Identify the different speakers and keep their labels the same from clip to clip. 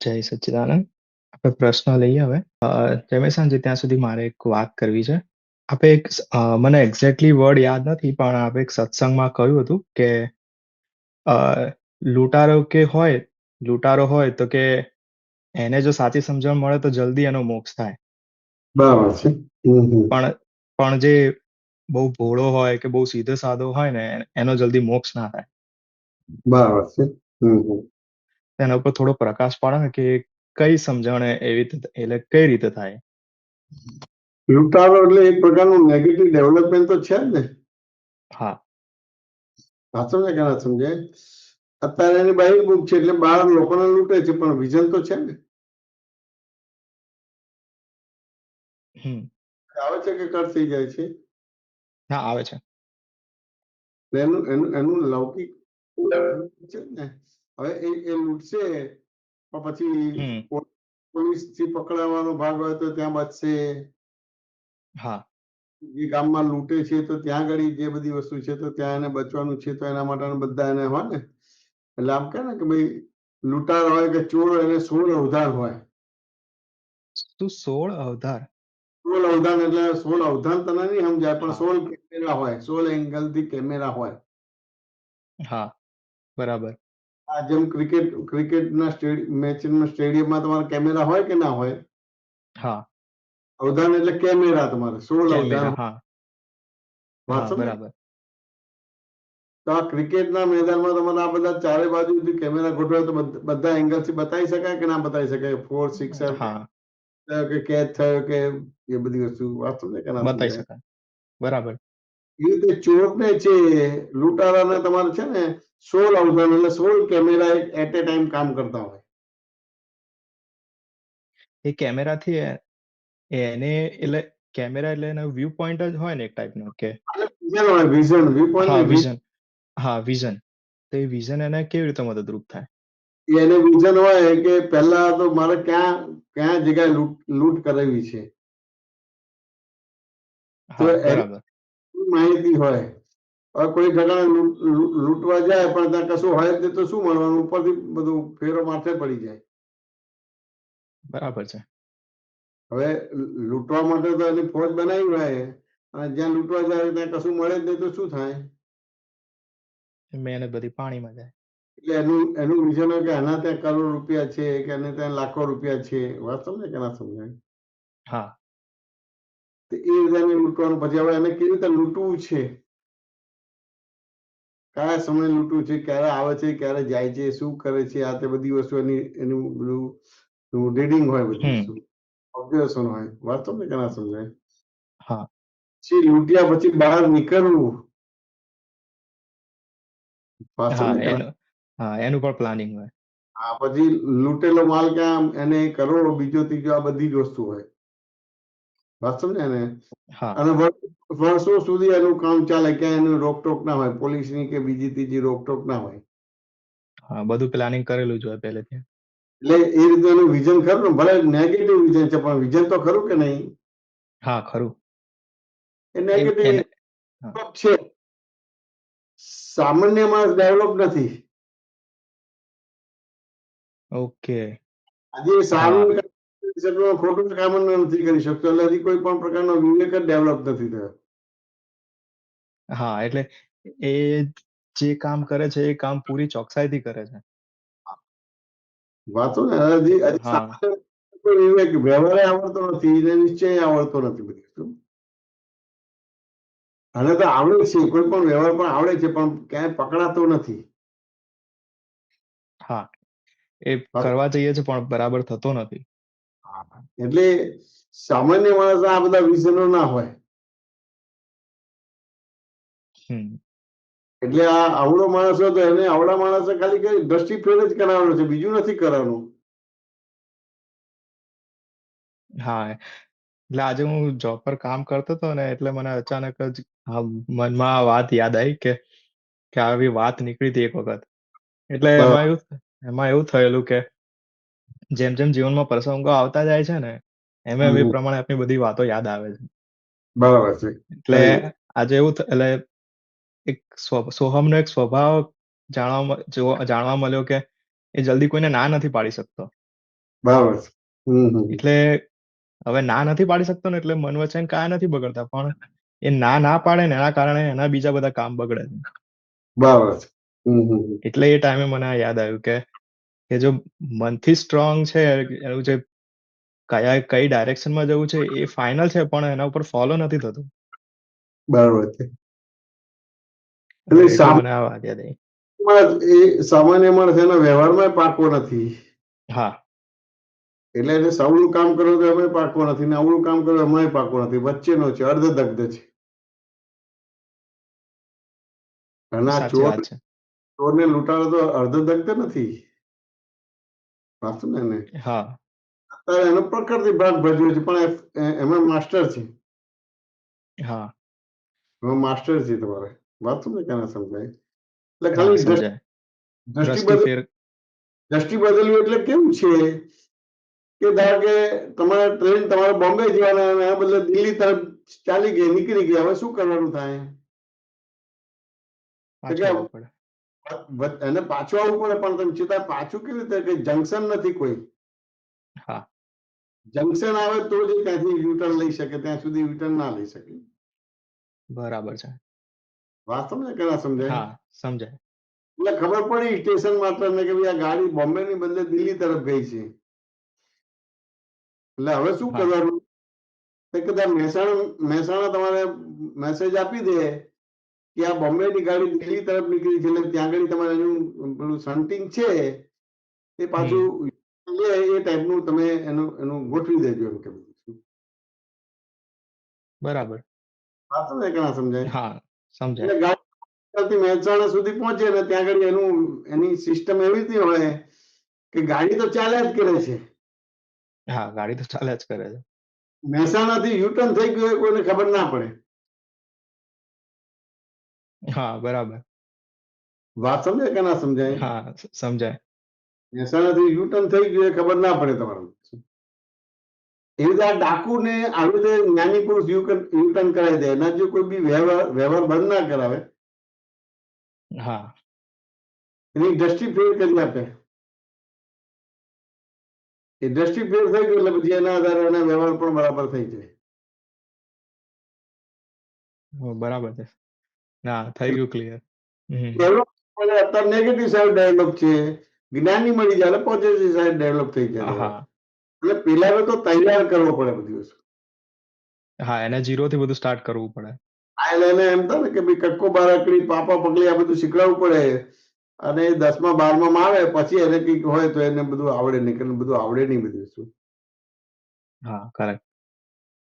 Speaker 1: જય સચ્ચિદાનંદ. આપણે પ્રશ્ન લઈએ હવે. જય સાંજે ત્યાં સુધી મારે એક વાત કરવી છે. મને એક્ઝેક્ટલી વર્ડ યાદ નથી, પણ આપણે એક સત્સંગમાં કહ્યું હતું કે અ, લૂંટારો લૂંટારો હોય તો કે એને જો સાચી સમજણ મળે તો જલ્દી એનો મોક્ષ થાય.
Speaker 2: બરાબર છે.
Speaker 1: પણ પણ જે બહુ ભોળો હોય કે બહુ સીધો સાધો હોય ને એનો જલ્દી મોક્ષ ના થાય.
Speaker 2: બરાબર છે.
Speaker 1: એના ઉપર થોડો પ્રકાશ પાડો ને કે કઈ સમજણ એવી રીતે એટલે કઈ રીતે થાય.
Speaker 2: લૂંટારો એટલે એક પ્રકારનું નેગેટિવ ડેવલપમેન્ટ તો છે જ ને.
Speaker 1: હા.
Speaker 2: વાંચો ને કે ના સમજાય. અત્યારે એની બાઈ બુક છે એટલે બહાર લોકોને લૂંટે છે, પણ વિઝન તો છે ને. આવે છે કે કટ થઈ જાય છે?
Speaker 1: હા, આવે છે.
Speaker 2: એનું એનું એનું લૌકિક છે ને. હવે એ લૂંટશે પણ પછી પોલીસ થી પકડાવાનો ભાગ હોય તો ત્યાં બચશે.
Speaker 1: હા.
Speaker 2: જે ગામમાં લૂંટે છે તો ત્યાં આગળ જે બધી વસ્તુ છે તો ત્યાં એને બચવાનું છે, તો એના માટે બધા એને હોય ને. એટલે આમ કે ને કે ભાઈ લૂંટાર હોય કે ચોર હોય એને 16 અવતાર હોય.
Speaker 1: તું 16 અવતાર?
Speaker 2: 16 અવધાન એટલે 16 અવધાન તને નહીં સમજાય, પણ
Speaker 1: હા.
Speaker 2: 16 કેમેરા હોય, 16 એંગલ થી કેમેરા હોય.
Speaker 1: હા, બરાબર.
Speaker 2: આ જેમ ક્રિકેટના સ્ટેડિયમમાં તમારે કેમેરા હોય કે ના હોય?
Speaker 1: હા.
Speaker 2: અવધાન એટલે કેમેરા, તમારે 16 અવધાન
Speaker 1: કેમેરા. હા. હા,
Speaker 2: વાંચો ને.
Speaker 1: બરાબર.
Speaker 2: તો આ ક્રિકેટના મેદાનમાં તમારે આ બધા ચારે બાજુથી કેમેરા ગોઠવાય તો બધા એંગલથી બતાવી શકાય કે ના બતાવી શકાય? ફોર, સિક્સર
Speaker 1: હા,
Speaker 2: કે કેચ થયો કે એ બધી વસ્તુ વાંચો ને કે ના
Speaker 1: બતાવી
Speaker 2: સમજાય.
Speaker 1: શકાય. બરાબર.
Speaker 2: એ રીતે ચોરને છે, લૂંટારાને તમારે છે ને 16 અવધાન એટલે 16 કેમેરા એટ એ ટાઈમ કામ કરતા હોય.
Speaker 1: એ કેમેરાથી એને એટલે કેમેરા એટલે એનો વ્યૂ પોઈન્ટ જ હોય ને એક ટાઈપનો કે
Speaker 2: વિઝન હોય, વિઝન વ્યૂ પોઈન્ટ
Speaker 1: હા
Speaker 2: નહીં,
Speaker 1: વિઝન. હા, વિઝન. તો એ વિઝન એને કેવી રીતે મદદરૂપ થાય?
Speaker 2: એને વિઝન હોય કે પહેલા તો મારે ક્યાં કયા જગ્યાએ લૂંટ કરાવી છે, તો
Speaker 1: હા,
Speaker 2: એની
Speaker 1: બરાબર.
Speaker 2: માહિતી હોય. હવે કોઈ જગ્યાએ લૂંટવા જાય પણ ત્યાં કશું હોય જ નહીં તો શું મળવાનું? ઉપરથી બધું ફેરો માથે પડી જાય.
Speaker 1: બરાબર છે.
Speaker 2: હવે લૂંટવા માટે તો એની ફોજ બનાવી હોય, અને જ્યાં લૂંટવા જાય ત્યાં કશું મળે જ નહીં તો શું થાય?
Speaker 1: મહેનત બધી પાણીમાં જાય.
Speaker 2: એટલે એનું વિઝન હોય કે આના ત્યાં કરોડ રૂપિયા છે કે એને ત્યાં લાખો રૂપિયા છે. વાત સમજે કે ના સમજાય?
Speaker 1: હા.
Speaker 2: તો એ રીતે એને લૂંટવાનું. પછી હવે એને કેવી રીતે લૂંટવું છે, કયા સમય લૂંટવું છે, ક્યારે આવે છે, ક્યારે જાય છે, શું કરે છે, આ તે બધી વસ્તુ એનું બધું રીડિંગ હોય, બધી વસ્તુ ઓબ્ઝર્વેશન હોય. વાત સમજે કે ના સમજાય?
Speaker 1: હા.
Speaker 2: પછી લૂંટ્યા પછી બહાર નીકળવું. વાત
Speaker 1: હા,
Speaker 2: સમજે કે ના?
Speaker 1: એનું હા એનું પણ પ્લાનિંગ હોય.
Speaker 2: હા, પછી લૂંટેલો માલ ક્યાં એને કરોડો બીજો ત્રીજો આ બધી જ વસ્તુ હોય. વાત સમજે ને?
Speaker 1: હા.
Speaker 2: અને વર્ષો સુધી એનું કામ ચાલે, ક્યાં એનું રોકટોક ના હોય, પોલીસની કે બીજી ત્રીજી રોકટોક ના હોય.
Speaker 1: હા, બધું પ્લાનિંગ કરેલું જ હોય પહેલેથી.
Speaker 2: એટલે એ રીતે એનું વિઝન ખરું ને. ભલે નેગેટિવ વિઝન છે પણ વિઝન તો ખરું કે નહીં?
Speaker 1: હા, ખરું.
Speaker 2: એ નેગેટિવ
Speaker 1: એને હા.
Speaker 2: છે. સામાન્ય માણસ ડેવલપ નથી.
Speaker 1: ઓકે.
Speaker 2: આજે સારું
Speaker 1: હા.
Speaker 2: કરી શકતો, ખોટું કામ જ નથી કરી શકતો, એટલે હજી કોઈ પણ પ્રકારનો વિવેક જ ડેવલપ નથી થયો.
Speaker 1: હા, એટલે એ જે કામ કરે છે એ કામ પૂરી ચોકસાઈથી કરે છે.
Speaker 2: વાંચો ને, હજી
Speaker 1: હા.
Speaker 2: સામાન્ય કોઈ વિવેક વ્યવહારે આવડતો નથી, એને નિશ્ચય આવડતો નથી બધી વસ્તુ. અને તો આવડે છે, કોઈ પણ વ્યવહાર પણ આવડે છે, પણ ક્યાંય પકડાતો નથી.
Speaker 1: હા, એ કરવા જઈએ છે પણ બરાબર થતો નથી.
Speaker 2: એટલે સામાન્ય માણસ આ બધા વિઝનો ના હોય.
Speaker 1: હમ.
Speaker 2: એટલે આ આવડો માણસ હોય તો એને આવડા માણસે ખાલી કઈ દ્રષ્ટિ ફેર જ કરાવવાનો છે, બીજું નથી કરવાનું.
Speaker 1: હા, એટલે આજે હું જોબ પર કામ કરતો હતો ને એટલે મને અચાનક જ મનમાં આ વાત યાદ આવી કે આવી વાત નીકળી હતી એક વખત. એટલે
Speaker 2: બરાબર.
Speaker 1: એમાં એવું થયેલું કે જેમ જેમ જીવનમાં પ્રસંગો આવતા જાય છે ને એમ એ
Speaker 2: હમ,
Speaker 1: પ્રમાણે આપણી બધી વાતો યાદ આવે છે.
Speaker 2: બરાબર છે.
Speaker 1: એટલે આજે એટલે સોહમનો એક સ્વભાવ જાણવા મળ્યો કે એ જલ્દી કોઈને ના નથી પાડી શકતો.
Speaker 2: બરાબર છે.
Speaker 1: એટલે હવે ના નથી પાડી શકતો ને એટલે મન વચન કાંઈ નથી બગડતા, પણ એ ના પાડે ને એના કારણે એના બીજા બધા કામ બગડે છે.
Speaker 2: બરાબર છે.
Speaker 1: એટલે એ ટાઈમે મને આ યાદ આવ્યું કે જો મનથી સ્ટ્રોંગ છે, એનું જે કઈ ડાયરેક્શનમાં જવું છે એ ફાઇનલ છે, પણ એના ઉપર ફોલો નથી થતું.
Speaker 2: બરાબર છે. એટલે
Speaker 1: એટલે મને આ વાત યાદ આવી.
Speaker 2: એ સામાન્ય માણસ એના વ્યવહારમાં પાકો નથી.
Speaker 1: હા,
Speaker 2: એટલે એને સવળું કામ કરો તો એમાં પાકો નથી ને અવળું કામ કરો એમાંય પાકો નથી, વચ્ચેનો છે, અર્ધદગ્ધ છે. અને આ
Speaker 1: સાચી વાત છે.
Speaker 2: ચોર ને લૂંટારો તો અર્ધદગ્ધ નથી. વાંચું ને એને
Speaker 1: હા,
Speaker 2: અત્યારે એનો પ્રકૃતિ ભાગ ભજવે છે, પણ એમાં માસ્ટર છે.
Speaker 1: હા,
Speaker 2: એમાં માસ્ટર છે તમારે. વાંચું ને કેને સમજાય એટલે
Speaker 1: હા,
Speaker 2: ખાલી
Speaker 1: સમજાય. દ્રષ્ટિ ફેર.
Speaker 2: દ્રષ્ટિ બદલવી એટલે કેવું છે કે ધારો કે તમારે ટ્રેન તમારે બોમ્બે જવાના અને એના બદલે દિલ્હી તરફ ચાલી ગઈ, નીકળી ગઈ, હવે શું કરવાનું થાય?
Speaker 1: પાછું આવવું પડે.
Speaker 2: એને પાછું આવવું પડે, પણ તમે છતાં પાછું કેવી રીતે કે જંકશન નથી કોઈ.
Speaker 1: હા,
Speaker 2: જંકશન આવે તો જ ત્યાંથી યુટર્ન લઈ શકે, ત્યાં સુધી યુટર્ન ના લઈ શકે.
Speaker 1: બરાબર છે.
Speaker 2: વાત સમજે કે ના સમજાય?
Speaker 1: હા, સમજાય.
Speaker 2: એટલે ખબર પડી સ્ટેશન માત્ર ને કે ભાઈ આ ગાડી બોમ્બે ની બદલે દિલ્હી તરફ ગઈ છે. એટલે હવે શું
Speaker 1: હા,
Speaker 2: કરવાનું? કદાચ મહેસાણા તમારે મેસેજ આપી દે કે આ બોમ્બે ની ગાડી દિલ્હી તરફ નીકળી છે, એટલે ત્યાં આગળ તમારે એનું પેલું સન્ટિંગ છે એ પાછું
Speaker 1: હમ,
Speaker 2: લે, એ ટાઈપનું તમે એનું ગોઠવી દેજો એમ કે બધું.
Speaker 1: બરાબર.
Speaker 2: વાત સમજાય કે ના સમજાય?
Speaker 1: હા, સમજાય.
Speaker 2: એટલે ગાડી મહેસાણા સુધી પહોંચે ને ત્યાં આગળ એની સિસ્ટમ એવી રીતે હોય કે ગાડી તો ચાલ્યા જ કરે છે.
Speaker 1: હા, ગાડી તો ચાલે જ કરે છે.
Speaker 2: મહેસાણા થી યુટર્ન થઈ ગયું હોય કોઈને ખબર ના પડે.
Speaker 1: હા, બરાબર.
Speaker 2: વાત સમજાય કે ના સમજાય?
Speaker 1: હા, સમજાય.
Speaker 2: મહેસાણા થી યુટર્ન થઈ ગયું એ ખબર ના પડે તમારે. એ રીતે આ ડાકુ ને આવી રીતે જ્ઞાની પુરુષ યુટર્ન કરાવી દે, એના જો કોઈ બી વ્યવહાર બંધ ના કરાવે,
Speaker 1: હા,
Speaker 2: એની દ્રષ્ટિ ફેર કરી આપે. એ દ્રષ્ટિ ફેર થઈ ગઈ એટલે પછી એના આધારે એના વ્યવહાર પણ બરાબર થઈ જાય.
Speaker 1: બરાબર છે. ના, થઈ ગયું ક્લિયર. હમ.
Speaker 2: ડેવલપ અત્યારે નેગેટિવ સાઈડ ડેવલપ છે, જ્ઞાની મળી જાય પોઝિટિવ સાઈડ ડેવલપ થઈ જાય તમારે.
Speaker 1: હા,
Speaker 2: એટલે પેલા તો તૈયાર કરવો પડે બધી વસ્તુ.
Speaker 1: હા, એને જીરો થી બધું સ્ટાર્ટ કરવું પડે.
Speaker 2: આ એટલે એને એમ થાય ને કે ભાઈ કક્કો બારાકડી પાપા પગલી આ બધું શીખડાવવું પડે. અને 10મા 12માં આવે પછી એને કંઈક હોય તો એને બધું આવડે નહીં, કે બધું આવડે નહીં બધી વસ્તુ.
Speaker 1: હા, કરેક્ટ.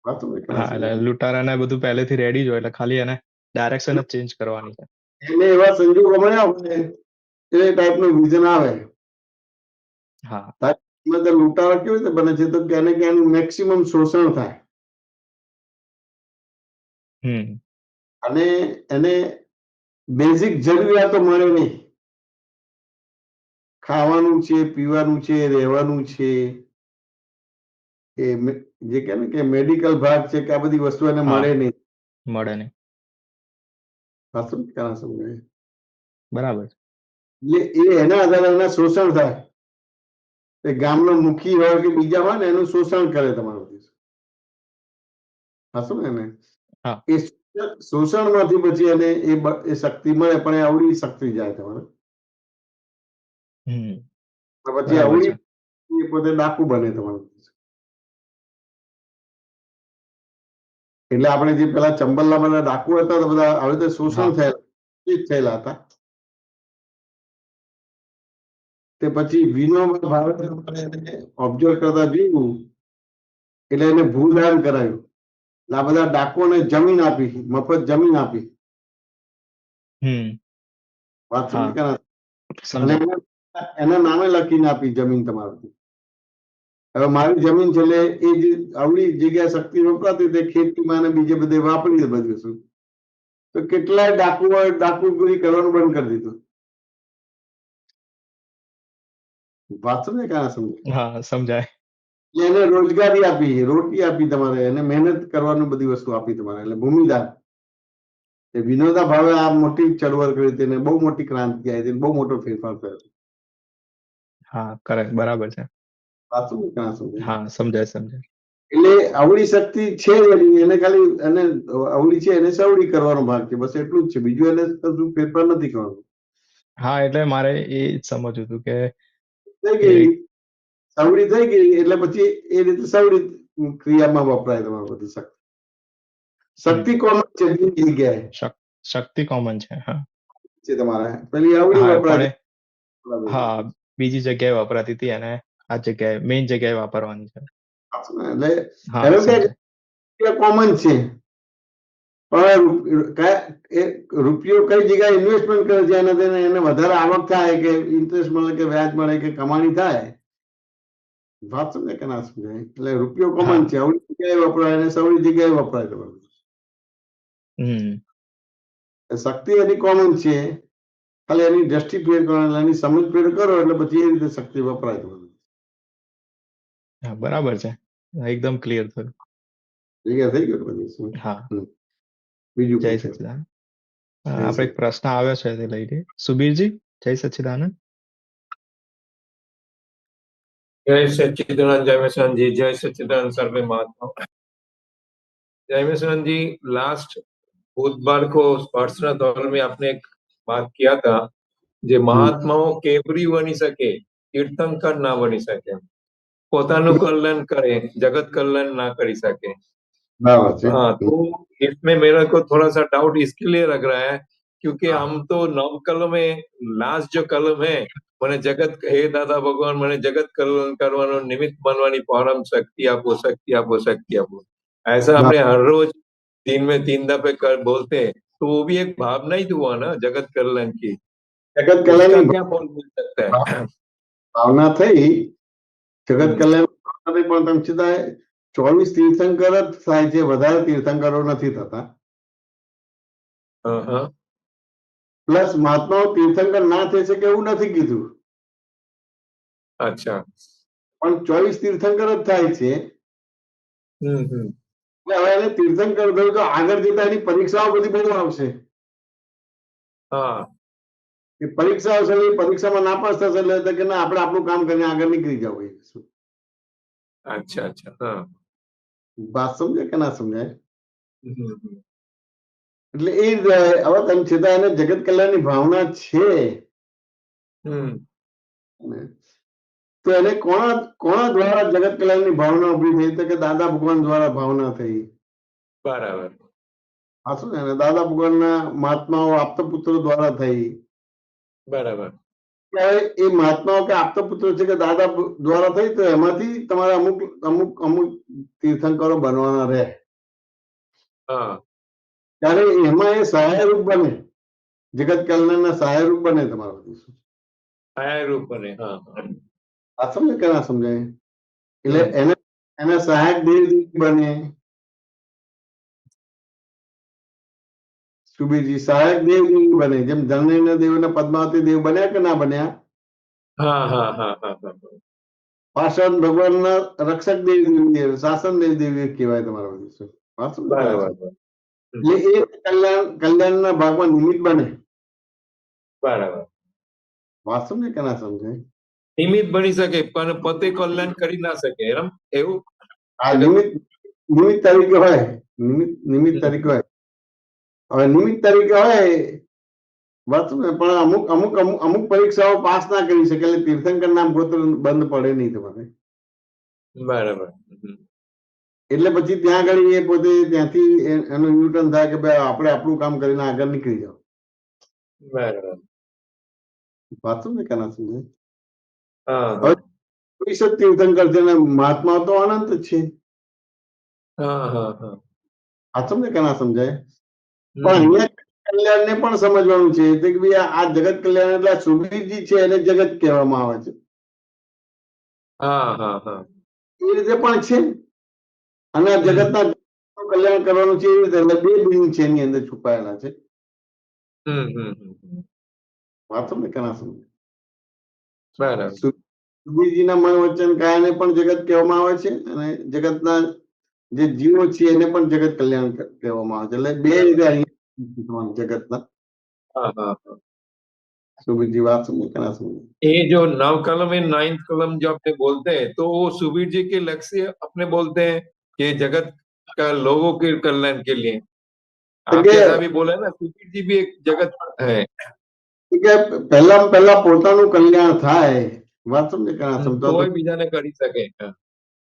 Speaker 2: વાતો ને કે ના
Speaker 1: હા, એટલે
Speaker 2: સમજાય?
Speaker 1: લૂંટારાને બધું પહેલેથી રેડી જ હોય, એટલે ખાલી એને ડાયરેક્શન જ ચેન્જ કરવાની છે.
Speaker 2: એને એવા સંજોગો મળ્યા હોય એ ટાઈપનું વિઝન આવે.
Speaker 1: હા,
Speaker 2: લૂંટારા કેવી રીતે બને છે તો કે એનું મેક્સિમમ શોષણ થાય
Speaker 1: હમ,
Speaker 2: અને એને બેઝિક જરૂરિયાતો મળે નહીં. ખાવાનું છે, પીવાનું છે, રહેવાનું છે, જે કે ને કે મેડિકલ ભાગ છે કે આ બધી વસ્તુ એને
Speaker 1: હા,
Speaker 2: મળે નહીં.
Speaker 1: મળે નહીં.
Speaker 2: સમજાય?
Speaker 1: બરાબર.
Speaker 2: એટલે એના આધારે એના શોષણ થાય. એ ગામનો મુખી હોય કે બીજા હોય ને એનું શોષણ કરે તમારું. હાશું ને એને
Speaker 1: હા,
Speaker 2: એ શોષણમાંથી પછી એને એ શક્તિ મળે, પણ એ અવળી શક્તિ જાય તમારે.
Speaker 1: હમ,
Speaker 2: પછી
Speaker 1: બરાબર
Speaker 2: અવળી
Speaker 1: છે.
Speaker 2: એ પોતે ડાકુ બને તમારું. એટલે આપણે જે પેલા ચંબલના બધા ડાકુ હતા તો બધા આવી રીતે શોષણ
Speaker 1: હા,
Speaker 2: થયેલા હતા. તે પછી વિનોબા ભાવે ઓબ્ઝર્વ કરતા જોયું એટલે એને ભૂદાન કરાયું. આ બધા ડાકુઓને જમીન આપી, મફત જમીન આપી.
Speaker 1: હમ,
Speaker 2: વાત સમજી
Speaker 1: હા,
Speaker 2: કે ના? અને
Speaker 1: સમજાય.
Speaker 2: એના નામે લખીને આપી જમીન તમારી. હવે મારી જમીન છે એટલે એ જે આવડી જગ્યા શક્તિ વપરાતી તે ખેતીમાં અને બીજે બધે વાપરી બધું શું. તો કેટલાય ડાકુગીરી કરવાનું બંધ કરી દીધું. વાત સમજે કે ના સમજે?
Speaker 1: હા, સમજાય.
Speaker 2: એને રોજગારી આપી, રોટી આપી, તમારે એને મહેનત કરવાનું બધી વસ્તુ આપી તમારે, એટલે ભૂમિદાન. વિનોદા ભાવે આ મોટી ચળવળ કરી હતી, બહુ મોટી ક્રાંતિ આવી હતી, બહુ મોટો ફેરફાર થયો.
Speaker 1: હા, કરેક્ટ. બરાબર છે.
Speaker 2: સાચું ને કે ના સમજાય?
Speaker 1: હા, સમજાય સમજાય.
Speaker 2: એટલે અવળી શક્તિ છે એની, એને ખાલી એને અવળી છે એને સવળી કરવાનો ભાગ છે, બસ એટલું જ છે, બીજું એને કશું ફેરફાર નથી કરવાનું.
Speaker 1: હા, એટલે મારે એ જ સમજવું હતું કે
Speaker 2: થઈ
Speaker 1: એ
Speaker 2: ગઈ સવળી થઈ ગઈ એટલે પછી એ રીતે સવળી ક્રિયામાં વપરાય તમારી બધી શક્તિ. શક્તિ
Speaker 1: હમ,
Speaker 2: કોમન છે બીજી જગ્યાએ
Speaker 1: શક્તિ કોમન છે. હા
Speaker 2: છે તમારે, પેલી અવળી
Speaker 1: હા
Speaker 2: વપરાય
Speaker 1: પણ
Speaker 2: છે. બરાબર છે.
Speaker 1: હા, બીજી જગ્યાએ વપરાતી હતી અને આ જગ્યાએ મેઇન જગ્યાએ વાપરવાની છે.
Speaker 2: એટલે
Speaker 1: હા,
Speaker 2: એનું
Speaker 1: સમજાય.
Speaker 2: કે કોમન છે, પણ રૂપિયો કઈ જગ્યાએ ઇન્વેસ્ટમેન્ટ કરે છે એને વધારે આવક થાય કે ઇન્ટરેસ્ટ મળે કે વ્યાજ મળે કે કમાણી થાય, વાત સમજે કે ના સમજાય? એટલે રૂપિયો કોમન
Speaker 1: હા.
Speaker 2: છે, અવળી જગ્યાએ વપરાય અને સવળી જગ્યાએ વપરાય તમારે.
Speaker 1: હમ.
Speaker 2: શક્તિ એની કોમન છે, ખાલી એની દ્રષ્ટિ ફેર કરવાની, એની સમજ ફેર કરો એટલે પછી એ રીતે શક્તિ વપરાય તમારી.
Speaker 1: હા, બરાબર છે. એકદમ ક્લિયર થયું.
Speaker 2: જગ્યા થઈ ગયું બધી શું?
Speaker 1: હા,
Speaker 2: બીજું
Speaker 1: જય
Speaker 2: પૂછો.
Speaker 1: સચ્ચિદાનંદ.
Speaker 2: જય
Speaker 1: આપણે
Speaker 2: શ્રી
Speaker 1: એક પ્રશ્ન આવ્યો છે તે લઈ લઈએ. સુબીરજી, જય સચ્ચિદાનંદ.
Speaker 3: जय सच्चिदानंद जय मिशन जी, जय सच्चिदानंद सर्वे महात्मा। जय मिशन जी, लास्ट बुधवार को पर्सनल दौर में आपने एक बात किया था, જે મહાત્માઓ કેવરી બની શકે, તીર્થંકર ના બની શકે, પોતાનું કલ્યાણ કરે, जगत कल्याण ना कर सके।
Speaker 2: બરાબર છે.
Speaker 3: हाँ, तो इसमें मेरा को थोड़ा सा डाउट इसके लिए लग रहा है क्योंकि हम तो नव कलम में लास्ट जो कलम है, મને જગત હે દાદા ભગવાન મને જગત કલ્યાણ કરવાનો નિમિત્ત બનવાની પરમ શક્તિ આપો, શક્તિ આપો, શક્ति આપो, ऐसा हमने हर रोज दिन में 3 दफे कर बोलते हैं, तो वो भी एक भावना ही तो हुआ ना जगत कल्याण की।
Speaker 2: જગત
Speaker 3: उसका
Speaker 2: કલ્યાણની
Speaker 3: क्या फल मिल सकता है?
Speaker 2: ભાવના થઈ, જગત
Speaker 3: हम्म,
Speaker 2: કલ્યાણ પણ તમે સીધા 24 તીર્થંકર જ થાય છે, વધારે તીર્થંકરો નથી થતા.
Speaker 3: हाँ हाँ,
Speaker 2: પ્લસ મહાત્માઓ તીર્થંકર ના થઈ શકે એવું નથી કીધું,
Speaker 3: अच्छा,
Speaker 2: પણ 24 તીર્થંકર જ થાય છે.
Speaker 3: हम्म,
Speaker 2: એટલે હવે એને તીર્થંકર થયું તો આગળ જતા એની પરીક્ષાઓ બધી બહુ આવશે.
Speaker 3: हाँ,
Speaker 2: એ પરીક્ષા આવશે એટલે એ પરીક્ષામાં નાપાસ થશે એટલે તો કે ના આપણે આપણું કામ કરીને આગળ નીકળી જવું.
Speaker 3: अच्छा अच्छा, हाँ,
Speaker 2: વાત સમજે કે ના સમજાય?
Speaker 3: हम्म,
Speaker 2: એટલે એ જ હવે તમે છતાં એને જગત કલ્યાણની ભાવના છે
Speaker 3: हम्म,
Speaker 2: ને, તો એને કોના કોના દ્વારા જગત કલ્યાણની ભાવના ઉભી થઈ? તો કે દાદા ભગવાન દ્વારા ભાવના થઈ.
Speaker 3: बराबर,
Speaker 2: આ શું ને દાદા ભગવાનના મહાત્માઓ આપતા પુત્રો દ્વારા થઈ.
Speaker 3: बराबर,
Speaker 2: ત્યારે એ મહાત્માઓ કે આપતા પુત્રો છે કે દાદા દ્વારા થઈ, તો એમાંથી તમારે અમુક અમુક અમુક તીર્થંકરો બનવાના રહે,
Speaker 3: हाँ,
Speaker 2: ત્યારે એમાં એ સહાયરૂપ બને, જગત કલ્યાણના સહાયરૂપ બને તમારા બધું.
Speaker 3: आया रूप बने, हाँ हाँ,
Speaker 2: આ સમજે કે ના સમજાય? એટલે
Speaker 3: हम्म,
Speaker 2: એને એને સહાયક દેવ બને. સુબીરજી સહાયક દેવ બને, જેમ ધનૈર્ય દેવ ને પદ્માવતી દેવ બન્યા કે ના બન્યા?
Speaker 3: हाँ हाँ हाँ हाँ हाँ,
Speaker 2: પાર્ષદ ભગવાનના રક્ષક દેવ શાસન દેવ કહેવાય તમારા બધું. વાત સમજો કે ના સમજો?
Speaker 3: बराबर,
Speaker 2: એટલે એ કલ્યાણના ભાગમાં નિમિત્ત બને.
Speaker 3: बराबर,
Speaker 2: વાત સમજે કે ના સમજાય?
Speaker 3: નિમિત્ત બની શકે પણ પોતે કલ્યાણ કરી ના શકે, એમ એવું
Speaker 2: આ
Speaker 3: જગત.
Speaker 2: નિમિત્ત નિમિત્ત તરીકે હોય, નિમિત્ત તરીકે હોય. હવે નિમિત્ત તરીકે હોય વાત ને, પણ અમુક અમુક અમુક અમુક પરીક્ષાઓ પાસ ના કરી શકે એટલે તીર્થંકર નામ ગોત્ર બંધ પડે નહીં તમારે.
Speaker 3: બરાબર,
Speaker 2: એટલે પછી ત્યાં આગળ એ પોતે ત્યાંથી એનું યુટર્ન થાય કે ભાઈ આપણે આપણું કામ કરીને આગળ નીકળી જાવ.
Speaker 3: બરાબર,
Speaker 2: વાત સમજે કે ના સમજાય?
Speaker 3: હા
Speaker 2: હવે
Speaker 3: હા,
Speaker 2: 20 તીર્થંકર છે ને મહાત્મા તો અનંત જ છે.
Speaker 3: હા હા હા,
Speaker 2: આ સમજે કે ના સમજાય? પણ
Speaker 3: હમ,
Speaker 2: અહીંયા કલ્યાણને પણ સમજવાનું છે કે ભાઈ આ જગત કલ્યાણ એટલે આ સુબીરજી છે એને જગત કહેવામાં આવે છે,
Speaker 3: હા હા હા,
Speaker 2: એ રીતે પણ છે. અને આ
Speaker 3: હમ,
Speaker 2: જગતના કલ્યાણ કરવાનું છે એ રીતે, એટલે બે બિંદુ છે એની અંદર છુપાયેલા છે. વાત સમજે કે ના સમજે?
Speaker 3: બરાબર,
Speaker 2: સુબીરજીના મન વચન કાયાને પણ જગત કહેવામાં આવે છે અને જગતના જે જીવો છે એને પણ જગત કલ્યાણ કહેવામાં આવે છે. એટલે બે રીતે
Speaker 3: બરાબર,
Speaker 2: અહીંયા જગતના.
Speaker 3: હા હા હા,
Speaker 2: सुबीर जी बात समझे क्या ना समझे?
Speaker 3: ये जो नव कलम है, 9th कलम जो अपने बोलते हैं, तो वो सुबीर जी के लक्ष्य अपने बोलते हैं कि जगत का लोगों के कल्याण के लिए। आप
Speaker 2: કે
Speaker 3: जैसा भी बोले ना, सुबीर जी भी एक जगत है।
Speaker 2: કે પહેલા પોતાનું કલ્યાણ થાય, વાત સમજે કે ના સમજો
Speaker 3: तो
Speaker 2: તો
Speaker 3: ही બીજાને કરી શકે।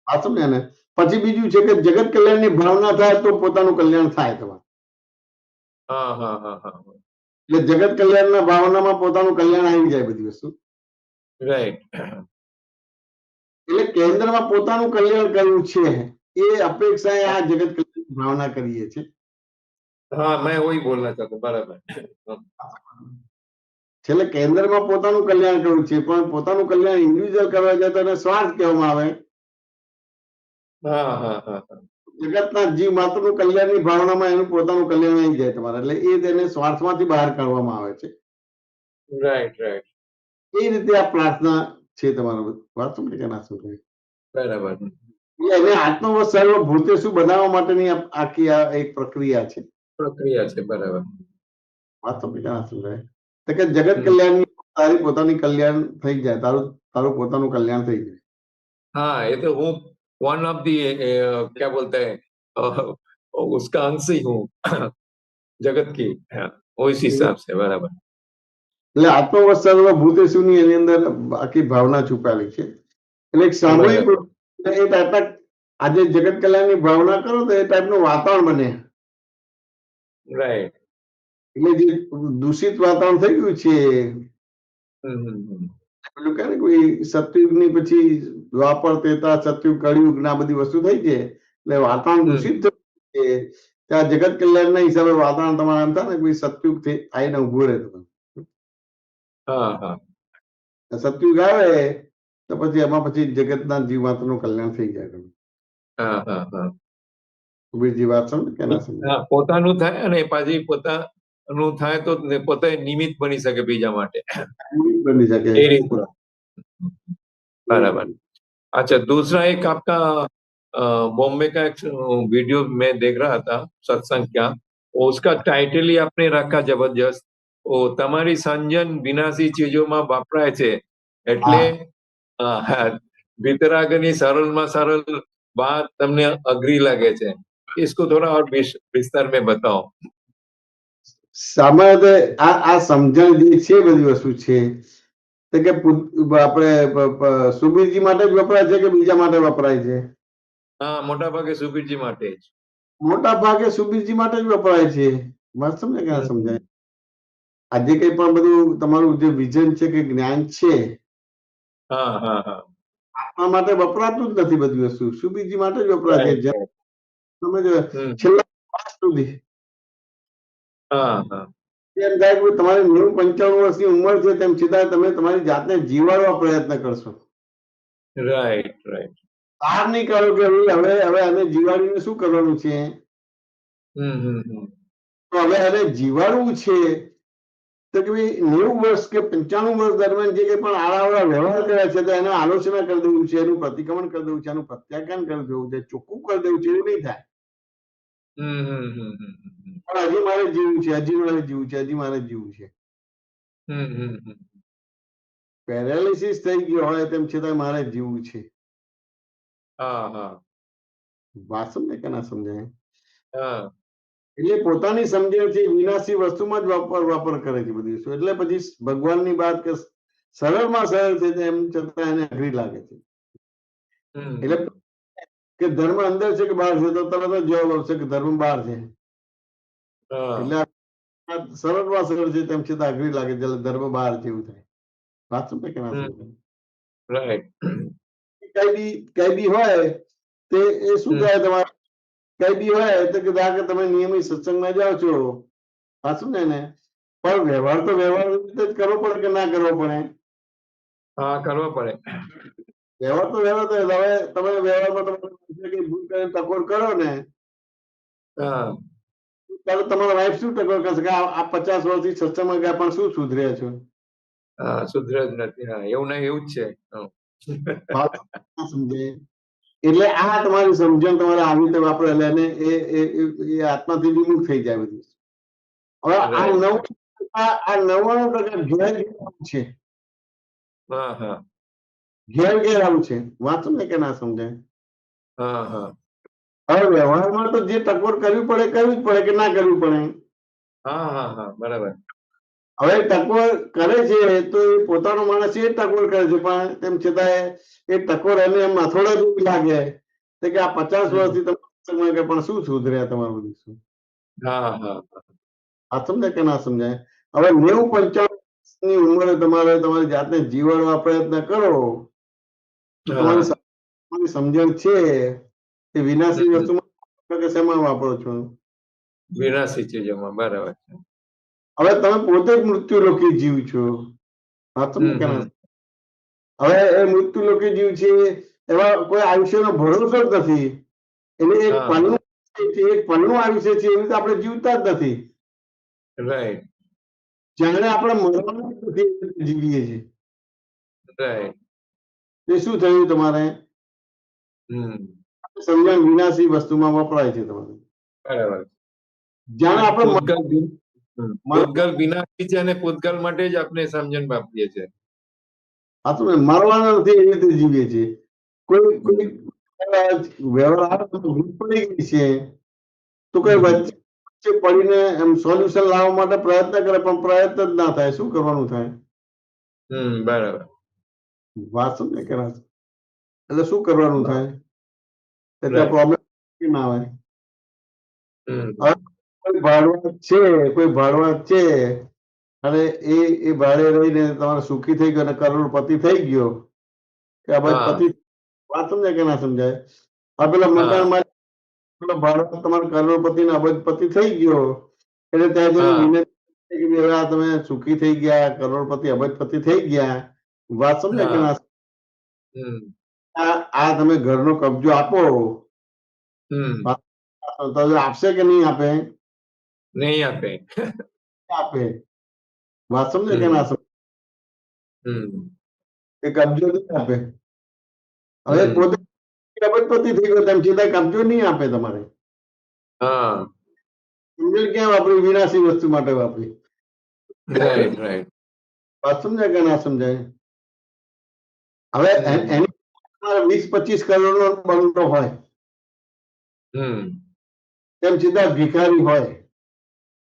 Speaker 2: વાત સમજે ને? પછી બીજું છે કે જગત કલ્યાણની ભાવના થાય તો પોતાનું કલ્યાણ થાય તમારે.
Speaker 3: हाँ हाँ हाँ हाँ,
Speaker 2: એટલે જગત કલ્યાણના ભાવનામાં પોતાનું કલ્યાણ આવી જાય બધી વસ્તુ.
Speaker 3: राइट।
Speaker 2: એટલે કેન્દ્રમાં પોતાનું કલ્યાણ કરવું છે એ અપેક્ષાએ આ જગત કલ્યાણની ભાવના કરીએ છીએ.
Speaker 3: हाँ, मैं वही बोलना चाहता हूँ, बराबर।
Speaker 2: છેલ્લે કેન્દ્રમાં પોતાનું કલ્યાણ કરવું છે, પણ પોતાનું કલ્યાણ ઇન્ડિવિજ્યુઅલ કરવા જાય તો એને સ્વાર્થ કહેવામાં આવે.
Speaker 3: हाँ हाँ हाँ हाँ,
Speaker 2: જગતના જીવ માત્રનું કલ્યાણની ભાવનામાં એનું પોતાનું કલ્યાણ આવી જાય તમારે, એટલે એ તેને સ્વાર્થમાંથી બહાર કાઢવામાં આવે છે.
Speaker 3: राइट राइट,
Speaker 2: એ રીતે આ પ્રાર્થના છે તમારો. વાત સમજે કે ના સમજે?
Speaker 3: बराबर।
Speaker 2: એટલે એને આત્મવત સર્વ ભૂતેષુ બનાવવા માટેની આખી આ એક પ્રક્રિયા છે.
Speaker 3: प्रक्रिया છે, बराबर।
Speaker 2: વાત સમજે કે ના સમજાય? તો કે જગત
Speaker 3: हम्म,
Speaker 2: કલ્યાણની તારી પોતાની કલ્યાણ થઈ જાય, તારું તારું પોતાનું કલ્યાણ થઈ જાય.
Speaker 3: हाँ, ये तो हूँ, वन ऑफ दी, क्या बोलते हैं, उसका अंश ही हूँ जगत की। हाँ, वो इस हिसाब से, बराबर।
Speaker 2: એટલે આત્મવત સર્વ ભૂતેષુની એની અંદર આખી ભાવના છુપાયેલી છે. એટલે એક સામૂહિક
Speaker 3: બરાબર,
Speaker 2: એ ટાઈપના આજે જગત કલ્યાણની ભાવના કરો તો એ ટાઈપનું વાતાવરણ બને.
Speaker 3: राइट।
Speaker 2: એટલે જે દૂષિત વાતાવરણ થઈ ગયું છે,
Speaker 3: हम्म,
Speaker 2: પેલું કહે ને કોઈ સતયુગની પછી દ્વાપર ત્રેતા સતયુગ કળિયુગ ને આ બધી વસ્તુ થઈ છે, એટલે વાતાવરણ દૂષિત થયું છે. ત્યાં જગત કલ્યાણના હિસાબે વાતાવરણ તમારે એમ થાય ને કોઈ સતયુગ આવીને ઉભું રહે.
Speaker 3: हाँ हाँ
Speaker 2: સતયુગ આવે તો પછી એમાં પછી જગતના જીવ માત્રનું કલ્યાણ થઈ જાય.
Speaker 3: हाँ हाँ हाँ,
Speaker 2: બીજી વાત સમજે કે ના સમજે?
Speaker 3: હા, પોતાનું થાય અને પાછી પોતાનું થાય તો પોતે નિમિત્ત બની શકે બીજા માટે,
Speaker 2: बनी सके।
Speaker 3: એ રીતનું। बराबर। अच्छा, दूसरा एक आपका बॉम्बे का एक वीडियो मैं देख रहा था सत्संग का, उसका टाइटल ही आपने रखा जबरदस्त, वो તમારી સમજણ વિનાશી ચીજોમાં વાપરાય છે, એટલે વિતરાગની સરળમાં સરળ बात તમને અઘરી લાગે છે। इसको थोड़ा और विस्तार में बताओ।
Speaker 2: સામાન્ય રીતે આ સમજણ જે છે બધી વસ્તુ છે તો કે આપણે સુબીરજી માટે જ વપરાય છે કે બીજા માટે વપરાય છે?
Speaker 3: હા, મોટા ભાગે સુબીરજી માટે જ।
Speaker 2: મોટા ભાગે સુબીરજી માટે જ વપરાય છે। વાત સમજે કે ના સમજાય? આજે કઈ પણ બધું તમારું જે વિઝન છે કે જ્ઞાન છે,
Speaker 3: હા હા હા,
Speaker 2: આત્મા માટે વપરાતું જ નથી બધી વસ્તુ, સુબીરજી માટે જ વપરાય છે।
Speaker 3: રાઈટ
Speaker 2: જેમ
Speaker 3: રાઈટ,
Speaker 2: તમે
Speaker 3: હમ,
Speaker 2: છેલ્લા વર્ષ સુધી
Speaker 3: હા હા,
Speaker 2: એમ થાય કે તમારી 90-95 વર્ષની ઉંમર છે, તેમ છતાં તમે તમારી જાતને જીવાડવા પ્રયત્ન કરશો।
Speaker 3: રાઈટ રાઈટ,
Speaker 2: બહાર નહીં કાઢો કે હવે હવે આને જીવાડીને શું કરવાનું છે,
Speaker 3: હમ,
Speaker 2: તો હવે આને જીવાડવું છે તો કે ભાઈ 90 વર્ષ કે 95 વર્ષ દરમિયાન જે કંઈ પણ આડાઅવળા વ્યવહાર કર્યા છે તો એનો આલોચના કરી દેવું છે, એનું પ્રતિક્રમણ કરી દેવું છે, એનું પ્રત્યાખ્યાન કરી દેવું છે, ચોખ્ખું કરી દેવું છે, એવું નહીં થાય।
Speaker 3: હમ,
Speaker 2: પણ હજી મારે જીવવું છે, હજી મારે જીવવું છે, હજી મારે જીવવું છે। પેરાલિસિસ થઈ ગયો હોય તેમ છતાં મારે જીવવું છે।
Speaker 3: હા હા
Speaker 2: વાત સમજે કે ના સમજાય?
Speaker 3: હા,
Speaker 2: એટલે પોતાની સમજણથી વિનાશી વસ્તુમાં જ વાપર કરે છે બધી વસ્તુ, એટલે પછી ભગવાનની વાત કે સરળમાં સરળ છે તેમ છતાં એને અઘરી લાગે છે। એટલે કે ધર્મ અંદર છે કે બહાર છે, તો તરત જ જવાબ આવશે કે ધર્મ બહાર છે। એટલે આ સરળમાં સરળ છે તેમ છતાં અઘરી લાગે છે, એટલે ધર્મ બહાર છે એવું થાય। વાત સમજે કે ના સમજે?
Speaker 3: રાઈટ,
Speaker 2: કઈ બી હોય તે એ શું થાય તમારે, કઈ બી હોય તો કે કે તમે નિયમિત સત્સંગમાં જાઓ છો, સાચું ને? પણ વ્યવહાર તો વ્યવહાર રીતે જ કરવો પડે કે ના કરવો પડે?
Speaker 3: હા, કરવો પડે।
Speaker 2: વ્યવહાર તો વ્યવહાર તો હવે તમે વ્યવહારમાં તમે કઈ ભૂલ કરીને ટકોર કરો ને,
Speaker 3: હા,
Speaker 2: ત્યારે તમારા વાઈફ શું ટકોર કરશે કે આ 50 વર્ષથી સત્સંગમાં ગયા પણ શું સુધર્યા છો?
Speaker 3: હા, સુધરે જ નથી। હા, એવું ને એવું જ છે।
Speaker 2: વાત ના સમજાય? એટલે આ તમારી સમજણ તમારે આવી રીતે વાપરે એટલે એને એ આત્માથી વિમુખ થઈ જાય બધી। હવે આ
Speaker 3: રાઈટ,
Speaker 2: નવું આ 99% ઘેર છે,
Speaker 3: हाँ हाँ
Speaker 2: ઘેર આવું છે. વાંચો ને કે ના સમજાય?
Speaker 3: हाँ हाँ
Speaker 2: હવે વ્યવહારમાં તો જે ટકોર કરવી પડે કે ના કરવી પડે.
Speaker 3: हाँ हाँ हाँ बराबर
Speaker 2: હવે ટકોર કરે છે તો એ પોતાનો માણસ એ ટકોર કરે છે, પણ તેમ છતાં એ ટકોર એને એમ અથોડા જેવું લાગે તો કે આ 50 વર્ષથી તમે કે પણ શું સુધર્યા તમારું બધું શું?
Speaker 3: हाँ हाँ
Speaker 2: આ સમજાય કે ના સમજાય? હવે 90-95 ની ઉંમરે તમારી જાતને જીવડવા પ્રયત્ન કરો તો
Speaker 3: हाँ
Speaker 2: તમારી સમજણ છે એ વિનાશી વસ્તુમાં કે શેમાં વાપરો છો?
Speaker 3: વિનાશી ચીજોમાં બરાબર છે.
Speaker 2: હવે તમે પોતે જ મૃત્યુલોકી જીવ છો. હા તમને કે ના? હવે એ મૃત્યુલોકી જીવ છે, એવા કોઈ આયુષ્યનો ભરોસો જ નથી. એટલે એક
Speaker 3: હા
Speaker 2: પલનું એક પલનું આયુષ્ય છે, એવી રીતે આપણે જીવતા જ નથી.
Speaker 3: રાઈટ
Speaker 2: જાણે આપણે મરવાનું જ નથી એવી રીતે જીવીએ છીએ.
Speaker 3: રાઈટ
Speaker 2: એ શું થયું તમારે? સમજણ વિનાશી વસ્તુમાં વપરાય છે તમારે.
Speaker 3: બરાબર
Speaker 2: જાણે આપણે
Speaker 3: પૂતગલ વિનાશી છે અને પૂતગલ માટે જ આપણે સમજણ વાપરીએ છીએ.
Speaker 2: આ તો મરવાના નથી એવી રીતે જીવીએ છીએ. કોઈ વ્યવહાર ભૂલ પડી ગઈ છે તો કોઈ વચ્ચે પડીને એમ સોલ્યુશન લાવવા માટે પ્રયત્ન કરે, પણ પ્રયત્ન જ ના થાય. શું કરવાનું થાય?
Speaker 3: બરાબર
Speaker 2: વાત સમજે કે ના? એટલે શું કરવાનું થાય? એટલે
Speaker 3: Right.
Speaker 2: પ્રોબ્લેમ ના આવે. હવે કોઈ ભાડુઆત છે અને એ ભાડે રહીને તમારે સુખી થઈ ગયો અને કરોડપતિ થઈ ગયો કે આ ભાઈ
Speaker 3: હા
Speaker 2: પતિ. વાત સમજાય કે ના સમજાય? આ પેલા
Speaker 3: હા
Speaker 2: મકાનમાં પેલો ભાડુઆત તમારે કરોડપતિ ને અબજપતિ થઈ ગયો એટલે ત્યાં જઈને
Speaker 3: હા
Speaker 2: વિનંતી કે હવે આ તમે સુખી થઈ ગયા, કરોડપતિ અબજપતિ થઈ ગયા. વાત સમજાય કે
Speaker 3: હા
Speaker 2: ના?
Speaker 3: હમ
Speaker 2: આ તમે ઘરનો કબજો આપો
Speaker 3: હમ
Speaker 2: તો આપશે કે નહીં આપે?
Speaker 3: નહીં આપે.
Speaker 2: આપે. વાત સમજે કે
Speaker 3: હમ
Speaker 2: ના સમજે?
Speaker 3: હમ
Speaker 2: એ કબજો નહીં આપે. હવે
Speaker 3: હમ
Speaker 2: પોતે અબજપતિ થઈ ગયો તેમ છતાં કબજો નહીં આપે તમારે.
Speaker 3: હા
Speaker 2: સમજણ ક્યાં વાપરી? વિનાશી વસ્તુ માટે વાપરી.
Speaker 3: રાઈટ રાઈટ
Speaker 2: વાત સમજાય કે ના સમજાય? હવે
Speaker 3: હમ
Speaker 2: એની 20-25 કરોડનો બંગલો હોય
Speaker 3: હમ
Speaker 2: તેમ છતાં ભિખારી હોય.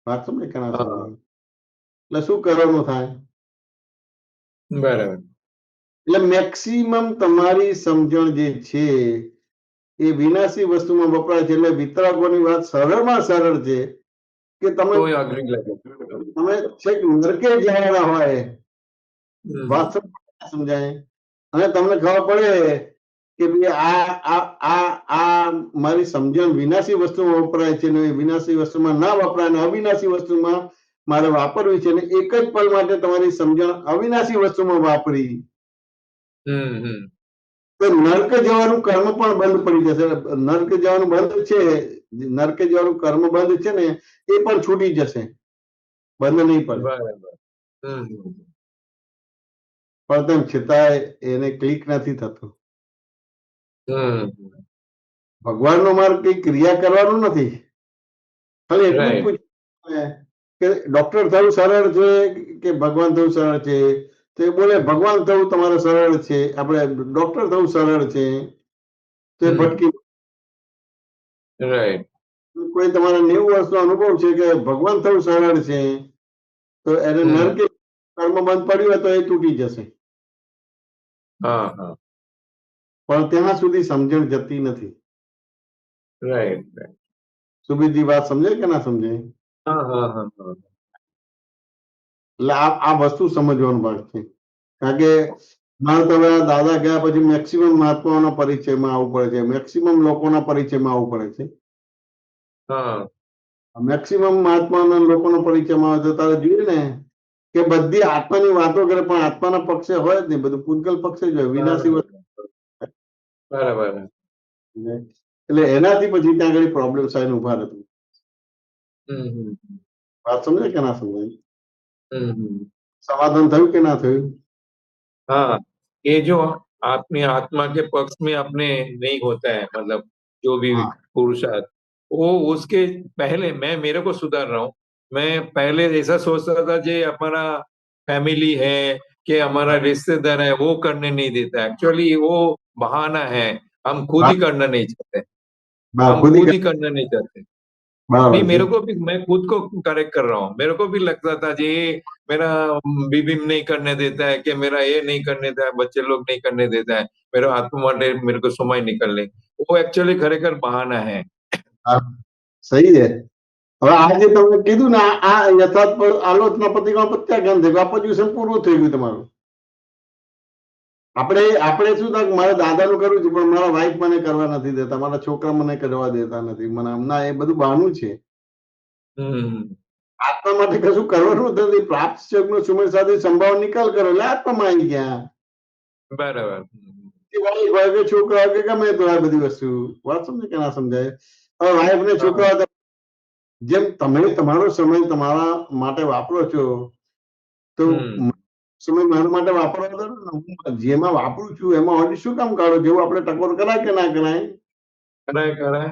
Speaker 2: વાત સમજે કે ના
Speaker 3: હા
Speaker 2: સમજાય? એટલે શું કરવાનું થાય?
Speaker 3: બરાબર
Speaker 2: એટલે મેક્સિમમ તમારી સમજણ જે છે એ વિનાશી વસ્તુમાં વપરાય છે. એટલે વિતરાગોની વાત સરળમાં સરળ છે કે તમે
Speaker 3: કોઈ અઘરી લાગે.
Speaker 2: છેક નરકે જવાના હોય. વાત
Speaker 3: હમ
Speaker 2: સમજાય? અને તમને ખબર પડે કે ભાઈ આ મારી સમજણ વિનાશી વસ્તુમાં વપરાય છે ને વિનાશી વસ્તુમાં ના વપરાય ને અવિનાશી વસ્તુમાં મારે વાપરવી છે ને એક જ પલ માટે તમારી સમજણ અવિનાશી વસ્તુમાં વાપરી
Speaker 3: હમ
Speaker 2: તો નર્ક જવાનું કર્મ પણ બંધ પડી જશે. નર્ક જવાનું બંધ છે, નર્ક જવાનું કર્મ બંધ છે ને એ પણ છૂટી જશે, બંધ નહીં પડે.
Speaker 3: બરાબર હમ
Speaker 2: પણ તેમ છતાંય એને ક્લિક નથી થતું.
Speaker 3: હમ
Speaker 2: ભગવાનનો માર્ગ કઈ ક્રિયા કરવાનું નથી, ખાલી એટલું જ
Speaker 3: રાઈટ
Speaker 2: પૂછ્યું કે ડોક્ટર થવું સરળ છે કે ભગવાન થવું સરળ છે? તો એ બોલે ભગવાન થવું તમારે સરળ છે, આપણે ડોક્ટર થવું સરળ છે. તો એ ભટકી.
Speaker 3: રાઈટ
Speaker 2: કોઈ તમારા 90 વર્ષનો અનુભવ છે કે ભગવાન થવું સરળ છે, તો એને નરકે કર્મ બંધ પડ્યું હોય તો એ તૂટી જશે.
Speaker 3: હા હા
Speaker 2: પણ ત્યાં સુધી સમજણ જતી નથી.
Speaker 3: રાઈટ રાઈટ
Speaker 2: સુબીજી વાત સમજે કે ના સમજે?
Speaker 3: હા હા હા હા
Speaker 2: એટલે આ વસ્તુ સમજવાનું ભાગ છે. કારણ કે મારે તો હવે દાદા ગયા પછી મેક્સિમમ મહાત્માઓના પરિચયમાં આવવું પડે છે, મેક્સિમમ લોકોના પરિચયમાં આવવું પડે છે.
Speaker 3: હા
Speaker 2: મેક્સિમમ મહાત્માના લોકોના પરિચયમાં આવે તો તારે જોઈએ ને કે બધી આત્માની વાતો કરે પણ આત્માના પક્ષે હોય જ નહીં, બધું પૂતગલ પક્ષે જ હોય, વિનાશી વસ્તુ.
Speaker 3: બરાબર
Speaker 2: એટલે એનાથી પછી ત્યાં આગળ પ્રોબ્લેમ સાઈન ઉભા નથી.
Speaker 3: હમ
Speaker 2: વાત સમજે કે ના સમજાય?
Speaker 3: हम्म
Speaker 2: समाधान થયું કે ના થયું?
Speaker 3: हाँ ये जो अपने आत्मा के पक्ष में अपने नहीं होता है मतलब जो भी
Speaker 2: હા
Speaker 3: पुरुषार्थ वो उसके पहले मैं मेरे को सुधार रहा हूँ मैं पहले ऐसा सोचता था कि हमारा फैमिली है कि हमारा रिश्तेदार है वो करने नहीं देता, एक्चुअली वो बहाना है, हम खुद
Speaker 2: હા
Speaker 3: ही करना नहीं चाहते, हम
Speaker 2: ખુદ
Speaker 3: खुद ही करना नहीं चाहते। नहीं,
Speaker 2: બરાબર છે
Speaker 3: मेरे को भी, मैं खुद को करेक्ट कर रहा हूँ, मेरे को भी लगता था जी मेरा बीबी नहीं करने देता है, कि मेरा ये नहीं करने देता है, बच्चे लोग नहीं करने देता है, मेरा आत्मा માટે मेरे को समय निकलने, वो एक्चुअली खरेखर बहाना है।
Speaker 2: હા, સહી છે હવે આ જે તમે કીધું ને આ યથાર્થ આલોચના પત્રિકા પ્રત્યાખ્યાન થયું આ પોઝિશન પૂરું થઈ ગયું તમારું આપણે આપણે શું થાય કે મારા દાદાનું કરવું છે પણ મારા વાઈફ મને કરવા નથી દેતા મારા છોકરા મને કરવા દેતા નથી મને હમણાં એ બધું બહાનું છે
Speaker 3: हम्म।
Speaker 2: આત્મા માટે કશું કરવાનું નથી પ્રાપ્ત શબ્દનો સુમેળ સાથે સંભાવ નિકાલ કરો એટલે આત્મામાં આવી ગયા
Speaker 3: बराबर।
Speaker 2: એ વાઈફ હોય કે છોકરા હોય કે ગમે તો આ બધી વસ્તુ વાત સમજે કે ના સમજાય હવે વાઈફ ને
Speaker 3: हाँ।
Speaker 2: છોકરા જેમ તમે તમારો સમય તમારા માટે વાપરો છો તો
Speaker 3: हम्म।
Speaker 2: સમય મારા માટે વાપરવા દો ને હું જેમાં વાપરું છું એમાં ઓડી શું કામ કાઢો જેવું આપણે ટકોર કરાય કે ના કરાય
Speaker 3: कराए कराए।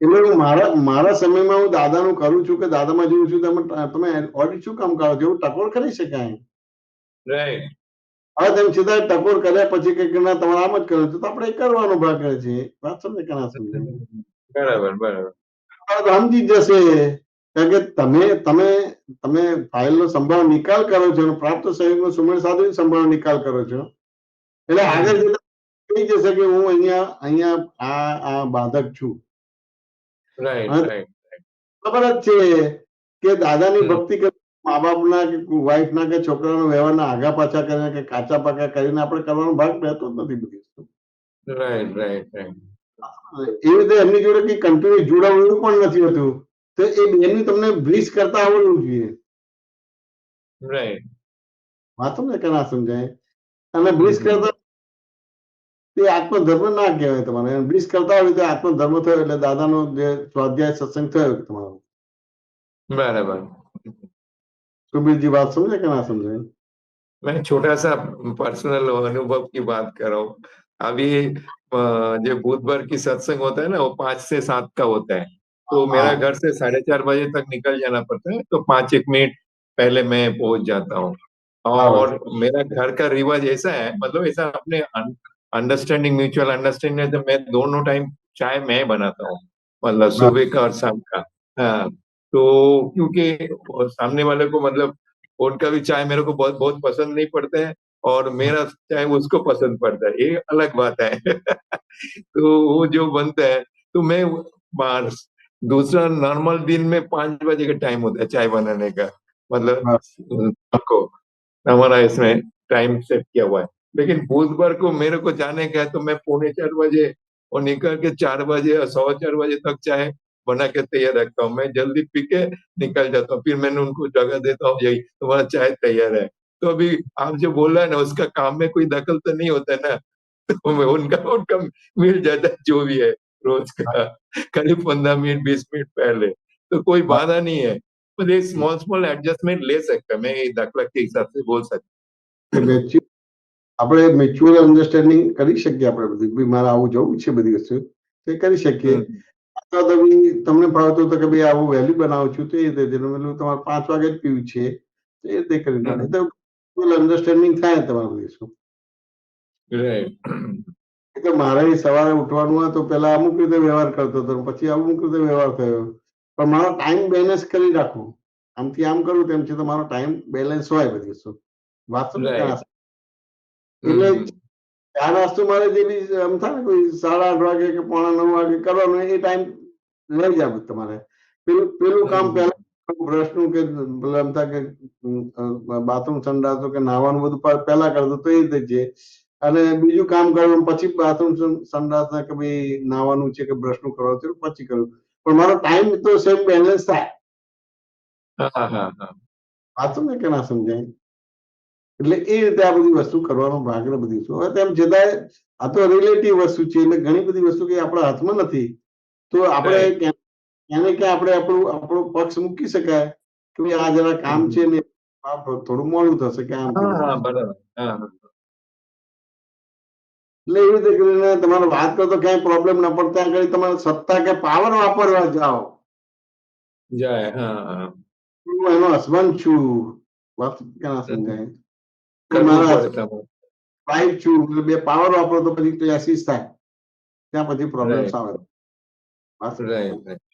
Speaker 2: એટલે હું મારા મારા સમયમાં હું દાદાનું કરું છું કે દાદામાં જેવું છું તમે ઓડી શું કામ કાઢો જેવું ટકોર કરી શકાય
Speaker 3: राइट।
Speaker 2: હવે તેમ છતાં ટકોર કર્યા પછી કે ના તમારે આમ જ કરો છો તો આપણે એ કરવાનો ભાગ કરે છે વાત સમજે કે ના સમજે
Speaker 3: बराबर बराबर।
Speaker 2: તો સમજી જ જશે કારણ કે તમે તમે તમે ફાઇલનો સંભાળ નિકાલ કરો છો અને પ્રાપ્ત સહયોગનો સુમેળ સાથે સંભાળ નિકાલ કરો છો એટલે આગળ
Speaker 3: हम्म।
Speaker 2: જતા થઈ જશે કે હું અહીંયા અહીંયા આ બાધક છું
Speaker 3: राइट
Speaker 2: અને
Speaker 3: राइट।
Speaker 2: ખબર જ છે કે દાદાની
Speaker 3: हम्म।
Speaker 2: ભક્તિ કરી મા બાપના કે વાઈફના કે છોકરાના વ્યવહારના આગા પાછા કરીને કે કાચા પાકા કરીને આપણે કરવાનો ભાગ રહેતો જ નથી બધી વસ્તુ
Speaker 3: राइट राइट राइट।
Speaker 2: એવી રીતે એમની જોડે કઈ કન્ટિન્યુ જોડાવું એવું પણ નથી હોતું તો એ બેનની તમને બ્રીજ કરતા આવડવું જોઈએ
Speaker 3: राइट।
Speaker 2: વાતો ને કે ના સમજાય અને બ્રીજ
Speaker 3: हम्म।
Speaker 2: કરતા તે આત્મધર્મ ના કહેવાય તમારે બ્રીજ કરતા હોય તો આત્મધર્મ થયો એટલે દાદાનો જે સ્વાધ્યાય સત્સંગ થયો તમારો
Speaker 3: बराबर।
Speaker 2: સુબીરજી વાત समझे कि ना समझे
Speaker 3: मैं छोटा सा पर्सनल अनुभव की बात कर रहा हूँ। अभी जो बुधवार की सत्संग होता है ना, वो 5 से 7 का होता है, तो
Speaker 2: हाँ
Speaker 3: मेरा घर से 4:30 बजे तक निकल जाना पड़ता है, तो 5 एक मिनट पहले मैं पहुंच जाता हूँ।
Speaker 2: बराबर
Speaker 3: और मेरा घर का रिवाज ऐसा है, मतलब ऐसा अपने अंडरस्टैंडिंग, म्यूचुअल अंडरस्टैंडिंग है, तो मैं दोनों टाइम चाय मैं बनाता हूँ, मतलब
Speaker 2: बराबर
Speaker 3: सुबह का और शाम का। हाँ, तो क्योंकि सामने वाले को, मतलब उनका भी चाय मेरे को बहुत बहुत पसंद नहीं पड़ता है, और मेरा चाय उसको पसंद पड़ता है, ये अलग बात है। तो वो जो बनता है, तो मैं बाहर, दूसरा नॉर्मल दिन में 5 बजे का टाइम होता है चाय बनाने का, मतलब
Speaker 2: बराबर
Speaker 3: को हमारा इसमें टाइम सेट किया हुआ है। लेकिन बुधवार को मेरे को जाने का है, तो मैं 3:45 बजे और निकल के 4 बजे और 4:15 बजे तक चाय बना के तैयार रखता हूँ, मैं जल्दी पी के निकल जाता हूँ, फिर मैंने उनको जगह देता हूँ, यही तुम्हारा चाय तैयार है। तो अभी आप जो बोल रहे हैं ना, उसका काम में कोई दखल तो नहीं होता है ना, तो मैं उनका उनका मिल जाता है जो भी है रोज का, करीब 15 मिनट 20 मिनट पहले, तो कोई बाधा नहीं है, बस एक स्मॉल स्मॉल एडजस्टमेंट ले सकता है, मैं ये दाखला के हिसाब से बोल सकता
Speaker 2: મેચ્યુ આપણે મ્યુચ્યુઅલ અન્ડરસ્ટેન્ડિંગ કરી શકીએ આપણે બધી બી મારે આવું જવું છે બધી વસ્તુ તે કરી શકીએ
Speaker 3: हूँ।
Speaker 2: અથવા તો બી તમને ભાવતું તો કે ભાઈ આવું વહેલું બનાવું છું તો એ રીતે જેનું પેલું તમારે 5 વાગે જ પીવું છે તો એ રીતે કરી નાખે
Speaker 3: हम्म।
Speaker 2: તો અન્ડરસ્ટેન્ડિંગ થાય તમારું બધું
Speaker 3: राइट।
Speaker 2: એ તો મારે સવારે ઉઠવાનું હોય તો પેલા અમુક રીતે વ્યવહાર કરતો હતો પછી અમુક રીતે વ્યવહાર થયો પણ મારો ટાઈમ બેલેન્સ કરી રાખવું આમથી આમ કરું તેમ છે તો મારો ટાઈમ બેલેન્સ હોય બધી વસ્તુ વાત સમજો કે ના?
Speaker 3: राइट।
Speaker 2: એટલે
Speaker 3: हम्म।
Speaker 2: ચા નાસ્તો મારે જે બી આમ થાય ને કોઈ 8:30 વાગે કે 8:45 વાગે કરવાનો એ ટાઈમ લઈ જાવ તમારે પેલું પેલું કામ
Speaker 3: हम्म।
Speaker 2: પહેલા બ્રશનું કે પેલું એમ થાય કે બાથરૂમ સંડાસનું કે નાહવાનું બધું પહેલા કરતો તો એ રીતે છે અને બીજું કામ કરવાનું પછી બાથરૂમ સંડાસ કે ભાઈ નાહવાનું છે કે બ્રશનું કરવાનું છે પછી કરું પણ મારો ટાઈમ તો સેમ બેલેન્સ થાય
Speaker 3: हाँ हाँ हाँ।
Speaker 2: વાંચો ને કે ના સમજાય એટલે એ રીતે આ બધી વસ્તુ કરવાનો ભાગ ને બધી વસ્તુ હવે તેમ છતાંય આ તો રિલેટિવ વસ્તુ છે એટલે ઘણી બધી વસ્તુ કે આપણા હાથમાં નથી તો આપણે
Speaker 3: राइट।
Speaker 2: એને કે આપણે આપણું આપણો પક્ષ મૂકી શકાય કે ભાઈ આ જરા કામ છે ને આ થોડું મોડું થશે કે આમ
Speaker 3: हाँ
Speaker 2: થઈ જશે
Speaker 3: हाँ बराबर। हाँ हाँ।
Speaker 2: એટલે એવી રીતે કરીને તમારે વાત કરો તો ક્યાંય પ્રોબ્લેમ ના પડે ત્યાં આગળ તમારે સત્તા કે પાવર વાપરવા જાઓ
Speaker 3: जाए हाँ हाँ।
Speaker 2: હું એનો હસબન્ડ છું, વાત ક્યાં સમજાય? હું
Speaker 3: કરવું
Speaker 2: મારા
Speaker 3: પડે તમારે.
Speaker 2: વાઇફ છું, એટલે બે પાવર વાપરો તો પછી ક્લેસીસ થાય, ત્યાં પછી પ્રોબ્લેમ્સ
Speaker 3: રાઈટ,
Speaker 2: આવે. વાત સમજાય?
Speaker 3: Right, right.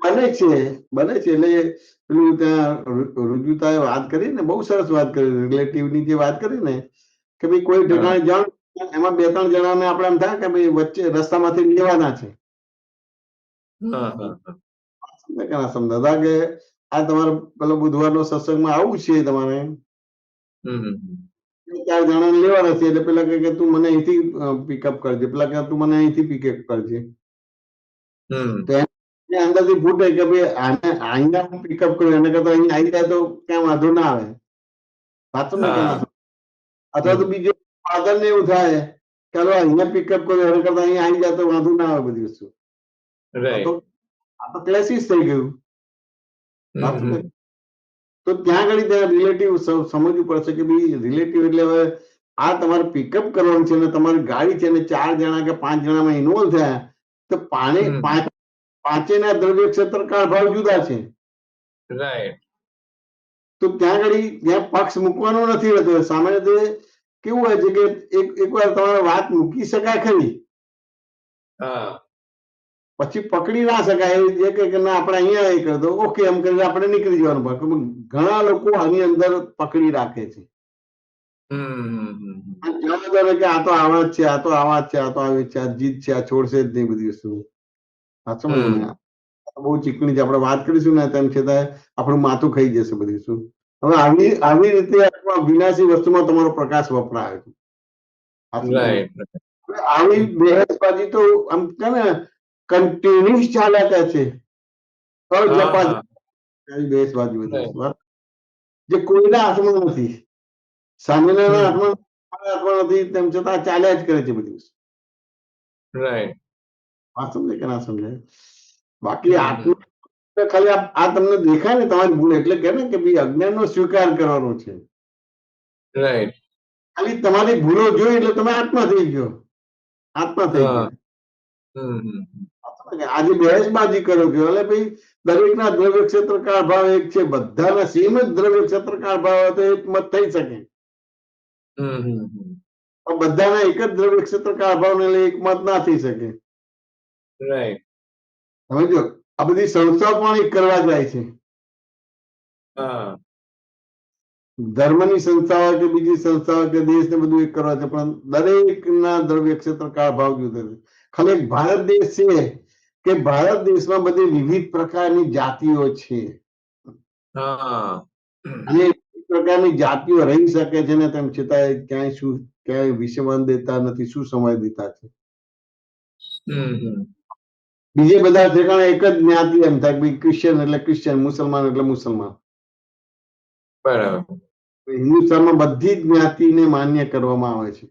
Speaker 2: બને છે, બને છે. એટલે પેલું ત્યાં રુજુતાએ વાત કરી ને, બહુ સરસ વાત કરી, રિલેટિવની જે વાત કરી ને, કે ભાઈ કોઈ
Speaker 3: હા,
Speaker 2: ઠેકાણે જાણ, એમાં બે ત્રણ જણાને આપણે એમ થાય કે ભાઈ વચ્ચે રસ્તામાંથી લેવાના છે.
Speaker 3: હા, હા, હા.
Speaker 2: સમજાય કે ના સમજાય? દાદા કે આ તમારે પેલો બુધવારનો સત્સંગમાં આવું છે તમારે,
Speaker 3: હમ, હમ,
Speaker 2: 4 જણાને લેવાના છે. એટલે પેલા કહે કે તું મને અહીંથી પિકઅપ કરજે, પેલા કે તું મને અહીંથી પિકઅપ કરજે.
Speaker 3: હમ.
Speaker 2: તો એને અંદરથી ફૂટે કે ભાઈ આને અહીંયા હું પિકઅપ કરું, એને કરતા અહીં આવી જાય તો ક્યાં વાંધો ના આવે. સાચું ને કે ના?
Speaker 3: હા.
Speaker 2: અથવા તો
Speaker 3: હમ.
Speaker 2: બીજું ફાધર ને એવું થાય કે ચાલો અહીંયા પિકઅપ કરું, એને કરતા અહીં આવી જાય તો વાંધો ના આવે બધી વસ્તુ. આ તો
Speaker 3: રાઈટ.
Speaker 2: આ તો ક્લેસીસ થઈ ગયું.
Speaker 3: હમ,
Speaker 2: સાચું ને?
Speaker 3: હમ.
Speaker 2: તો ત્યાં આગળ ત્યાં રિલેટિવ સમજવું પડશે કે ભાઈ રિલેટિવ એટલે હવે આ તમારે પિકઅપ કરવાનું છે ને તમારી ગાડી છે ને 4 જણા કે 5 જણામાં ઇન્વોલ્વ થયા તો
Speaker 3: હમ.
Speaker 2: પાંચેયના દ્રવ્ય ક્ષેત્ર કાળ ભાવ જુદા છે.
Speaker 3: રાઈટ.
Speaker 2: તો ત્યાં આગળ ત્યાં પક્ષ મૂકવાનો નથી રહેતો. સામાન્ય રીતે કેવું હોય છે કે એકવાર તમારે વાત મૂકી શકાય ખરી,
Speaker 3: હા.
Speaker 2: પછી પકડી ના શકાય. એ કે ના આપણે અહીંયા એ કરી દો, ઓકે એમ કરીને આપણે નીકળી જવાનું. બાકી ઘણા લોકો આની અંદર પકડી રાખે છે.
Speaker 3: હમ, હમ, હમ.
Speaker 2: જવાબદાર કે આ તો આવા જ છે, આ તો આવા જ છે, આ તો આવી છે, આ જીત છે, આ છોડશે જ નહીં બધી વસ્તુ. સાચું ને?
Speaker 3: હમ.
Speaker 2: બહુ ચીકણી છે. આપણે વાત કરીશું ને તેમ છતાં આપણું માથું ખાઈ જશે બધી વસ્તુ. હવે આવી આવી રીતે વિનાશી વસ્તુમાં તમારો પ્રકાશ વપરાય છે. સાચું ને?
Speaker 3: રાઈટ.
Speaker 2: હવે આવી બહેસબાજી તો આમ કે ને કન્ટિન્યુઅસ ચાલ્યા કરે છે.
Speaker 3: હા,
Speaker 2: અજપા
Speaker 3: હા.
Speaker 2: આવી બહેસબાજી બધી
Speaker 3: રાઈટ.
Speaker 2: વસ્તુ જે કોઈના હાથમાં નથી, સામેના
Speaker 3: હમ.
Speaker 2: હાથમાં નથી, તેમ છતાં ચાલ્યા જ કરે છે બધી વસ્તુ.
Speaker 3: રાઈટ.
Speaker 2: વાત સમજે કે ના સમજે? બાકી
Speaker 3: હમ, હમ.
Speaker 2: આત્મા ખાલી આ તમને દેખાય ને તમારી ભૂલ, એટલે કે ને કે ભાઈ અજ્ઞાનનો સ્વીકાર કરવાનો છે.
Speaker 3: રાઈટ.
Speaker 2: ખાલી તમારી ભૂલો જોઈ એટલે તમે આત્મા થઈ ગયો, આત્મા થઈ
Speaker 3: હા.
Speaker 2: ગયા.
Speaker 3: હમ, હમ.
Speaker 2: આજે બહેસબાજી કરો છો, એટલે ભાઈ દરેકના દ્રવ્ય ક્ષેત્ર કાળ ભાવ એક છે, બધાના સેમ જ દ્રવ્ય ક્ષેત્ર કાળ ભાવ હોય તો એક મત થઈ શકે.
Speaker 3: હમ, હમ.
Speaker 2: પણ બધાના એક જ દ્રવ્ય ક્ષેત્ર કાળ ભાવ ને એટલે એક મત ના થઈ શકે.
Speaker 3: રાઈટ.
Speaker 2: સમજો? આ બધી સંસ્થાઓ પણ એક કરવા જાય છે.
Speaker 3: હા.
Speaker 2: ધર્મની સંસ્થાઓ કે બીજી સંસ્થાઓ કે દેશને બધું એક કરવા છે, પણ દરેકના દ્રવ્ય ક્ષેત્ર કાળ ભાવ જુદો છે. ખાલી એક ભારત દેશ છે કે ભારત દેશમાં બધી વિવિધ પ્રકારની જાતિઓ છે
Speaker 3: હા.
Speaker 2: અને વિવિધ પ્રકારની જાતિઓ રહી શકે છે ને તેમ છતાં ક્યાંય વિષમન દેતા નથી, શું સમય દેતા છે.
Speaker 3: હમ, હમ.
Speaker 2: બીજે બધા ઠેકાણે એક જ જ્ઞાતિ એમ થાય કે ક્રિશ્ચિયન એટલે ક્રિશ્ચિયન, મુસલમાન એટલે મુસલમાન.
Speaker 3: બરાબર.
Speaker 2: હિન્દુસ્તાનમાં બધી જ જ્ઞાતિને માન્ય કરવામાં આવે છે.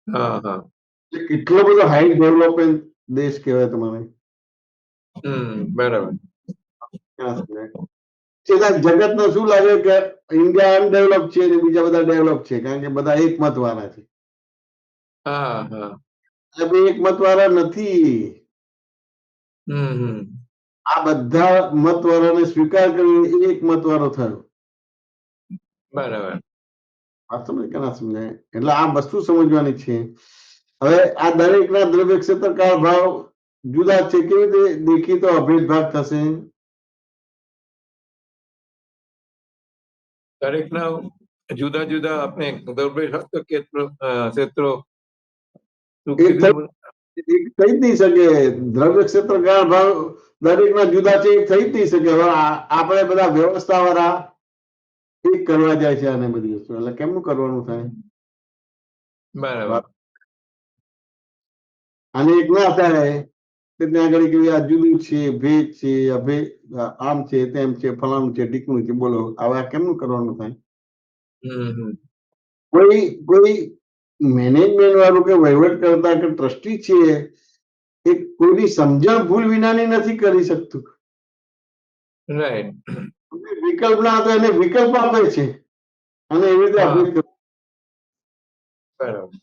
Speaker 3: હા, હા.
Speaker 2: એટલે કેટલો બધો હાઈ ડેવલપમેન્ટ દેશ કહેવાય તમારે.
Speaker 3: હમ. બરાબર.
Speaker 2: જગતને શું લાગે કે ઇન્ડિયા અનડેવલપ છે અને બીજા બધા ડેવલપ છે, કારણ કે બધા એક મત વાળા છે.
Speaker 3: હા, હા.
Speaker 2: એટલે એક મત વાળા નથી.
Speaker 3: હમ, હમ.
Speaker 2: આ બધા મત વાળાને સ્વીકાર કરી એક મત વાળો થયો.
Speaker 3: બરાબર.
Speaker 2: આ સમજ કે ના સમજાય? એટલે આ વસ્તુ સમજવાની છે. હવે આ દરેકના દ્રવ્ય ક્ષેત્ર કાળ ભાવ જુદા છે, કેવી રીતે દેખીતો અભેદ ભાગ થશે?
Speaker 3: દરેકના જુદા જુદા આપણે દ્રવ્ય ક્ષેત્રો શું
Speaker 2: એક
Speaker 3: કીધું મને?
Speaker 2: થઈ જ નહીં શકે. દ્રવ્ય ક્ષેત્ર કાળ ભાવ દરેકના જુદા છે, એ થઈ જ નહીં શકે. હવે આપણે બધા વ્યવસ્થા વાળા એક કરવા જાય છે આને બધી વસ્તુ, એટલે કેમનું કરવાનું થાય?
Speaker 3: બરાબર.
Speaker 2: અને એક ના થાય કે ત્યાં આગળ કે આ જુદું છે, ભેદ છે, આમ છે, તેમ છે, ફલાણું છે, ઢીકણું છે, બોલો હવે આ કેમનું કરવાનું થાય?
Speaker 3: હમ, હમ.
Speaker 2: કોઈ મેનેજમેન્ટ વાળું કે વહીવટ કરતા કે ટ્રસ્ટી છે એ કોઈની સમજણ ભૂલ વિનાની નથી કરી શકતું.
Speaker 3: રાઈટ.
Speaker 2: વિકલ્પ ના હતો એને વિકલ્પ આપે છે અને એવી રીતે
Speaker 3: હા.
Speaker 2: અભેદ કરે.
Speaker 3: બરાબર.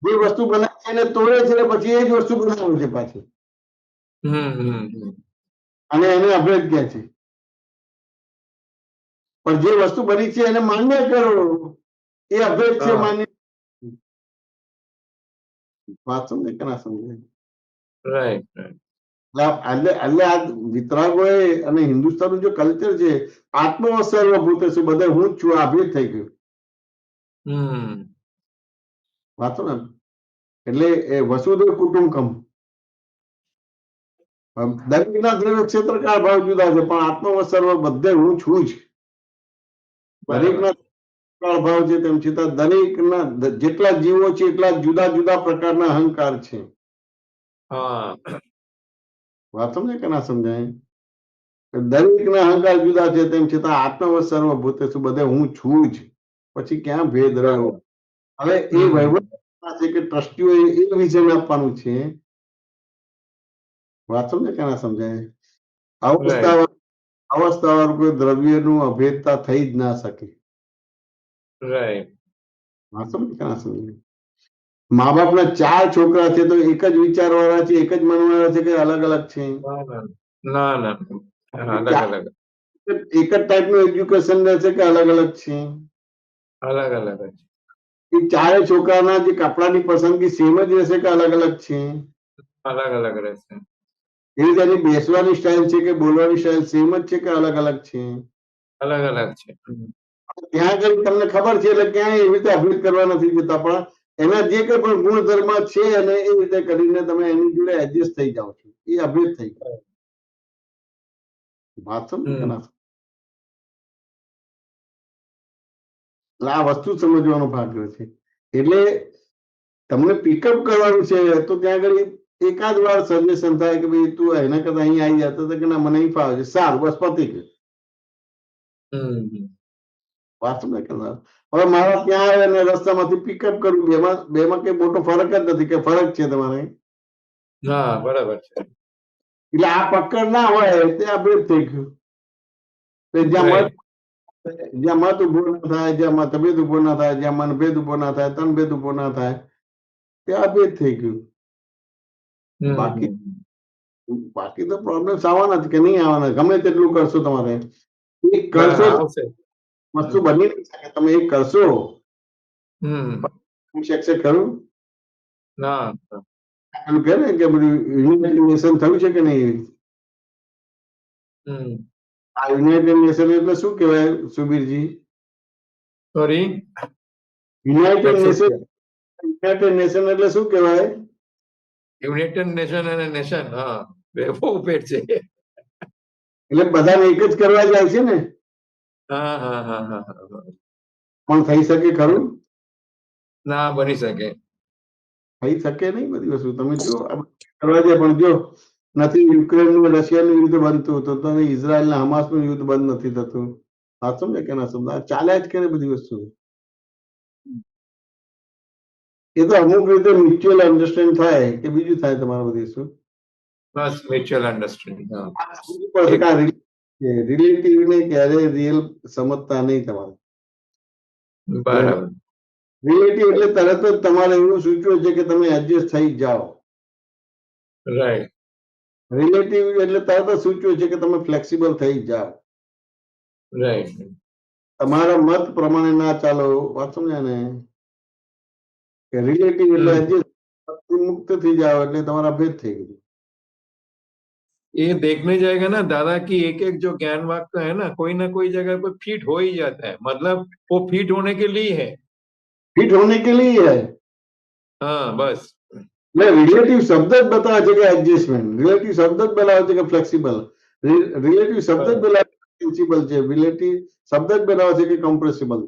Speaker 2: જે વસ્તુ બનાવે છે એને તોડે છે ને પછી એ જ વસ્તુ બનાવે છે પાછી,
Speaker 3: હમ, હમ, હમ.
Speaker 2: અને એને અભેદ કહે છે. પણ જે વસ્તુ બની છે એને માન્ય કરો, એ અભેદ છે.
Speaker 3: હા.
Speaker 2: માન્ય વાત સમજે કે ના સમજે?
Speaker 3: Right, right.
Speaker 2: એટલે આ વિતરાગોએ અને હિન્દુસ્તાનનું જે કલ્ચર છે, આત્મસર્વભૂતેષુ, બધે હું જ છું, આ અભેદ થઈ ગયું. વાંચો ને, એટલે એ વસુધૈવ કુટુંબકમ. દરેકના દ્રવ્ય ક્ષેત્ર કાળ ભાવ જુદા છે, પણ આત્મસર્વ બધે હું છું જ.
Speaker 3: બરાબર.
Speaker 2: દરેકના કાળ ભાવ છે, તેમ છતાં દરેકના જેટલા જીવો છે એટલા જુદા જુદા પ્રકારના અહંકાર છે.
Speaker 3: હા.
Speaker 2: વાત સમજે કે ના સમજાય? દરેકના અહંકાર જુદા છે, તેમ છતાં આત્મવત સર્વભૂતેષુ, બધે હું છું જ. પછી ક્યાં ભેદ રહ્યો?
Speaker 3: બરાબર.
Speaker 2: હવે એ વહીવટ છે કે ટ્રસ્ટીઓએ એ વિઝન આપવાનું છે. વાત સમજે કે ના સમજાય?
Speaker 3: રાઈટ,
Speaker 2: અવસ્થાવાર કોઈ દ્રવ્યનું અભેદતા થઈ જ ના શકે.
Speaker 3: રાઈટ.
Speaker 2: વાત સમજે કે ના સમજાય? મા બાપના 4 છોકરા છે તો એક જ વિચારવાળા છે, એક જ મનવાળા છે, કે અલગ અલગ છે?
Speaker 3: ના, ના. અલગ અલગ.
Speaker 2: એક જ ટાઈપનું એજ્યુકેશન રહેશે કે અલગ અલગ છે?
Speaker 3: અલગ અલગ જ.
Speaker 2: એ 4 છોકરાના જે કપડાની પસંદગી સેમ જ રહેશે કે અલગ અલગ છે?
Speaker 3: અલગ અલગ રહેશે.
Speaker 2: એ તેની બેસવાની સ્ટાઇલ છે કે બોલવાની સ્ટાઇલ સેમ જ છે કે અલગ અલગ છે?
Speaker 3: અલગ અલગ છે.
Speaker 2: ત્યાં આગળ તમને ખબર છે એટલે ક્યાંય એવી રીતે અભેદ કરવા નથી જતા, પણ એના જે કઈ પણ ગુણધર્મ છે અને એ રીતે કરીને તમે એની જોડે એડજસ્ટ થઈ જાઓ છો, એ અભેદ થઈ ગયો. વાત સમજો કે ના? એટલે આ વસ્તુ સમજવાનો ભાગ છે. એટલે તમને પિકઅપ કરવાનું છે તો ત્યાં આગળ એકાદ વાર સજેશન થાય કે ભાઈ તું એના કરતા અહીં આવી જતો કે ના, મને અહીં ફાવે છે, સારું, બસ પતી ગયું. વાત સમજે કે ના? હવે મારા ત્યાં આવે અને રસ્તામાંથી પિકઅપ કરવું, બેમાં કઈ મોટો ફરક જ નથી, કે ફરક છે તમારે?
Speaker 3: હા, બરાબર છે.
Speaker 2: એટલે આ પકડ ના હોય તે અભેદ થઈ ગયું. જ્યાં મત ઉભો ના થાય, જ્યાં મતભેદ ઉભો ના થાય, જ્યાં મનભેદ ઉભો ના થાય, તનભેદ ઉભો ના થાય, તે અભેદ થઈ ગયું. બાકી તો પ્રોબ્લેમ આવવાના જ કે નહીં આવવાના, ગમે તેટલું કરશો તમારે. એક કરશો
Speaker 3: આવશે.
Speaker 2: વસ્તુ બની નહીં શકે. તમે એક કરશો શકશે ખરું?
Speaker 3: ના.
Speaker 2: એમ કે ને કે બધું યુનાઇટેડ નેશન થયું છે કે નહીં? આ યુનાઇટેડ નેશન એટલે શું કહેવાય સુબીરજી?
Speaker 3: સોરી.
Speaker 2: યુનાઇટેડ નેશન એટલે શું કહેવાય?
Speaker 3: યુનાઇટેડ નેશન અને નેશન, હા, બે બહુ પેટ છે.
Speaker 2: એટલે બધાને એક જ કરવા જાય છે ને?
Speaker 3: હા, હા, હા, હા, હા.
Speaker 2: પણ થઈ શકે ખરું?
Speaker 3: ના બની શકે.
Speaker 2: થઈ શકે નહીં બધી વસ્તુ. તમે જો કરવા જાય, પણ જો નથી યુક્રેનનું રશિયાનું યુદ્ધ બનતું, તો તમે ઇઝરાયલના હમાસનું યુદ્ધ બંધ નથી થતું. વાત સમજે કે ના સમજે? ચાલ્યા જ કરે બધી વસ્તુ. એ તો અમુક રીતે મ્યુચ્યુઅલ અન્ડરસ્ટેન્ડ થાય કે બીજું થાય તમારા બધી વસ્તુ.
Speaker 3: બસ મ્યુચ્યુઅલ અન્ડરસ્ટેન્ડિંગ.
Speaker 2: રિલેટિવ ને ક્યારે રિયલ સમજતા નહીં તમારે.
Speaker 3: બરાબર.
Speaker 2: રિલેટિવ એટલે તરત જ તમારે એવું સૂચવે છે કે તમે એડજસ્ટ થઈ જાઓ.
Speaker 3: રાઈટ.
Speaker 2: રિલેટિવ એટલે તરત જ સૂચવે છે કે તમે ફ્લેક્સિબલ થઈ જાઓ.
Speaker 3: રાઈટ.
Speaker 2: તમારા મત પ્રમાણે ના ચાલો. વાત સમજ્યા ને? કે રિલેટિવ એટલે એડજસ્ટ મુક્ત થઈ જાઓ એટલે તમારા ભેદ થઈ ગયું.
Speaker 3: ये देखने जाएगा ना दादा की एक एक जो ज्ञान वाक्य है ना कोई जगह पर फिट हो ही जाता है, मतलब वो फिट होने के लिए है.
Speaker 2: फिट होने के लिए है.
Speaker 3: हाँ बस.
Speaker 2: રિલેટિવ શબ્દ જ બતાવે છે કે એડજસ્ટમેન્ટ. રિલેટિવ શબ્દ જ બનાવે છે કે ફ્લેક્સિબલ. રિલેટિવ શબ્દ જ બનાવે છે ફ્લેક્સિબલ છે. રિલેટિવ શબ્દ જ બનાવે છે કે કમ્પ્રેસિબલ.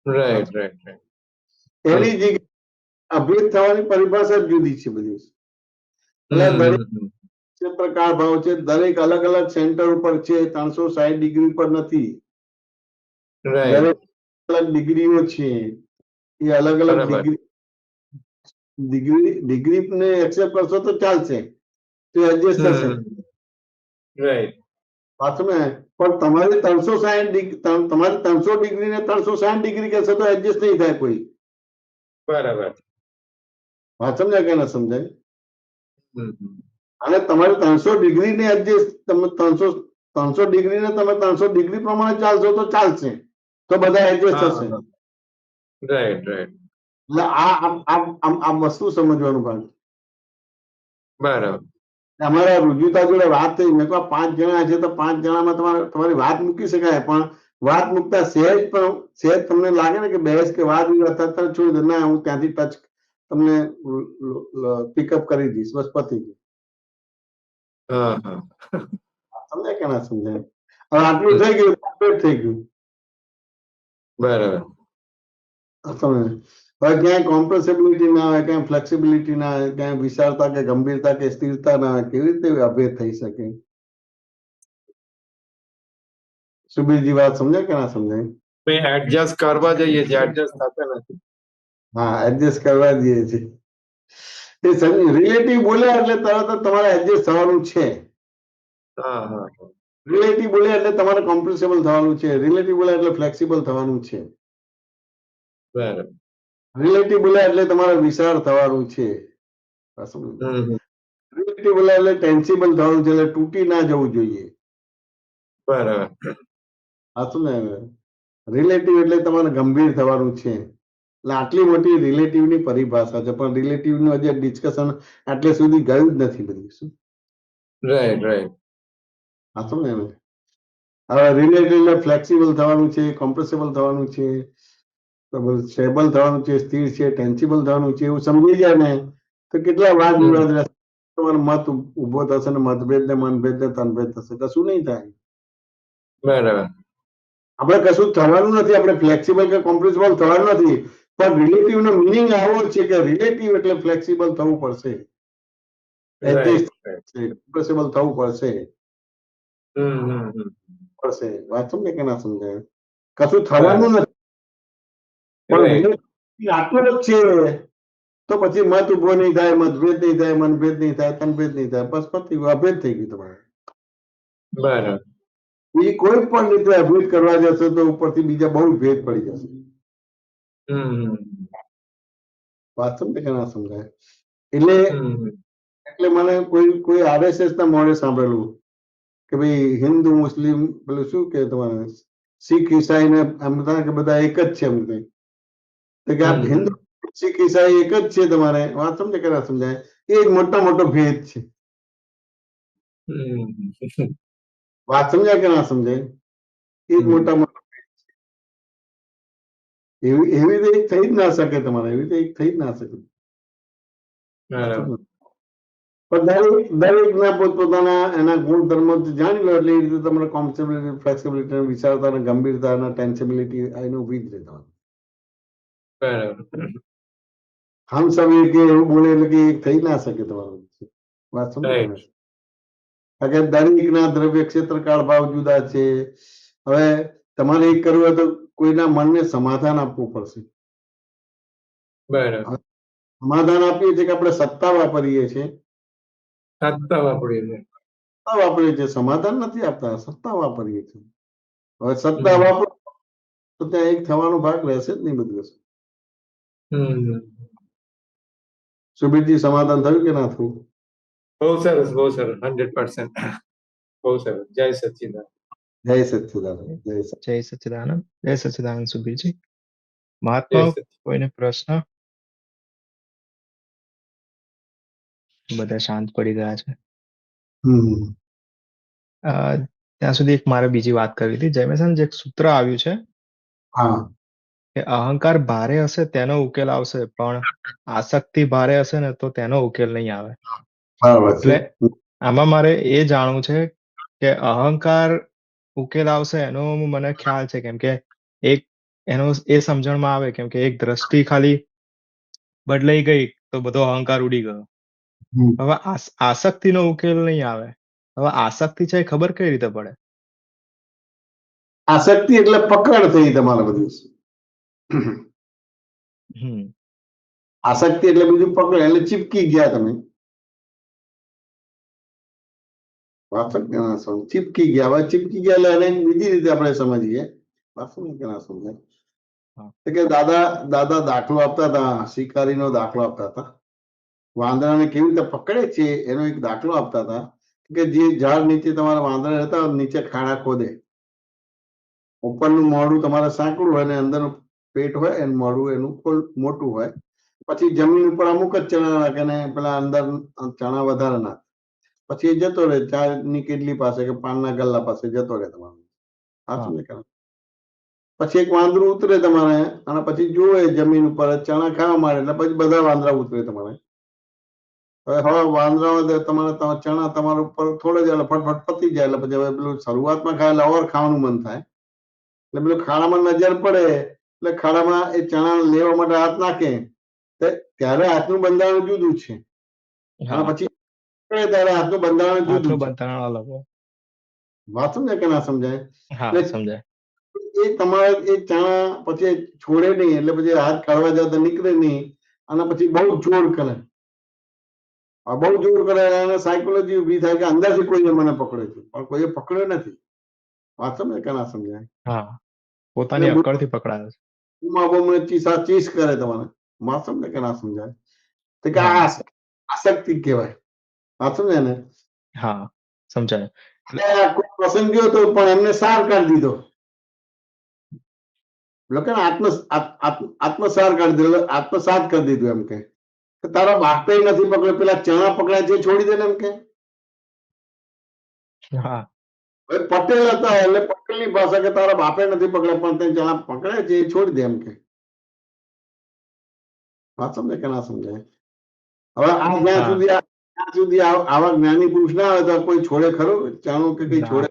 Speaker 3: Right, right, right.
Speaker 2: એની જગ્યાએ અભેદ થવાની પરિભાષા જ જુદી છે બધી. એટલે દરેક ક્ષેત્ર કાળ ભાવ છે, દરેક અલગ અલગ સેન્ટર ઉપર છે, 360 ડિગ્રી પર નથી. દરેક અલગ ડિગ્રીઓ છે, એ અલગ અલગ ડિગ્રીને એક્સેપ્ટ કરશો તો ચાલશે, તો એડજસ્ટ થશે.
Speaker 3: રાઈટ.
Speaker 2: પાછું પણ તમારી 360 ડિગ્રી, તમારી 300 ડિગ્રી ને 360 ડિગ્રી કહેશો તો એડજસ્ટ નહીં થાય કોઈ.
Speaker 3: બરાબર.
Speaker 2: વાત સમજાય કે ના સમજાય? અને તમારે 300 ડિગ્રી ને એડજસ્ટ, તમે 300 300 ને તમે 300 પ્રમાણે ચાલશો તો ચાલશે, તો બધા એડજસ્ટ
Speaker 3: હા
Speaker 2: થશે.
Speaker 3: રાઈટ રાઈટ
Speaker 2: એટલે આ વસ્તુ સમજવાનું ભાગ.
Speaker 3: બરાબર
Speaker 2: અમારા રુજુતા જોડે વાત થઈ, મેં કહ્યું 5 જણા છે તો 5 જણામાં તમારી વાત મૂકી શકાય, પણ વાત મૂકતા સહેજ તમને લાગે ને કે બહેસ કે વાદ વિવાદ થતા છોડી દો, ના હું ત્યાંથી ટચ તમને પિકઅપ કરી દઈશ, બસ પતી ગયું.
Speaker 3: હા હા
Speaker 2: સમજાય કે ના સમજાય? હવે આટલું થઈ ગયું, complete થઈ ગયું.
Speaker 3: બરાબર
Speaker 2: સમજાય? હવે ક્યાંય કોમ્પ્રેસિબિલિટી ના હોય, ક્યાંય ફ્લેક્સિબિલિટી ના હોય, ક્યાંય વિશાળતા કે ગંભીરતા કે સ્થિરતા ના હોય, કેવી રીતે અભેદ થઈ શકે? સુબીરજી વાત સમજાય કે ના સમજાય?
Speaker 3: મેં એડજસ્ટ કરવા જઈએ છીએ, એડજસ્ટ થતા નથી.
Speaker 2: હા, એડજસ્ટ કરવા દઈએ છીએ. એ રિલેટિવ બોલ્યા એટલે તરત જ તમારે એડજસ્ટ થવાનું છે.
Speaker 3: હા હા
Speaker 2: રિલેટિવ બોલ્યા એટલે તમારે કોમ્પ્રેસિબલ થવાનું છે. રિલેટિવ બોલ્યા એટલે ફ્લેક્સિબલ થવાનું છે.
Speaker 3: બરાબર
Speaker 2: રિલેટિવ બોલ્યા એટલે તમારે વિશાળ થવાનું છે.
Speaker 3: હમ
Speaker 2: રિલેટિવ બોલ્યા એટલે ટેન્સિબલ થવાનું છે, એટલે તૂટી ના જવું જોઈએ.
Speaker 3: બરાબર
Speaker 2: સાચું ને? રિલેટિવ એટલે તમારે ગંભીર થવાનું છે. એટલે આટલી મોટી રિલેટિવની પરિભાષા છે, પણ રિલેટિવનું હજી ડિસ્કશન આટલે સુધી ગયું જ નથી બધું. શું
Speaker 3: રાઈટ રાઈટ
Speaker 2: સાચું ને? હવે રિલેટિવ એટલે ફ્લેક્સિબલ થવાનું છે, કોમ્પ્રેસિબલ થવાનું છે, સ્ટેબલ થવાનું છે, સ્થિર છે, ટેન્સિબલ થવાનું છે, એવું સમજી જાય ને તો કેટલા વાદ વિવાદ રહેશે. તમારો મત ઉભો થશે ને મતભેદ ને મનભેદ ને તનભેદ થશે, કશું નહીં થાય.
Speaker 3: બરાબર
Speaker 2: આપણે કશું થવાનું નથી, આપણે ફ્લેક્સિબલ કે કોમ્પ્રેસિબલ થવાનું નથી, પણ રિલેટિવ નો મિનિંગ આવો છે કે રિલેટિવ એટલે ફ્લેક્સિબલ થવું પડશે,
Speaker 3: રાઈટ
Speaker 2: એડજસ્ટ
Speaker 3: રાઈટ
Speaker 2: કોમ્પ્રેસિબલ થવું પડશે.
Speaker 3: હમ
Speaker 2: પડશે. વાત સમજે કે ના સમજાય? કશું
Speaker 3: બરાબર
Speaker 2: થવાનું નથી, પણ
Speaker 3: રાઈટ
Speaker 2: રિલેટિવ આટલું જ છે, તો પછી મત ઉભો નહીં થાય, મતભેદ નહીં થાય, મનભેદ નહીં થાય, તનભેદ નહીં થાય, બસ પતી ગયું, અભેદ થઈ ગયું તમારે.
Speaker 3: બરાબર
Speaker 2: એ કોઈ પણ રીતે અભેદ કરવા જશો તો ઉપરથી બીજા બહુ ભેદ પડી જશે.
Speaker 3: હમ
Speaker 2: વાત સમજે કે ના સમજાય? એટલે
Speaker 3: હમ
Speaker 2: એટલે મને કોઈ આરએસએસ ના મોડે સાંભળેલું કે ભાઈ હિન્દુ મુસ્લિમ પેલું શું કે તમારે શીખ ઈસાઈ ને એમ બધા કે બધા એક જ છે, એમ કઈ તો કે આ હિન્દુ શીખ ઈસાઈ એક જ છે તમારે. વાત સમજે કે ના સમજાય? એ જ મોટો મોટો ભેદ છે. વાત સમજાય કે ના સમજાય? એ જ મોટા મોટો એવી રીતે એક થઈ જ ના શકે તમારે, એવી રીતે એક થઈ જ ના શકે.
Speaker 3: બરાબર
Speaker 2: પણ દરેક ના પોતપોતાના એના ગુણધર્મો જાણી લો એટલે એ રીતે તમને કોમ્પ્રેસિબિલિટી, ફ્લેક્સિબિલિટી, વિશાળતા અને ગંભીરતા અને ટેન્સિબિલિટી એને ઉભી જ રહેતા.
Speaker 3: બરાબર
Speaker 2: હમ સभी કે એવું બોલે એટલે કે એક થઈ ના શકે તમારું. વાત સમજે કે
Speaker 3: રાઈટ
Speaker 2: ના? કારણ કે દરેક ના દ્રવ્ય ક્ષેત્રકાળ ભાવ જુદા છે. હવે તમારે એક કરવું હોય તો કોઈના મનને સમાધાન આપવું પડશે.
Speaker 3: બરાબર
Speaker 2: સમાધાન આપીએ છીએ કે આપણે સત્તા વાપરીએ છીએ,
Speaker 3: સત્તા વાપરીએ છીએ.
Speaker 2: સત્તા વાપરીએ છીએ, સમાધાન નથી આપતા, સત્તા વાપરીએ છીએ. હવે સત્તા
Speaker 3: હમ
Speaker 2: વાપરો તો ત્યાં એક થવાનો ભાગ રહેશે જ નહીં બધી વસ્તુ.
Speaker 3: હમ
Speaker 2: સુબીરજી સમાધાન થયું કે ના થયું?
Speaker 3: બહુ સરસ 100%. બહુ સરસ. જય સચ્ચિદાનંદ.
Speaker 2: જય સચ્ચિદાનંદ. જય સચ્ચિદાનંદ.
Speaker 1: જય સચ્ચિદાનંદ. જય સચ્ચિદાનંદ સુબીરજી.
Speaker 3: જય
Speaker 1: મહાત્મા
Speaker 3: સચ્ચિદાનંદ.
Speaker 1: કોઈને પ્રશ્ન? બધા શાંત પડી ગયા છે. ત્યાં સુધી એક મારે બીજી વાત કરવી હતી. જયમેશન જે એક સૂત્ર આવ્યું છે
Speaker 2: હા
Speaker 1: કે અહંકાર ભારે હશે તેનો ઉકેલ આવશે, પણ આસક્તિ ભારે હશે ને તો તેનો ઉકેલ નહીં આવે.
Speaker 2: બરાબર છે.
Speaker 1: એટલે આમાં મારે એ જાણવું છે કે અહંકાર ઉકેલ આવશે એનો મને ખ્યાલ છે, કેમ કે એક એનો એ સમજણમાં આવે, કેમ કે એક દ્રષ્ટિ ખાલી બદલાઈ ગઈ તો બધો અહંકાર ઉડી ગયો.
Speaker 2: હમ.
Speaker 1: હવે આસક્તિનો ઉકેલ નહીં આવે. હવે આસક્તિ છે એ ખબર કઈ રીતે પડે?
Speaker 2: આસક્તિ એટલે પકડ થઈ તમારે બધી.
Speaker 1: હમ
Speaker 2: આસક્તિ એટલે બીજું પકડ, એટલે ચીપકી ગયા તમે. વાસક ના સમજ ચીપકી ગયા. હવે ચીપકી ગયા એટલે એને બીજી રીતે આપણે સમજીએ. વાસક ના સમજાય
Speaker 1: હા.
Speaker 2: કે દાદા દાખલો આપતા હતા, શિકારીનો દાખલો આપતા હતા. વાંદરાને કેવી રીતે પકડે છે એનો એક દાખલો આપતા હતા. કે જે ઝાડ નીચે તમારા વાંદરા રહેતા હોય નીચે ખાડા ખોદે, ઉપરનું મોઢું તમારે સાંકડું હોય ને અંદરનું પેટ હોય એનું મોઢું એનું મોટું હોય, પછી જમીન ઉપર અમુક જ ચણા નાખે ને પેલા અંદર ચણા વધારે નાખે, પછી એ જતો રહે ચાની કેટલી પાસે કે પાનના ગલ્લા પાસે જતો રહે તમારો. સાચું ને? પછી એક વાંદરું ઉતરે તમારે અને પછી જોવે જમીન ઉપર ચણા ખાવા માંડે એટલે પછી બધા વાંદરા ઉતરે તમારે. હવે વાંદરા તમારે ચણા તમારા ઉપર થોડે જ એટલે ફટફટ પતી જાય એટલે પછી હવે પેલું શરૂઆતમાં ખાય એટલે ઓર ખાવાનું મન થાય એટલે પેલું ખાડામાં નજર પડે એટલે ખાડામાં એ ચણા લેવા માટે હાથ નાખે ત્યારે હાથનું બંધારણ જુદું છે અને પછી ત્યારે હાથનું બંધારણ જુદું છે.
Speaker 1: બંધારણ અલગ હોય.
Speaker 2: વાત સમજાય કે ના સમજાય?
Speaker 1: હા, સમજાય.
Speaker 2: એ તમારે એ ચણા પછી છોડે નહીં એટલે પછી હાથ કાઢવા જાવ તો નીકળે નહીં અને પછી બહુ જોર કરે. બહુ જોર કરે અને સાયકોલોજી ઉભી થાય કે અંદરથી કોઈએ મને પકડે છે પણ કોઈએ પકડ્યો નથી. વાત સમજાય કે ના સમજાય?
Speaker 1: હા, પોતાની અક્કડથી પકડાયો છે.
Speaker 2: બૂમાબૂમને ચીસ કરે તમારે. વાત સમજાય કે ના સમજાય? તો કે આ આસક્તિ કહેવાય. વાત સમજાય ને?
Speaker 1: હા, સમજાય.
Speaker 2: કોઈ પ્રસંગ ગયો હતો પણ એમને સાર કાઢી દીધો. લોકોને આત્મસાર કાઢી દીધો, આત્મસાત કરી દીધું એમ કે તારા બાપે નથી પકડ્યો, પેલા ચણા પકડ્યા છે છોડી દે ને એમ કે.
Speaker 1: હા,
Speaker 2: પટેલ હતા એટલે પટેલની ભાષા કે તારા બાપે નથી પકડ્યા પણ તે ચણા પકડ્યા છે એ છોડી દે એમ કે. વાત સમજાય કે ના સમજાય? હવે આ જ્યાં સુધી આવા જ્ઞાની પુરુષ ના આવે તો કોઈ છોડે ખરો ચાણું કે કઈ છોડે?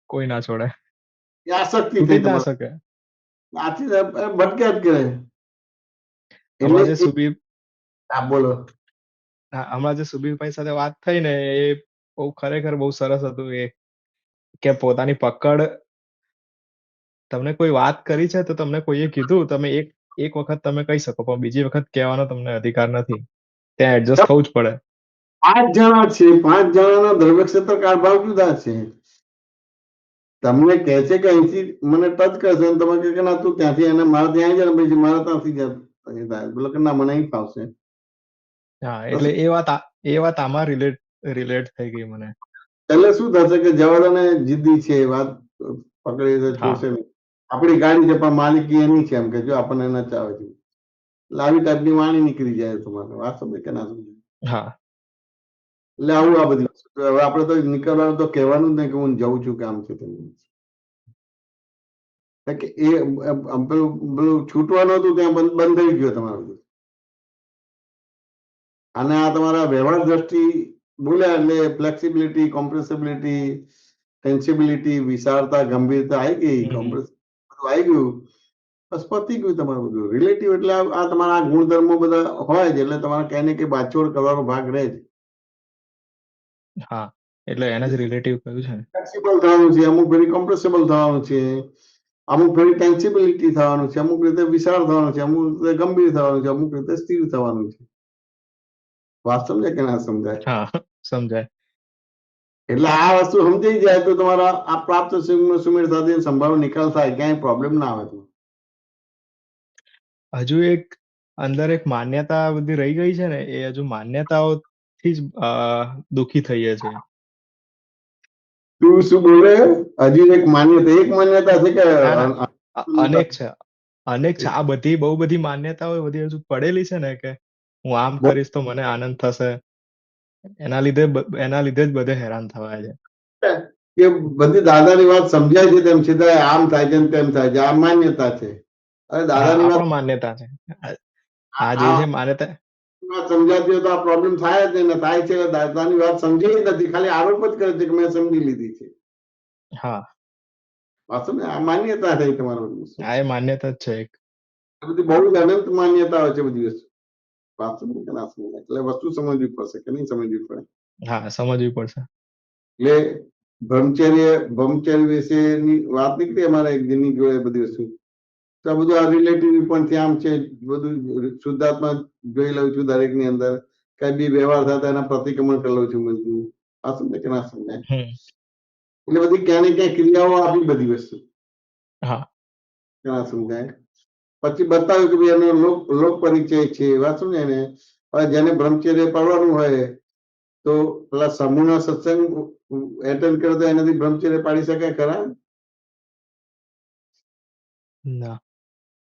Speaker 1: કોઈ ના છોડે.
Speaker 2: એ આસક્તિ
Speaker 1: તૂટી
Speaker 2: થઈ
Speaker 1: જ ના
Speaker 2: તમારે.
Speaker 1: શકે.
Speaker 2: આથી ભટક્યા જ કરે.
Speaker 1: હમણાં જે સુબીર
Speaker 2: બોલો.
Speaker 1: હમણાં જે સુબીરભાઈ સાથે વાત થઈ ને એ ખરેખર બહુ સરસ હતું. એ કે પોતાની પકડ, તમને કોઈ વાત કરી છે તો તમને કોઈએ કીધું તમે એક વખત તમે કહી શકો પણ બીજી વખત કહેવાનો તમને અધિકાર નથી. ત્યાં એડજસ્ટ થવું જ પડે.
Speaker 2: 5 જણા છે, 5 જણાના દ્રવ્ય ક્ષેત્ર કાળભાવ જુદા છે. તમને કહે છે કે અહીંથી મને ટચ કરશે અને તમે કહે કે ના તું ત્યાંથી એને મારે ત્યાં આવી જાય ને પછી મારે ત્યાંથી જાય બોલો કે ના મને અહીં ફાવશે.
Speaker 1: હા, એટલે એ વાત આમાં રિલેટ થઈ ગઈ મને.
Speaker 2: એટલે શું થશે કે જવાદાને જિદ્દી છે, વાત પકડી તો છોડશે નહીં. આપણી ગાડી છે પણ માલિકી એની છે એમ કે જો આપણને નચાવે છે. એટલે આવી ટાઈપની વાણી નીકળી જાય તમારે. વાત સમજે કે ના સમજે?
Speaker 1: હા,
Speaker 2: એટલે આવું આ બધી હવે આપણે તો નીકળવાનું તો કહેવાનું જ નહીં કે હું જઉં છું કામ છે તેનું. કે એ પેલું છૂટવાનું હતું ત્યાં બંધ થઈ ગયો તમારું. અને આ તમારા વ્યવહાર દ્રષ્ટિ બોલ્યા એટલે ફ્લેક્સિબિલિટી, કોમ્પ્રેસિબિલિટી, ટેન્સિબિલિટી, વિશાળતા, ગંભીરતા આવી ગઈ, કોમ્પ્રેસ આવી ગયું, બસ પતી ગયું તમારું બધું. રિલેટિવ એટલે આ તમારા આ ગુણધર્મો બધા હોય જ એટલે તમારે કઈ ને કઈ બાછોડ કરવાનો ભાગ રહે જ.
Speaker 1: હા, એટલે એને જ રિલેટિવ કહ્યું છે.
Speaker 2: ફ્લેક્સિબલ થવાનું છે, અમુક ફેરી કોમ્પ્રેસિબલ થવાનું છે, અમુક ફેરી ટેન્સિબિલિટી થવાનું છે, અમુક રીતે વિશાળ થવાનું છે, અમુક રીતે ગંભીર થવાનું છે, અમુક રીતે સ્થિર થવાનું છે. વાત સમજાય કે ના સમજાય?
Speaker 1: હા, સમજાય.
Speaker 2: એટલે આ વસ્તુ સમજાઈ જાય તો તમારા આ પ્રાપ્ત સુમેળ સાથે સંભાળો નિકાલ થાય, ક્યાંય પ્રોબ્લેમ ના આવે.
Speaker 1: હજુ અંદર એક માન્યતા બધી રહી ગઈ છે ને એ હજુ માન્યતાઓથી જ દુઃખી થઈએ છે.
Speaker 2: તું શું બોલે? હજી એક માન્યતા છે કે
Speaker 1: અનેક છે આ બધી બહુ બધી માન્યતાઓ બધી હજુ પડેલી છે ને કે હું આમ કરીશ તો મને આનંદ થશે. એના લીધે જ બધે હેરાન થવાય છે.
Speaker 2: કે બધી દાદાની વાત સમજાય છે તેમ છતાં આમ થાય છે તેમ થાય છે. આ માન્યતા છે. અરે દાદાની વાત
Speaker 1: માન્યતા છે. આ જે છે માન્યતા
Speaker 2: સમજાતી હોય તો આ પ્રોબ્લેમ થાય જ નહીં. થાય છે દાદાની વાત સમજી નથી, ખાલી આરોપ જ કરે છે કે મેં સમજી લીધી છે.
Speaker 1: હા,
Speaker 2: વાસ્તવ આ માન્યતા થઈ તમારો.
Speaker 1: આ એ માન્યતા જ છે એક.
Speaker 2: બધી બહુ જ અનંત માન્યતા હોય છે બધી વસ્તુ. વાસ્તવ કે ના સમજાય એટલે વસ્તુ સમજવી પડશે કે નહીં સમજવી પડે.
Speaker 1: હા, સમજવી પડશે.
Speaker 2: એટલે બ્રહ્મચર્ય વિશેની વાત નીકળી અમારે એક દિનની જોડે બધી વસ્તુ. તો આ બધું આ રિલેટિવ પણ ત્યાં છે બધું શુદ્ધાત્મા જોઈ લઉં છું દરેક ની અંદર કઈ બી વ્યવહાર થતા એના પ્રતિક્રમણ કરી લઉં છું બધું. આ સમજે કે ના સમજાય? એટલે બધી ક્યાં ને ક્યાં ક્રિયાઓ આપી બધી વસ્તુ.
Speaker 1: હા,
Speaker 2: ના સમજાય? પછી બતાવ્યું કે ભાઈ એનો લોક પરિચય છે. વાત સમજાય ને? હવે જેને બ્રહ્મચર્ય પાડવાનું હોય તો પેલા સમૂહના સત્સંગ એટેન્ડ કરે તો એનાથી બ્રહ્મચર્ય પાડી શકાય ખરા?
Speaker 1: ના.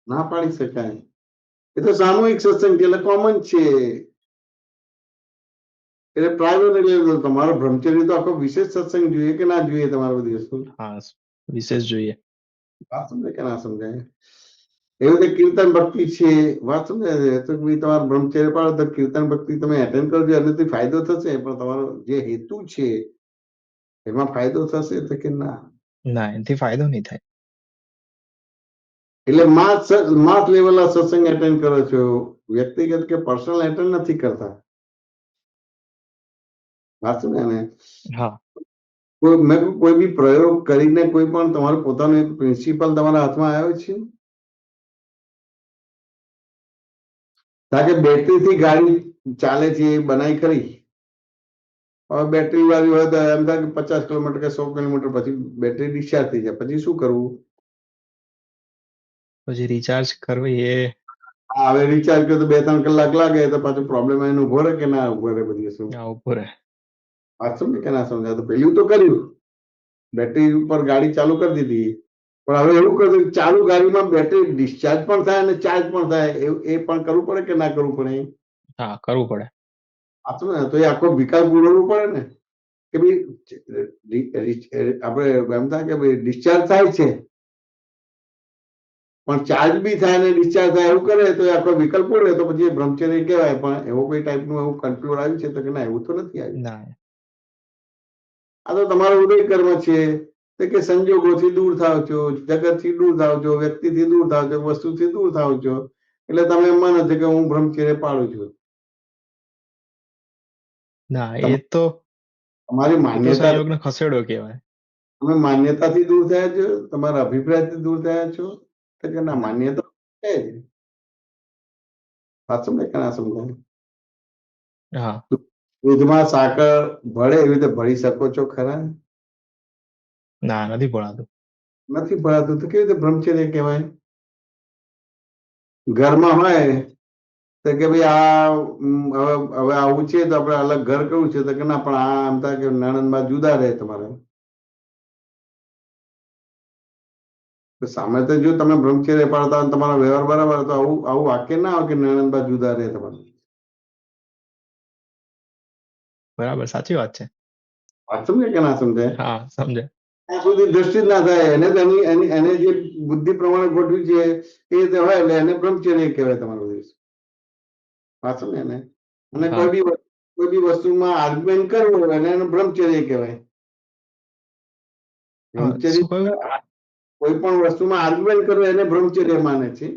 Speaker 2: ના પાડી શકાય. એ તો સામૂહિક સત્સંગ છે એટલે કોમન છે. એટલે પ્રાઇવેટ એટલે તમારો બ્રહ્મચર્ય તો આખો વિશેષ સત્સંગ જોઈએ કે ના જોઈએ તમારે બધી વસ્તુ?
Speaker 1: હા, વિશેષ જોઈએ.
Speaker 2: વાત સમજાય કે ના સમજાય? એવી રીતે કીર્તન ભક્તિ છે, વાત સમજાય છે. તો ભાઈ તમારે બ્રહ્મચર્ય પાડો તો કીર્તન ભક્તિ તમે એટેન્ડ કરજો, એનાથી ફાયદો થશે, પણ તમારો જે હેતુ છે એમાં ફાયદો થશે તો કે ના?
Speaker 1: ના, એનાથી ફાયદો નહીં થાય.
Speaker 2: એટલે માસ લેવલના સત્સંગ એટેન્ડ કરો છો, વ્યક્તિગત કે પર્સનલ એટેન્ડ નથી કરતા. વાત સમજાય ને?
Speaker 1: હા.
Speaker 2: કોઈ બી પ્રયોગ કરીને કોઈ પણ તમારો પોતાનો એક પ્રિન્સિપલ તમારા હાથમાં આવ્યો છે? કારણ કે બેટરીથી ગાડી ચાલે છે એ બનાવી ખરી. હવે બેટરી વાળી હોય તો એમ થાય કે 50 કિલોમીટર કે 100 કિલોમીટર પછી બેટરી ડિસ્ચાર્જ થઈ જાય, પછી શું કરવું?
Speaker 1: પછી રિચાર્જ કરવી એ
Speaker 2: હવે રિચાર્જ કર્યો તો 2-3 કલાક લાગે તો પાછો પ્રોબ્લેમ એને ઉભો રહે કે ના ઉભો રહે? બધી શું
Speaker 1: ઉભો રહે.
Speaker 2: વાત સમજે કે ના સમજાય? તો પેલું તો કર્યું, બેટરી ઉપર ગાડી ચાલુ કરી દીધી, પણ હવે એવું કર્યું ચાલુ ગાડીમાં બેટરી ડિસ્ચાર્જ પણ થાય અને ચાર્જ પણ થાય, એ પણ કરવું પડે કે ના કરવું પડે?
Speaker 1: હા, કરવું પડે.
Speaker 2: તો એ આખો વિકાસ બોલવું પડે ને કે ભાઈ આપણે એમ થાય કે ભાઈ ડિસ્ચાર્જ થાય છે પણ ચાર્જ બી થાય ને ડિસ્ચાર્જ થાય, એવું કરે તો એ આખો વિકલ્પ બોલે તો પછી બ્રહ્મચર્ય કહેવાય. પણ એવો કોઈ ટાઈપનું એવું કંટ્રોલ આવ્યું છે તો કે ના, એવું તો નથી આવ્યું.
Speaker 1: ના.
Speaker 2: આ તો તમારો ઉદય કર્મ છે કે સંજોગોથી દૂર થાવ છો, જગતથી દૂર થાવ છો, વ્યક્તિથી દૂર થાવ છો, વસ્તુથી દૂર થાવ છો, એટલે તમે એમ માનો છો કે હું બ્રહ્મચર્ય પાળું છું.
Speaker 1: ના, એ તો
Speaker 2: તમારી માન્યતા,
Speaker 1: સંયોગને ખસેડો કહેવાય.
Speaker 2: તમે માન્યતાથી દૂર થયા છો, તમારા અભિપ્રાયથી દૂર થયા છો તો કે ના, માન્યતા છે જ. વાત સમજાય કે ના સમજાય?
Speaker 1: હા.
Speaker 2: દૂધમાં સાકર ભળે એવી રીતે ભળી શકો છો ખરા?
Speaker 1: ના, નથી ભણાતું.
Speaker 2: નથી ભળાતું તો કેવી રીતે બ્રહ્મચર્ય કહેવાય? ઘરમાં હોય તો કે ભાઈ હવે આવું છે તો આપણે અલગ ઘર કરવું છે તો કે ના, પણ આ આમ થાય કે નણંદબા જુદા રહે તમારે. તો સામે તો જો તમે બ્રહ્મચર્ય પાળતા હોય તમારો વ્યવહાર બરાબર, તો આવું વાક્ય ના આવે કે નણંદબા જુદા રહે તમારે.
Speaker 1: બરાબર, સાચી વાત છે.
Speaker 2: વાત સમજે કે ના સમજાય?
Speaker 1: હા, સમજે.
Speaker 2: ત્યાં સુધી દ્રષ્ટિ જ ના થાય. એને તો એને જે બુદ્ધિ પ્રમાણે ગોઠવ્યું છે એ રીતે હોય એટલે એને બ્રહ્મચર્ય કહેવાય તમારો દેશ. વાત સમજે ને? અને
Speaker 1: હા.
Speaker 2: કોઈ બી વસ્તુમાં આર્ગ્યુમેન્ટ કરવું હોય એને બ્રહ્મચર્ય કહેવાય.
Speaker 1: શું કહ્યું?
Speaker 2: કોઈ પણ વસ્તુમાં આર્ગ્યુમેન્ટ કરવું એને બ્રહ્મચર્ય માને છે.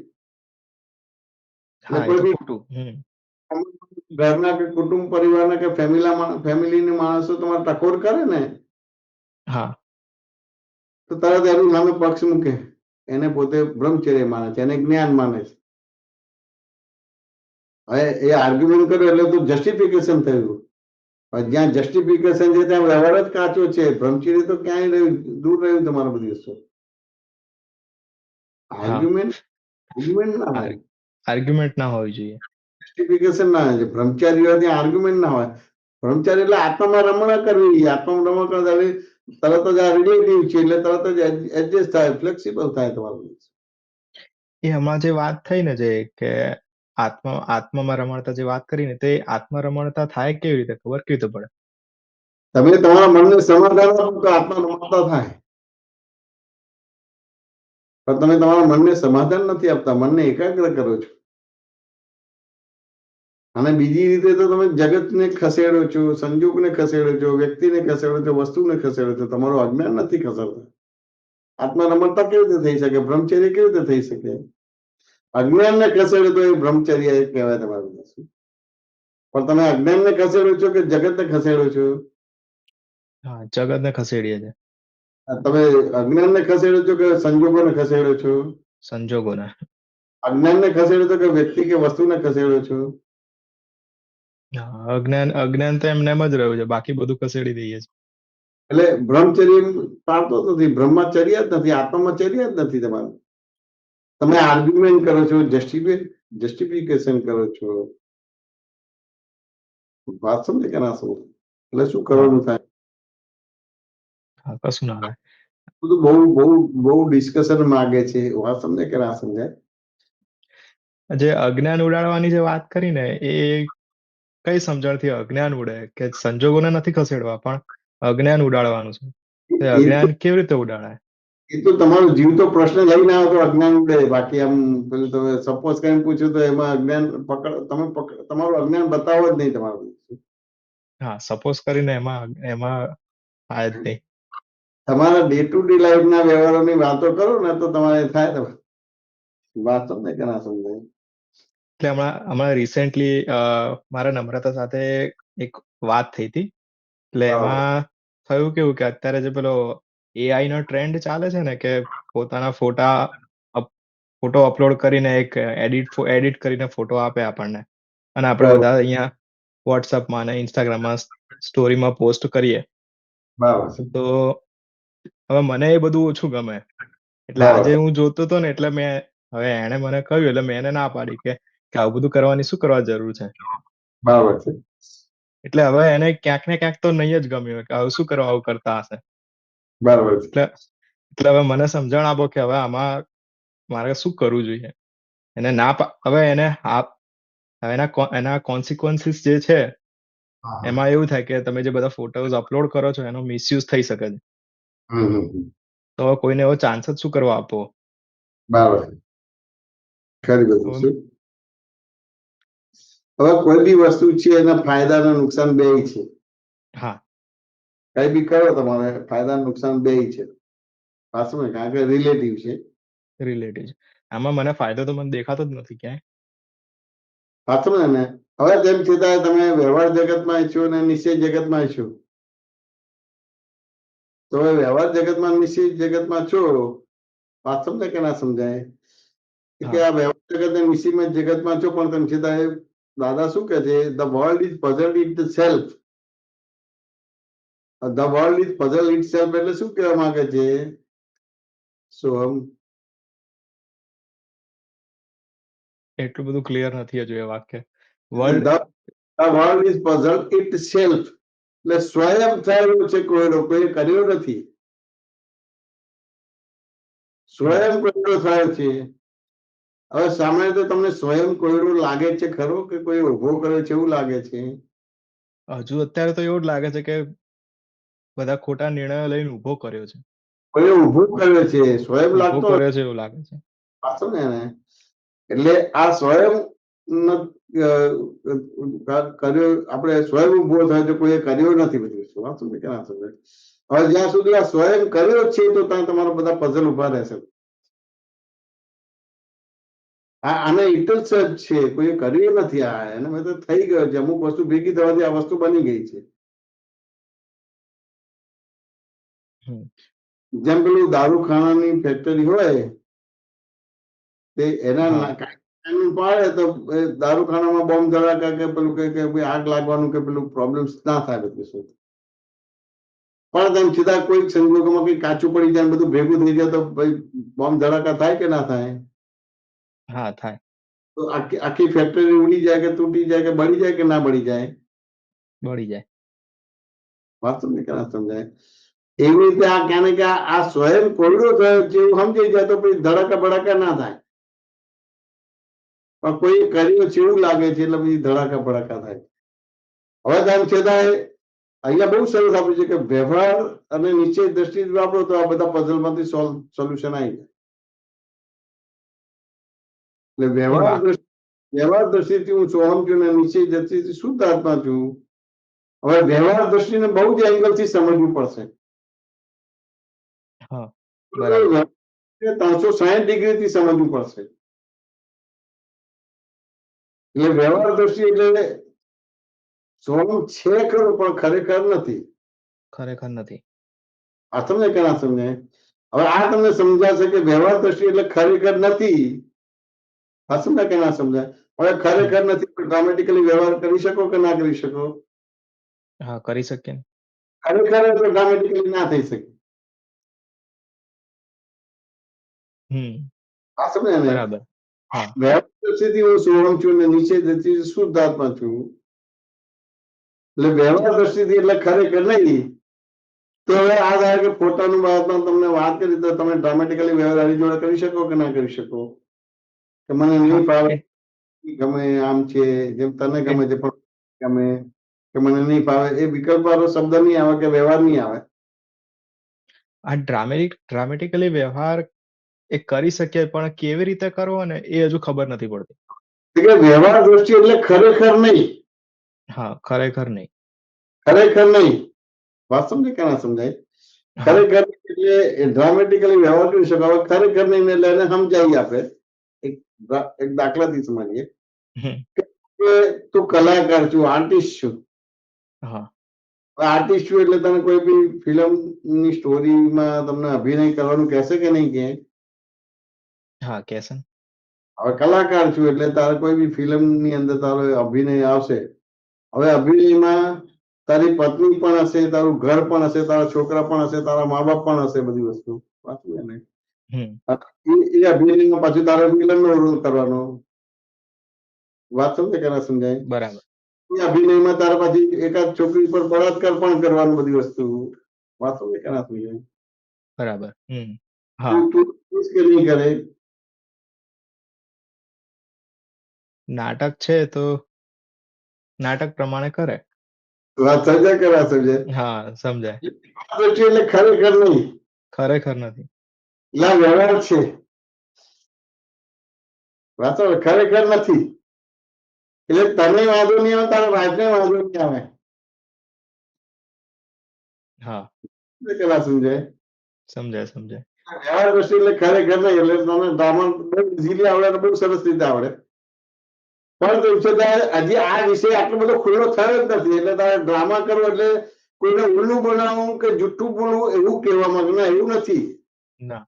Speaker 2: અને
Speaker 1: હા, એ
Speaker 2: કોઈ
Speaker 1: તો
Speaker 2: બી
Speaker 1: ખોટું.
Speaker 2: ઘરના કે કુટુંબ પરિવારના કે ફેમિલીની માણસો તમારે ટકોર કરે ને
Speaker 1: હા.
Speaker 2: તો તરત એનું નામે પક્ષ મૂકે, એને પોતે બ્રહ્મચર્ય માને છે, એને જ્ઞાન માને છે. હવે એ આર્ગ્યુમેન્ટ કર્યો એટલે તો જસ્ટિફિકેશન થયું. જ્યાં જસ્ટિફિકેશન છે ત્યાં વ્યવહાર જ કાચો છે. બ્રહ્મચર્ય તો ક્યાંય રહ્યું, દૂર રહ્યું તમારા બધી વસ્તુ.
Speaker 1: હા.
Speaker 2: આર્ગ્યુમેન્ટ ના હોય,
Speaker 1: આર્ગ્યુમેન્ટ ના હોવી જોઈએ.
Speaker 2: જસ્ટિફિકેશન ના હોય. બ્રહ્મચારી હોય ત્યાં આર્ગ્યુમેન્ટ ના હોય. બ્રહ્મચારી એટલે આત્મામાં રમણા કરવી. આત્મામાં રમણ કરતા તરત જ આ રિલેટિવ છે એટલે તરત જ એડજસ્ટ થાય, ફ્લેક્સિબલ થાય તમારું.
Speaker 1: એ હમણાં જે વાત થઈ ને, જે કે આત્મામાં રમણતા જે વાત કરી ને, તે આત્મા રમણતા થાય કેવી રીતે, ખબર કેવી રીતે પડે?
Speaker 2: તમે તમારા મનને સમાધાન આપો તો આત્મા રમણતા થાય. પણ તમે તમારા મનને સમાધાન નથી આપતા, મનને એકાગ્ર કરો છો. અને બીજી રીતે તો તમે જગતને ખસેડો છો, સંજોગને ખસેડો છો, વ્યક્તિને ખસેડો છો, વસ્તુને ખસેડો છો. તમારું અજ્ઞાન નથી ખસેડતા. આત્મા રમણતા કેવી રીતે થઈ શકે? બ્રહ્મચર્ય કેવી રીતે થઈ શકે? અજ્ઞાનને ખસેડો તો એ બ્રહ્મચર્ય કહેવાય તમારું. પણ તમે અજ્ઞાનને ખસેડો છો કે જગતને ખસેડો છો?
Speaker 1: હા, જગતને ખસેડીએ છે.
Speaker 2: તમે અજ્ઞાનને ખસેડો છો કે સંજોગોને ખસેડો છો?
Speaker 1: સંજોગોને.
Speaker 2: અજ્ઞાનને ખસેડો છો કે વ્યક્તિ કે વસ્તુને ખસેડો છો?
Speaker 1: હા, અજ્ઞાન તો એમને એમ જ રહ્યું છે, બાકી બધું ખસેડી દઈએ છે.
Speaker 2: એટલે બ્રહ્મચર્ય પાળતો જ નથી, બ્રહ્મચર્ય જ નથી, આત્મચર્ય જ નથી તમારું. તમે આર્ગ્યુમેન્ટ કરો છો, જસ્ટિફિકેશન કરો છો. વાત સમજે કે ના સમજે? એટલે શું
Speaker 1: હા
Speaker 2: કરવાનું થાય?
Speaker 1: હા, કશું ના થાય.
Speaker 2: બધું બહુ બહુ બહુ ડિસ્કશન માંગે છે. વાત સમજે કે ના સમજાય?
Speaker 1: જે અજ્ઞાન ઉડાડવાની જે વાત કરી ને એ કઈ સમજણથી અજ્ઞાન ઉડે કે સંજોગોને નથી ખસેડવા પણ અજ્ઞાન ઉડાડવાનું છે. તો
Speaker 2: એ તો
Speaker 1: અજ્ઞાન કેવી રીતે ઉડાડાય?
Speaker 2: એ તો તમારો જીવતો પ્રશ્ન લઈને આવો તો અજ્ઞાન ઉડે. બાકી આમ પેલું તમે સપોઝ કરીને પૂછ્યું તો એમાં અજ્ઞાન તમારું અજ્ઞાન બતાવો જ નહીં તમારું.
Speaker 1: હા, સપોઝ કરીને એમાં એમાં થાય જ નહીં.
Speaker 2: તમારા ડે ટુ ડે લાઈફના વ્યવહારોની વાતો કરો ને તો તમારે થાય ને વાત સમજે કે ના સમજાય?
Speaker 1: એટલે હમણાં રિસેન્ટલી મારા નમ્રતા સાથે એક વાત થઈ હતી. એટલે
Speaker 2: બરાબર.
Speaker 1: એમાં થયું કેવું કે અત્યારે જે પેલો એઆઈ નો ટ્રેન્ડ ચાલે છે ને કે પોતાના ફોટો અપલોડ કરીને એક એડિટ કરીને ફોટો આપે આપણને અને આપણે
Speaker 2: બરાબર.
Speaker 1: બધા અહીંયા વોટ્સઅપમાં અને ઇન્સ્ટાગ્રામમાં સ્ટોરીમાં પોસ્ટ કરીએ.
Speaker 2: બરાબર છે.
Speaker 1: તો હવે મને એ બધું ઓછું ગમે. એટલે
Speaker 2: બરાબર
Speaker 1: આજે હું જોતો હતો ને એટલે હવે એણે મને કહ્યું એટલે મેં એને ના પાડી કે આવું બધું કરવાની શું કરવા જરૂર છે.
Speaker 2: બરાબર છે.
Speaker 1: એટલે હવે એને ક્યાંક ને ક્યાંક તો નહીં જ ગમ્યું કે આવું શું કરવા આવું કરતા હશે.
Speaker 2: બરાબર છે.
Speaker 1: એટલે એટલે હવે મને સમજણ આપો કે હવે આમાં મારે શું કરવું જોઈએ. એને હવે એના કોન્સિક્વન્સીસ જે છે
Speaker 2: હા, હા.
Speaker 1: એમાં એવું થાય કે તમે જે બધા ફોટોઝ અપલોડ કરો છો એનો મિસયુઝ થઈ શકે છે. તો કોઈને એવો ચાન્સ જ શું કરવા આપવો.
Speaker 2: બરાબર છે. ખરી બધું
Speaker 1: હવે
Speaker 2: શું હવે કોઈ બી વસ્તુ છે એના ફાયદા અને નુકસાન બે છે.
Speaker 1: હા,
Speaker 2: કઈ બી કરો તમારે ફાયદા અને નુકસાન બે છે. પાછું ને કારણ કે રિલેટિવ છે.
Speaker 1: રિલેટિવ છે. આમાં મને ફાયદો તો મને દેખાતો જ નથી ક્યાંય.
Speaker 2: પાછું ને હવે તેમ છતાં તમે વ્યવહાર જગતમાં છો ને નિશ્ચય જગતમાં છો. તો હવે વ્યવહાર જગતમાં નિશ્ચય જગતમાં છો. વાત સમજાય કે ના સમજાય? કે
Speaker 1: હા,
Speaker 2: આ વ્યવહાર જગત અને નિશ્ચય જગતમાં છો પણ તેમ છતાં દાદા શું કે છે? The world is puzzled itself. The world is puzzle itself એટલે શું કહેવા માંગે છે? સોહમ
Speaker 1: એટલું બધું ક્લિયર નથી હજુ એ વાક્ય. World
Speaker 2: the world is puzzle itself એટલે સ્વયં થયેલું છે. કોઈ કર્યો નથી.
Speaker 1: હા,
Speaker 2: સ્વયં કોયડો થાય છે. હવે સામાન્ય તો તમને સ્વયં કોયડો લાગે છે ખરો કે કોઈ ઉભો કરે છે એવું લાગે છે?
Speaker 1: હજુ અત્યારે તો એવું જ લાગે છે કે બધા ખોટા નિર્ણયો લઈને ઉભો કર્યો છે.
Speaker 2: કોઈ ઉભું કરે છે સ્વયં
Speaker 1: ઉભો
Speaker 2: લાગતો
Speaker 1: કર્યો છે એવું લાગે છે.
Speaker 2: પાછો ને એને એટલે આ સ્વયં કર્યો આપણે સ્વયં ઉભો થાય તો કોઈ કર્યો નથી. બધું શું વાત સમજે કે ના સમજે? હવે જ્યાં સુધી આ સ્વયં કર્યો છે તો ત્યાં તમારા બધા પઝલ ઉભા રહેશે. આને ઇટલ સર્ચ છે. કોઈ કર્યું નથી. આ એને મેં તો થઈ ગયો છે. અમુક વસ્તુ ભેગી થવાથી આ વસ્તુ બની ગઈ છે.
Speaker 1: હમ.
Speaker 2: જેમ પેલું દારૂખાનાની ફેક્ટરી હોય તે
Speaker 1: હા,
Speaker 2: એના કાનૂન પાડે તો દારૂખાનામાં બોમ્બ ધડાકા કે પેલું કે આગ લાગવાનું કે પેલું પ્રોબ્લેમ ના થાય. બધું શું પણ તેમ છતાં કોઈ સંજોગોમાં કઈ કાચું પડી જાય બધું ભેગું થઈ જાય તો ભાઈ બોમ્બ ધડાકા થાય કે ના થાય?
Speaker 1: હા, થાય.
Speaker 2: તો આખી ફેક્ટરી ઉડી જાય કે તૂટી જાય કે બળી જાય કે ના બળી જાય?
Speaker 1: બળી જાય.
Speaker 2: વાત સમજે કે ના સમજાય? એવી રીતે આ ક્યાં ને ક્યાં આ સ્વયં કોયડો થયો છે એવું સમજાઈ જાય તો પછી ધડાકા બડાકા ના થાય. પણ કોઈ કર્યું છે એવું લાગે છે એટલે પછી ધડાકા ભડાકા થાય. હવે તેમ છતાં અહીંયા બહુ સરસ આપ્યું છે કે વ્યવહાર અને નિશ્ચય દ્રષ્ટિ વાપરો તો આ બધા પઝલમાંથી સોલ્યુશન આવી જાય. એટલે
Speaker 1: એ વાત
Speaker 2: વ્યવહાર દ્રષ્ટિથી હું સોહમ છું ને નિશ્ચય દ્રષ્ટિથી શુદ્ધ આત્મા છું. હવે વ્યવહાર દ્રષ્ટિને બહુ જ એંગલથી સમજવું પડશે.
Speaker 1: હા, બરાબર.
Speaker 2: 360 ડિગ્રીથી સમજવું પડશે. એટલે વ્યવહાર દ્રષ્ટિ એટલે સોહમ છે ખરું પણ ખરેખર નથી.
Speaker 1: ખરેખર નથી.
Speaker 2: આ સમજે કે ના સમજે? હવે આ તમને સમજાશે કે વ્યવહાર દ્રષ્ટિ એટલે ખરેખર નથી. આ સમજાય કે ના સમજાય? હવે
Speaker 1: હમ.
Speaker 2: ખરેખર નથી ડ્રામેટિકલી વ્યવહાર કરી શકો કે ના કરી શકો?
Speaker 1: હા, કરી શકીએ ને.
Speaker 2: ખરેખર તો ડ્રામેટિકલી ના થઈ શકે.
Speaker 1: હમ.
Speaker 2: આ સમજે ને?
Speaker 1: બરાબર. હા,
Speaker 2: વ્યવહાર દ્રષ્ટિથી હું સોહમ છું ને નિશ્ચય દ્રષ્ટિથી શુદ્ધ આત્મા છું. એટલે વ્યવહાર દ્રષ્ટિથી એટલે ખરેખર નહીં. તો હવે આ ધારો કે ફોટાનું બાબતમાં તમને વાત કરી તો તમે ડ્રામેટિકલી વ્યવહાર એની જોડે કરી શકો કે ના કરી શકો? કે મને
Speaker 1: હા
Speaker 2: નહીં ફાવે,
Speaker 1: એ
Speaker 2: ગમે આમ છે, જેમ તને
Speaker 1: એ
Speaker 2: ગમે છે પણ ગમે, કે મને નહીં ફાવે, એ વિકલ્પ વાળો શબ્દ નહીં આવે કે વ્યવહાર નહીં આવે.
Speaker 1: આ ડ્રામેટિકલી વ્યવહાર એ કરી શકીએ પણ કેવી રીતે કરવો ને એ હજુ ખબર નથી પડતી.
Speaker 2: એટલે વ્યવહાર દ્રષ્ટિ એટલે ખરેખર નહીં.
Speaker 1: હા, ખરેખર નહીં.
Speaker 2: ખરેખર નહીં. વાત સમજે કે ના સમજાય?
Speaker 1: હા
Speaker 2: ખરેખર એટલે ડ્રામેટિકલી વ્યવહાર કરી શકો. હવે ખરેખર નહીં એટલે એને સમજાવીએ આપણે. એક દાખલાથી સમજીએ
Speaker 1: હમ,
Speaker 2: કે તું કલાકાર છું, આર્ટિસ્ટ છું.
Speaker 1: હા
Speaker 2: આર્ટિસ્ટ છું એટલે તને કોઈ બી ફિલ્મની સ્ટોરીમાં તમને અભિનય કરવાનું કહેશે કે નહીં કહે?
Speaker 1: હા કેસન.
Speaker 2: હવે કલાકાર છું એટલે તારે કોઈ બી ફિલ્મની અંદર તારો અભિનય આવશે. હવે અભિનયમાં તારી પત્ની પણ હશે, તારું ઘર પણ હશે, તારા છોકરા પણ હશે, તારા મા બાપ પણ હશે, બધી વસ્તુ વાંચવું ને.
Speaker 1: હમ,
Speaker 2: એ અભિનયમાં પાછું તારે વિલનનો રોલ કરવાનો. વાત સમજે કે ના સમજાય?
Speaker 1: બરાબર
Speaker 2: એ અભિનયમાં તારે પાછી એકાદ છોકરી પર બળાત્કાર પણ કરવાનું, બધી વસ્તુ. વાત સમજે કે ના સમજાય?
Speaker 1: બરાબર. હા,
Speaker 2: તું કરીશ કે નહીં કરે?
Speaker 1: નાટક છે તો નાટક પ્રમાણે કરે.
Speaker 2: વાત સમજે કે ના સમજે?
Speaker 1: હા સમજાય.
Speaker 2: એટલે ખરેખર નહીં.
Speaker 1: ખરેખર નથી.
Speaker 2: લા વ્યવહાર છે. વાતો ખરેખર નથી. એટલે તને વાંધો નહીં આવે, તારા વાંચને વાંધો નહીં આવે.
Speaker 1: હા
Speaker 2: કે ના સમજાય?
Speaker 1: સમજાય.
Speaker 2: વ્યવહાર દ્રષ્ટિ એટલે ખરેખર નહીં. એટલે તને ડ્રામા બહુ ઇઝીલી આવડે અને બહુ સરસ રીતે આવડે. પણ તો છે હજી આ વિષય આટલો બધો ખુલ્લો થયો જ નથી. એટલે તારે ડ્રામા કરવો એટલે કોઈને ઉલ્લુ બનાવવું કે જુઠ્ઠું બોલવું એવું કહેવા માંગે ના, એવું નથી.
Speaker 1: ના.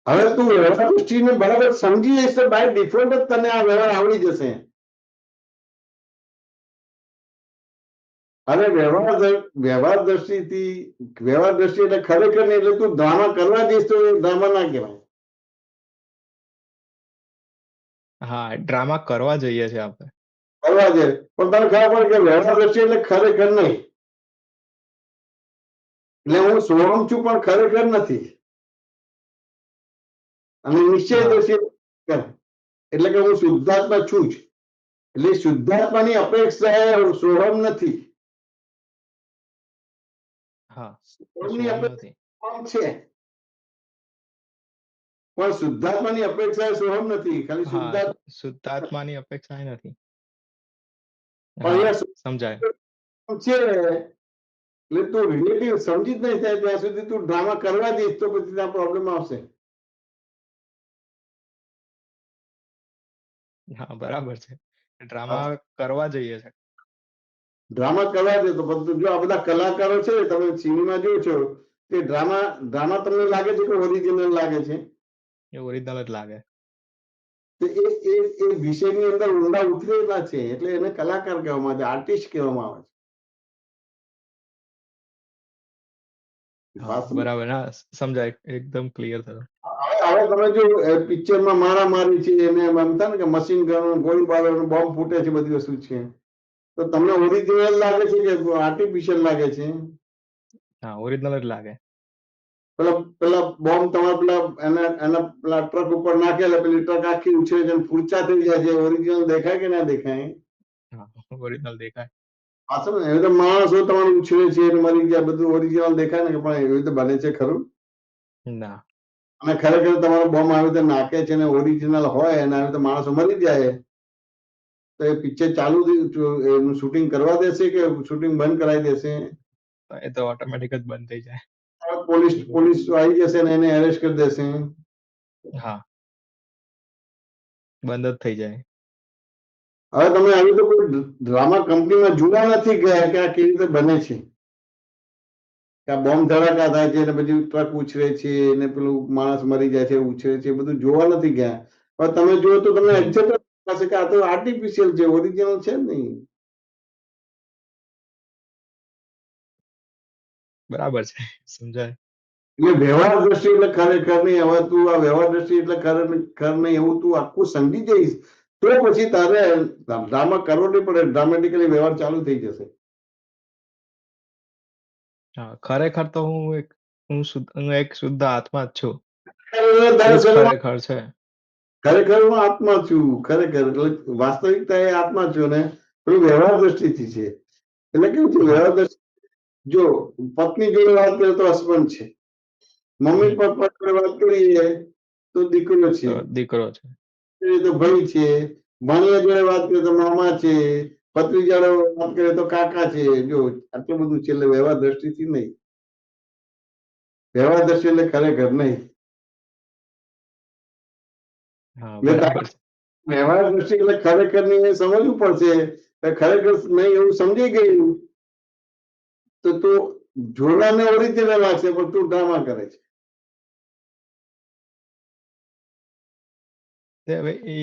Speaker 2: હવે તું વ્યવહાર દૃષ્ટિને બરાબર સમજી જઈશ તો બાય ડિફોલ્ટ જ તને આ વ્યવહાર આવડી જશે. અને વ્યવહાર દ્રષ્ટિ એટલે ખરેખર નહીં. એટલે તું ડ્રામા કરવા જઈશ તો ડ્રામા ના કહેવાય.
Speaker 1: હા ડ્રામા કરવા જઈએ છે આપણે.
Speaker 2: કરવા જાય પણ તને ખબર પડે કે વ્યવહાર દ્રષ્ટિ એટલે ખરેખર નહીં. એટલે હું સોહમ છું પણ ખરેખર નથી. અને નિશ્ચય
Speaker 1: હા
Speaker 2: દ્રષ્ટિ એટલે કે હું શુદ્ધાત્મા છું જ. એટલે શુદ્ધાત્માની અપેક્ષા સોહમ નથી.
Speaker 1: હા એ
Speaker 2: સોહમની
Speaker 1: સોહમ નથી.
Speaker 2: અપેક્ષા છે પણ શુદ્ધાત્માની અપેક્ષા એ સોહમ નથી. ખાલી
Speaker 1: હા
Speaker 2: શુદ્ધાત્મા
Speaker 1: શુદ્ધાત્માની અપેક્ષા એ નથી.
Speaker 2: પણ
Speaker 1: હા
Speaker 2: અહીંયા
Speaker 1: સમજાય.
Speaker 2: સોહમ છે. એટલે તું રિલેટિવ સમજી જ નહીં થાય ત્યાં સુધી તું ડ્રામા કરવા જઈશ તો પછી ત્યાં પ્રોબ્લેમ આવશે.
Speaker 1: હા બરાબર છે. ડ્રામા કરવા જઈએ છે.
Speaker 2: ડ્રામા કરવા દે તો બધું જો આ બધા કલાકારો છે તમે સિનેમા જો છો તે ડ્રામા તમને લાગે છે કે ઓરિજિનલ લાગે છે?
Speaker 1: એ ઓરિજિનલ જ લાગે.
Speaker 2: તો એ વિષયની અંદર ઊંડા ઉતરેલા છે એટલે એને કલાકાર કહેવામાં આવે છે, આર્ટિસ્ટ કહેવામાં આવે છે.
Speaker 1: હા
Speaker 2: વાત સમજ?
Speaker 1: બરાબર. હા સમજાય એકદમ ક્લિયર થયો.
Speaker 2: હવે તમે જો પિક્ચરમાં મારામારી છે એને એમ થાય ને કે મશીન ગન ગોળીબાર બોમ્બ ફૂટે છે, બધી વસ્તુ છે, તો તમને ઓરિજિનલ લાગે છે કે આર્ટિફિશિયલ લાગે છે?
Speaker 1: હા ઓરિજિનલ જ લાગે.
Speaker 2: પેલા બોમ્બ તમારે એના પેલા ટ્રક ઉપર નાખે એટલે પેલી ટ્રક આખી ઉછળે છે, ફૂંચા થઈ જાય છે, ઓરિજિનલ દેખાય કે ના દેખાય?
Speaker 1: હા ઓરિજિનલ દેખાય.
Speaker 2: પાછળ ને એવી તો માણસો તમારે ઉછળે છે મરી ગયા, બધું ઓરિજિનલ દેખાય ને, પણ એવી રીતે બને છે ખરું?
Speaker 1: ના.
Speaker 2: અને ખરેખર તમારો બોમ્બ આવી રીતે નાખે છે ને ઓરિજિનલ હોય અને આવી રીતે માણસો મરી જાય તો એ પિક્ચર ચાલુ એનું શૂટિંગ કરવા દેશે કે શૂટિંગ બંધ કરાવી દેશે?
Speaker 1: એ તો ઓટોમેટિક જ બંધ થઈ જાય.
Speaker 2: પોલીસ આવી જશે ને એને એરેસ્ટ કરી દેશે.
Speaker 1: હા બંધ જ થઈ જાય.
Speaker 2: હવે તમે આવી રીતે કોઈ ડ્રામા કંપનીમાં જોવા નથી ગયા કે આ કેવી રીતે બને છે, કે આ બોમ્બ ધડાકા થાય છે ને પછી ટ્રક ઉછળે છે ને પેલું માણસ મરી જાય છે, ઉછળે છે, બધું જોવા નથી ગયા. પણ તમે જુઓ તો તમને એક્ઝેક્ટ થશે કે આ તો આર્ટિફિશિયલ છે, ઓરિજિનલ છે જ નહીં.
Speaker 1: બરાબર છે. સમજાય.
Speaker 2: એટલે વ્યવહાર દ્રષ્ટિ એટલે ખરેખર નહીં. હવે તું આ વ્યવહાર દ્રષ્ટિ એટલે ખરેખર નહીં એવું તું આખું સમજી જઈશ તો પછી તારે ડ્રામા કરવો નહીં પડે, ડ્રામેટિકલી વ્યવહાર ચાલુ થઈ જશે.
Speaker 1: હા, ખરેખર તો હું એક શુદ્ધ આત્મા જ છું.
Speaker 2: તારા
Speaker 1: એ જ
Speaker 2: શરીરમાં
Speaker 1: ખરેખર છે.
Speaker 2: ખરેખર હું આત્મા છું, ખરેખર એટલે વાસ્તવિકતા એ આત્મા છું ને પેલું વ્યવહાર દ્રષ્ટિથી છે. એટલે કેવું છે
Speaker 1: હા.
Speaker 2: વ્યવહાર દ્રષ્ટિ? જો પત્ની જોડે વાત કરીએ તો હસબન્ડ છે, મમ્મી
Speaker 1: હમ.
Speaker 2: પપ્પા જોડે વાત કરીએ તો દીકરો છે,
Speaker 1: તો દીકરો છે.
Speaker 2: તો ભાઈ છે, ભાણિયા જોડે વાત કરીએ તો મામા છે, ભત્રીજા જોડે વાત કરીએ તો કાકા છે. જો આટલું બધું છે. એટલે વ્યવહાર દ્રષ્ટિથી નહીં, વ્યવહાર દ્રષ્ટિ એટલે ખરેખર નહીં.
Speaker 1: હા,
Speaker 2: એટલે
Speaker 1: બરાબર છે.
Speaker 2: વ્યવહાર દ્રષ્ટિ એટલે ખરેખર ની એ સમજવું પડશે કે ખરેખર નહીં એવું સમજી ગયું તો તું જોડાને ઓરિજિનલ લાગશે, પણ તું ડ્રામા કરે છે.
Speaker 1: હવે એ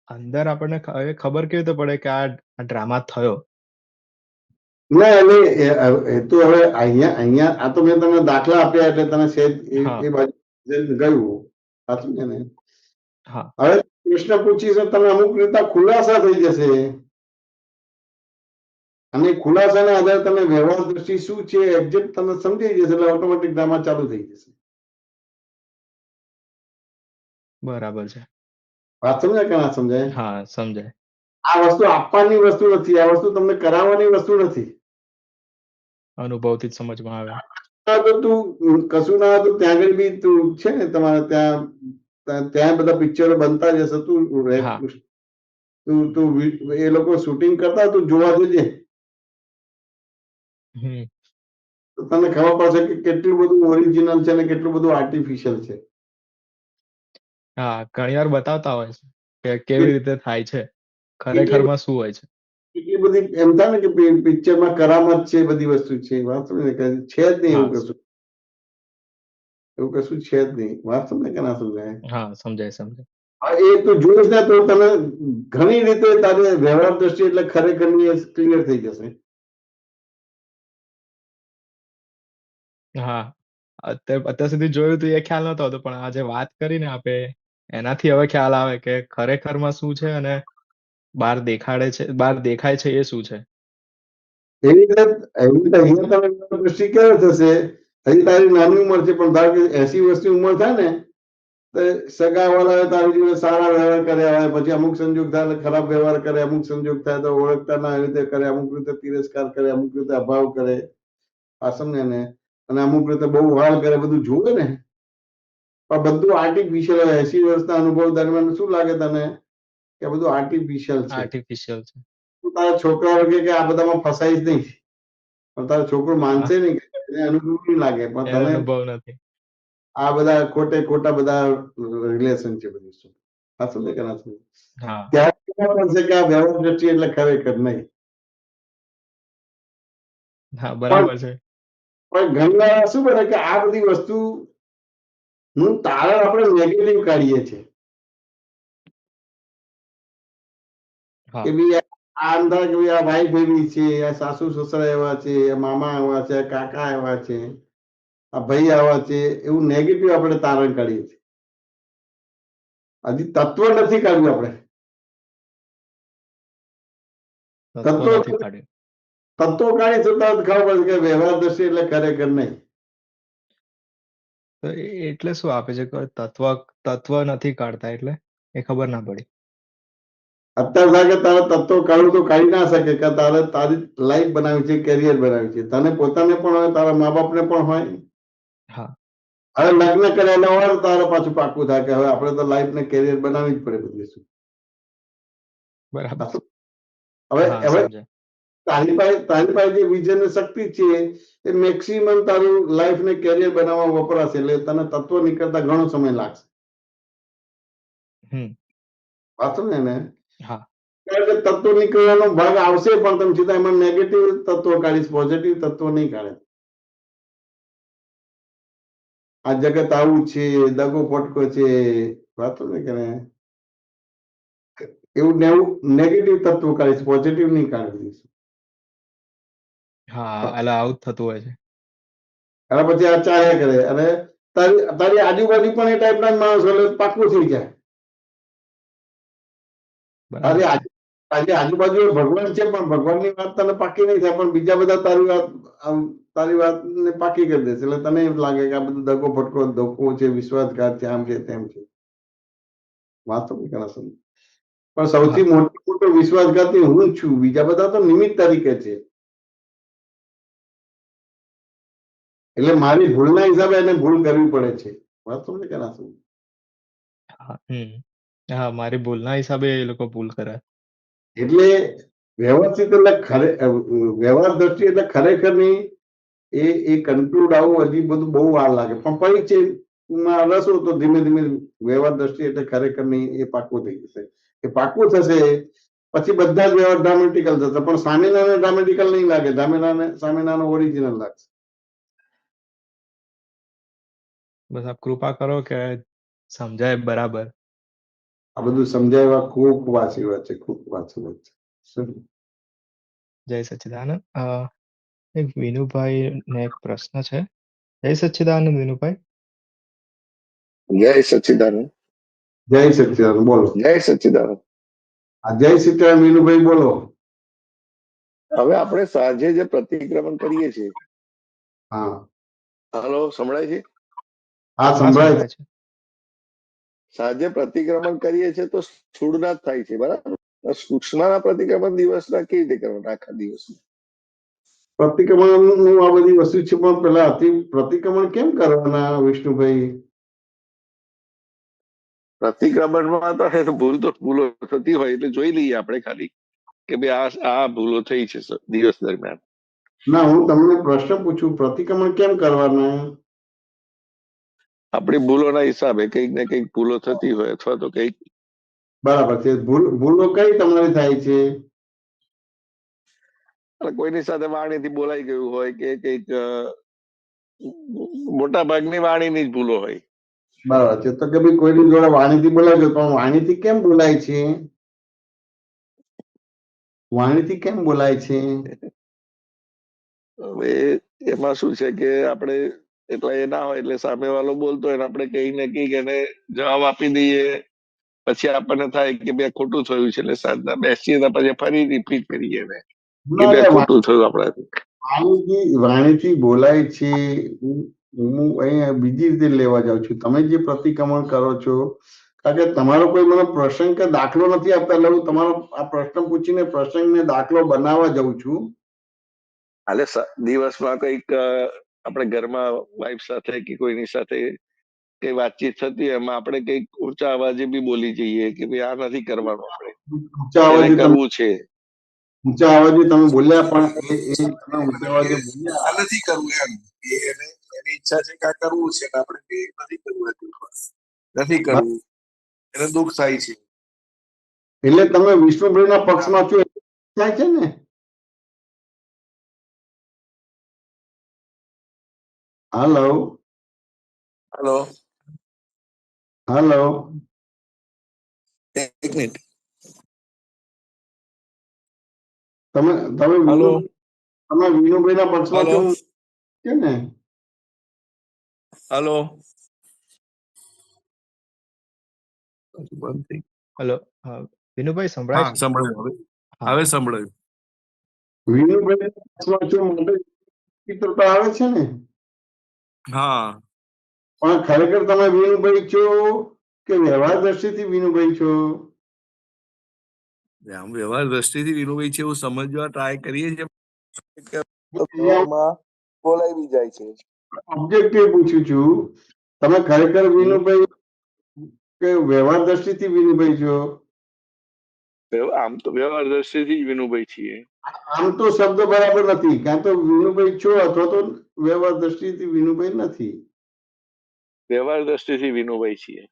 Speaker 1: અંદર આપણને હવે ખબર કેવી રીતે પડે કે આ ડ્રામા થયો?
Speaker 2: ના એટલે એ તો હવે અહીંયા આ તો મેં તમને દાખલા આપ્યા એટલે તને સેજ
Speaker 1: હા.
Speaker 2: એ બાજુ ગયું સાચું છે ને.
Speaker 1: હા.
Speaker 2: હવે પ્રશ્ન પૂછીશ તો તમે અમુક રીતે ખુલાસા થઈ જશે, અને ખુલાસાના આધારે તમે વ્યવહાર દ્રષ્ટિ શું છે એક્ઝેક્ટ તમે સમજી જશે, એટલે ઓટોમેટિક ડ્રામા ચાલુ થઈ જશે.
Speaker 1: બરાબર છે.
Speaker 2: વાત સમજાય કે ના સમજાય?
Speaker 1: હા, સમજાય.
Speaker 2: આ વસ્તુ આપવાની વસ્તુ નથી, આ વસ્તુ તમને કરાવવાની વસ્તુ નથી.
Speaker 1: અનુભવથી જ સમજમાં આવે.
Speaker 2: તો તું કશું ના તો ત્યાં આગળ બી તું છે ને તમારે ત્યાં બધા પિક્ચરો બનતા જ હશે.
Speaker 1: હા.
Speaker 2: તું એ લોકો શૂટિંગ કરતા તું જોવા જજે,
Speaker 1: હમ.
Speaker 2: તો તને ખબર પડશે કે કેટલું બધું ઓરિજિનલ છે ને કેટલું બધું આર્ટિફિશિયલ છે.
Speaker 1: હા, ઘણી વાર બતાવતા હોય છે કે કેવી
Speaker 2: કે-
Speaker 1: રીતે થાય છે,
Speaker 2: કેટલી
Speaker 1: ખરેખરમાં શું હોય છે.
Speaker 2: કેટલી બધી એમ થાય ને કે પિક્ચરમાં કરામત છે, બધી વસ્તુ છે. વાત સમજે ને કે છે જ નહીં
Speaker 1: હા.
Speaker 2: એવું કશું છે જ નહીં. વાત સમજે કે ના સમજાય?
Speaker 1: હા, સમજાય.
Speaker 2: એ તું જોઈશ ને તો તને ઘણી રીતે તારી વ્યવહાર દ્રષ્ટિ એટલે ખરેખર ક્લિયર થઈ જશે.
Speaker 1: હા, અત્યાર સુધી જોયું તો એ ખ્યાલ નતો આવતો, પણ આજે વાત કરીને આપે એનાથી હવે ખ્યાલ આવે કે ખરેખરમાં શું છે અને બહાર દેખાય છે એ શું છે.
Speaker 2: એવી રીતે અહીંયા તને દ્રષ્ટિ કેવી થશે? હજી તારી નાની ઉંમર છે, પણ ધારો કે 80 વર્ષની ઉંમર થાય ને તો સગાવાળાએ તારી જોડે સારા વ્યવહાર કર્યા હોય, પછી અમુક સંજોગ થાય તો ખરાબ વ્યવહાર કરે, અમુક સંજોગ થાય તો ઓળખતા ના એવી રીતે કરે, અમુક રીતે તિરસ્કાર કરે, અમુક રીતે અભાવ કરે, આ સમજે ને, અને અમુક રીતે બહુ વાળ કરે, બધું જોવે ને. પણ બધું આર્ટિફિશિયલ. 80 વર્ષના અનુભવ દરમિયાન શું લાગે તને કે બધું આર્ટિફિશિયલ છે?
Speaker 1: આર્ટિફિશિયલ છે.
Speaker 2: તારા છોકરાઓ કે આ બધામાં ફસાઈ જ નહીં, પણ તારો છોકરો
Speaker 1: હા,
Speaker 2: માનશે નહીં, એને અનુભવ નહીં લાગે, પણ
Speaker 1: એનો
Speaker 2: તને
Speaker 1: અનુભવ નથી.
Speaker 2: આ બધા ખોટા બધા રિલેશન છે બધું. શું આ સમજે કે ના સમજે?
Speaker 1: હા.
Speaker 2: ત્યારે ખબર પડશે કે આ વ્યવહાર દ્રષ્ટિ એટલે ખરેખર નહીં.
Speaker 1: હા,
Speaker 2: પણ
Speaker 1: બરાબર છે.
Speaker 2: પણ ઘણી વાર શું બને કે આ બધી વસ્તુ નું તારણ આપણે નેગેટિવ કાઢીએ છીએ કે
Speaker 1: હા.
Speaker 2: ભાઈ આ અંદર કે ભાઈ આ ભાઈ બહેની છે, આ સાસુ સસરા એવા છે, આ મામા એવા છે, આ કાકા એવા છે, આ ભાઈ આવા છે, એવું નેગેટિવ આપણે તારણ કાઢીએ છીએ. હજી તત્વ નથી કાઢ્યું આપણે.
Speaker 1: તત્વ
Speaker 2: તત્વ
Speaker 1: નથી કાઢ્યું.
Speaker 2: તત્વો કાઢી છતાં ખબર પડશે કે વ્યવહાર દ્રષ્ટિ એટલે ખરેખર નહીં.
Speaker 1: તો એટલે શું આપે છે કે તત્વ નથી કાઢતા એટલે એ ખબર ના પડી.
Speaker 2: અત્યારે લાગે તારે તત્વો કાઢવું તો કાઢી ના શકે કે તારે તારી લાઈફ બનાવી છે, કેરિયર બનાવ્યું છે, તને પોતાને પણ હોય, તારા મા બાપને પણ હોય.
Speaker 1: હા,
Speaker 2: હવે લગ્ન કરેલા હોય તો તારે પાછું પાકું થાય કે હવે આપણે તો લાઈફ ને કેરિયર બનાવવી જ પડે બધી શું.
Speaker 1: બરાબર.
Speaker 2: હવે
Speaker 1: હા,
Speaker 2: હવે
Speaker 1: સમજાય.
Speaker 2: તારી પાસે જે વિઝન શક્તિ છે એ મેક્સિમમ તારું લાઈફ ને કેરિયર બનાવવા વપરાશે, એટલે તને તત્વ નીકળતા ઘણો સમય લાગશે.
Speaker 1: હમ.
Speaker 2: વાંચો ને.
Speaker 1: હા.
Speaker 2: કારણ કે તત્વો નીકળવાનો ભાગ આવશે, પણ તમે સીધા એમાં નેગેટિવ તત્વો કાઢીશ, પોઝિટિવ તત્વો નહીં કાઢે. આ જગત આવું છે, દગો ફટકો છે, વાતો ને કે એવું નેગેટિવ તત્વો કાઢીશ, પોઝિટિવ નહીં કાઢીશ.
Speaker 1: હા, એટલે આવું જ થતું હોય છે.
Speaker 2: અને પછી આ ચાલ્યા કરે, અને તારી આજુબાજુ પણ એ ટાઈપના માણસો એટલે પાકું થઈ જાય.
Speaker 1: બરાબર છે.
Speaker 2: આજે આજુબાજુ ભગવાન છે પણ ભગવાનની વાત તને પાકી નહીં થાય, પણ બીજા બધા તારી વાતને પાકી કરી દેશે. એટલે તને એમ લાગે કે આ બધું દગો ફટકો ધોકો છે, વિશ્વાસઘાત છે, આમ છે તેમ છે. વાત તો કઈ સમજ. પણ સૌથી મોટો વિશ્વાસઘાતી હું જ છું, બીજા બધા તો નિમિત્ત તરીકે છે. એટલે મારી ભૂલના હિસાબે એને ભૂલ કરવી પડે છે. વાત તો કે ના સમજ.
Speaker 1: હા, મારી ભૂલના હિસાબે એ લોકો ભૂલ કરે.
Speaker 2: એટલે વ્યવસ્થિત એટલે વ્યવહાર દ્રષ્ટિ એટલે ખરેખર ની એ કન્ક્લુડ આવું હજી બધું બહુ વાર લાગે, પણ પરિચયમાં રસો તો ધીમે ધીમે વ્યવહાર દ્રષ્ટિ એટલે ખરેખર ની એ પાકું થઈ જશે. એ પાકું થશે પછી બધા જ વ્યવહાર ડ્રામેટિકલ થશે, પણ સામેનાને ડ્રામેટિકલ નહીં લાગે, સામેનાનો ઓરિજિનલ લાગશે.
Speaker 1: બસ આપ કૃપા કરો કે સમજાય બરાબર.
Speaker 2: આ બધું સમજાવવા ખૂબ આશીર્વાદ છે, ખૂબ આશીર્વાદ છે.
Speaker 1: જય સચ્ચિદાનંદ. એક વિનુભાઈ ને એક પ્રશ્ન છે. જય સચ્ચિદાનંદ વિનુભાઈ.
Speaker 4: જય સચ્ચિદાનંદ.
Speaker 2: જય સચ્ચિદાનંદ બોલો.
Speaker 4: જય સચ્ચિદાનંદ.
Speaker 2: જય સચ્ચિદાનંદ વિનુભાઈ બોલો.
Speaker 4: હવે આપણે સાંજે જે પ્રતિક્રમણ કરીએ છીએ.
Speaker 2: હા.
Speaker 4: હાલો, સંભળાય છે?
Speaker 2: હા, સંભળાય છે.
Speaker 4: સાંજે પ્રતિક્રમણ કરીએ છીએ તો સ્થૂળના જ થાય છે, બરાબર? સૂક્ષ્મના પ્રતિક્રમણ દિવસના કેવી રીતે કરવાના આખા દિવસમાં?
Speaker 2: પ્રતિક્રમણ નું આ બધી વસ્તુ છે, પણ પેલા પ્રતિક્રમણ કેમ કરવાના વિષ્ણુભાઈ?
Speaker 4: પ્રતિક્રમણમાં તો ભૂલો થતી હોય એટલે જોઈ લઈએ આપણે ખાલી કે ભાઈ આ ભૂલો થઈ છે દિવસ દરમિયાન.
Speaker 2: ના, હું તમને પ્રશ્ન પૂછું, પ્રતિક્રમણ કેમ કરવાના?
Speaker 4: આપણી ભૂલોના હિસાબે કંઈક ને કંઈક ભૂલો થતી હોય અથવા તો કંઈક.
Speaker 2: બરાબર છે. ભૂલો કઈ તમારી થાય છે?
Speaker 4: કોઈની સાથે વાણીથી બોલાઈ ગયું હોય કે કંઈક મોટા ભાગની વાણીની જ ભૂલો હોય.
Speaker 2: બરાબર છે. તો કે ભાઈ કોઈની જોડે વાણીથી બોલાય છે, પણ વાણીથી કેમ બોલાય છે? વાણીથી કેમ બોલાય છે?
Speaker 4: હવે એમાં શું છે કે આપણે એટલા એ ના હોય એટલે સામે વાળો બોલતો હોય આપણે કઈ ને કઈક એને જવાબ આપી દઈએ, પછી આપણને થાય કે બે ખોટું થયું છે, એટલે સાંજના બેસીએ પછી ફરી રિપીટ કરીએ એને કે બે ખોટું થયું આપણાથી.
Speaker 2: વાણીથી બોલાય છે. હું અહીંયા બીજી રીતે લેવા જાઉં છું. તમે જે પ્રતિક્રમણ કરો છો, કારણ કે તમારો કોઈ મને પ્રસંગ કે દાખલો નથી આપતા, એટલે હું તમારો આ પ્રશ્ન પૂછીને પ્રસંગને દાખલો બનાવવા જાઉં છું.
Speaker 4: હાલે દિવસમાં કઈક આપણે ઘરમાં વાઈફ સાથે કે કોઈની સાથે કઈ વાતચીત થતી એમાં આપણે કઈક ઊંચા અવાજે બી બોલી જઈએ કે ભાઈ આ નથી કરવાનું, આપણે એને કરવું છે.
Speaker 2: ઊંચા અવાજે તમે બોલ્યા, પણ તમે ઊંચા અવાજે બોલ્યા,
Speaker 4: આ નથી કરવું એમ એની ઈચ્છા છે કે આ કરવું છે, આપણે નથી કરવું, નથી કરવું, એને દુઃખ થાય છે.
Speaker 2: એટલે તમે વિષ્ણુભાઈના પક્ષમાં છો થાય છે ને? હાલો
Speaker 4: હાલો
Speaker 2: હાલો,
Speaker 4: એક મિનિટ.
Speaker 2: તમે વિનુભાઈના પક્ષમાં છો છે ને?
Speaker 4: હાલો
Speaker 1: હેલો, વિનુભાઈ સંભળાય છે?
Speaker 4: સંભળાયું. હવે સંભળાયું.
Speaker 2: વિનુભાઈ પક્ષમાં છો માટે મિત્રતા આવે છે ને?
Speaker 4: હા,
Speaker 2: પણ ખરેખર તમે વિનુભાઈ છો કે વ્યવહાર દ્રષ્ટિથી વિનુભાઈ છો?
Speaker 4: આમ વ્યવહાર દ્રષ્ટિથી વિનુભાઈ છે એવું સમજવા ટ્રાય કરીએ છીએ, બોલાઈ બી જાય છે.
Speaker 2: ઓબ્જેક્ટિવ પૂછું છું, તમે ખરેખર વિનુભાઈ કે વ્યવહાર દ્રષ્ટિથી વિનુભાઈ છો?
Speaker 4: આમ તો વ્યવહાર દ્રષ્ટિથી જ વિનુભાઈ છીએ.
Speaker 2: આમ તો શબ્દ બરાબર નથી, કાં તો વિનુભાઈ છો અથવા તો વ્યવહાર દ્રષ્ટિથી વિનુભાઈ નથી.
Speaker 4: વ્યવહાર દ્રષ્ટિથી વિનુભાઈ છીએ.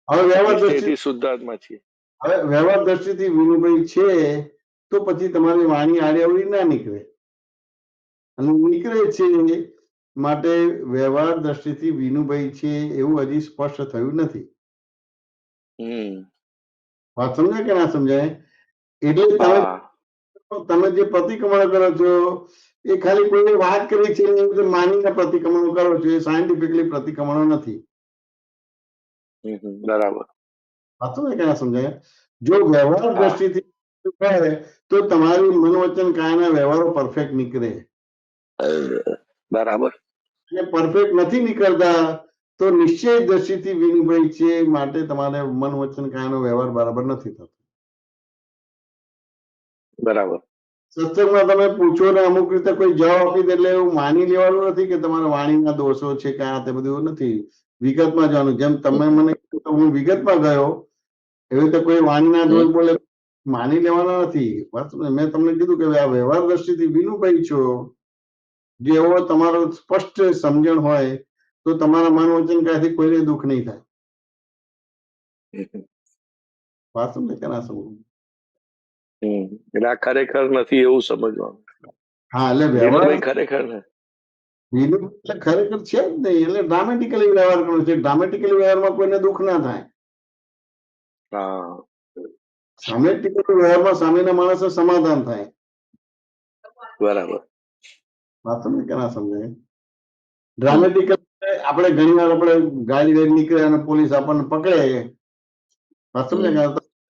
Speaker 2: હવે વ્યવહાર દ્રષ્ટિથી વિનુભાઈ છે તો પછી તમારી વાણી આડી ના નીકળે, અને નીકળે છે માટે વ્યવહાર દ્રષ્ટિથી વિનુભાઈ છે એવું હજી સ્પષ્ટ થયું નથી. વાત સમજાય કે ના સમજાય? એટલે તમે જે પ્રતિક્રમણ કરો છો એ ખાલી કોઈને વાત કરી છે માનીને પ્રતિક્રમણ કરો છો, એ સાયન્ટિફિકલી પ્રતિક્રમણ નથી.
Speaker 4: બરાબર.
Speaker 2: વાત સમજાય કે ના સમજાય? જો વ્યવહાર
Speaker 4: હા
Speaker 2: દ્રષ્ટિથી હોય તો તમારી મન વચન કાયાના વ્યવહારો પરફેક્ટ નીકળે.
Speaker 4: બરાબર
Speaker 2: અને પરફેક્ટ નથી નીકળતા તો નિશ્ચય દ્રષ્ટિથી વિનિમય છે, માટે તમારે મન વચન કાયાનો વ્યવહાર બરાબર નથી થતો.
Speaker 4: બરાબર
Speaker 2: સત્સંગમાં તમે પૂછો ને અમુક રીતે કોઈ જવાબ આપી દે એટલે એવું માની લેવાનું નથી કે તમારા વાણીના દોષો છે કે આ તે બધું એવું નથી. વિગતમાં જવાનું. જેમ તમે મને કીધું તો હું વિગતમાં ગયો, એવી રીતે કોઈ વાણીના દોષ બોલે માની લેવાના નથી. મેં તમને કીધું કે આ વ્યવહાર દ્રષ્ટિથી વિનુભાઈ છો, જો એવો તમારો સ્પષ્ટ સમજણ હોય તો તમારા મન વચન કાયાથી કોઈને દુઃખ નહીં થાય. વાત સમજે કે ના સમજે?
Speaker 4: એટલે આ ખરેખર નથી એવું સમજવાનું.
Speaker 2: હા, એટલે વ્યવહાર
Speaker 4: વિનુભાઈ ખરેખર ને
Speaker 2: વિનુભાઈ એટલે ખરેખર છે જ નહીં. એટલે ડ્રામેટિકલી વ્યવહાર કરવો છે. ડ્રામેટિકલી વ્યવહારમાં કોઈને દુઃખ ના થાય.
Speaker 4: હા
Speaker 2: સામેટિકલી વ્યવહારમાં સામેના માણસને સમાધાન થાય.
Speaker 4: બરાબર
Speaker 2: વાત સમજે કે ના સમજાય? ડ્રામેટિકલ આપણે ઘણી વાર આપણે ગાડી લઈને નીકળે અને પોલીસ આપણને પકડે, વાત સમજે કે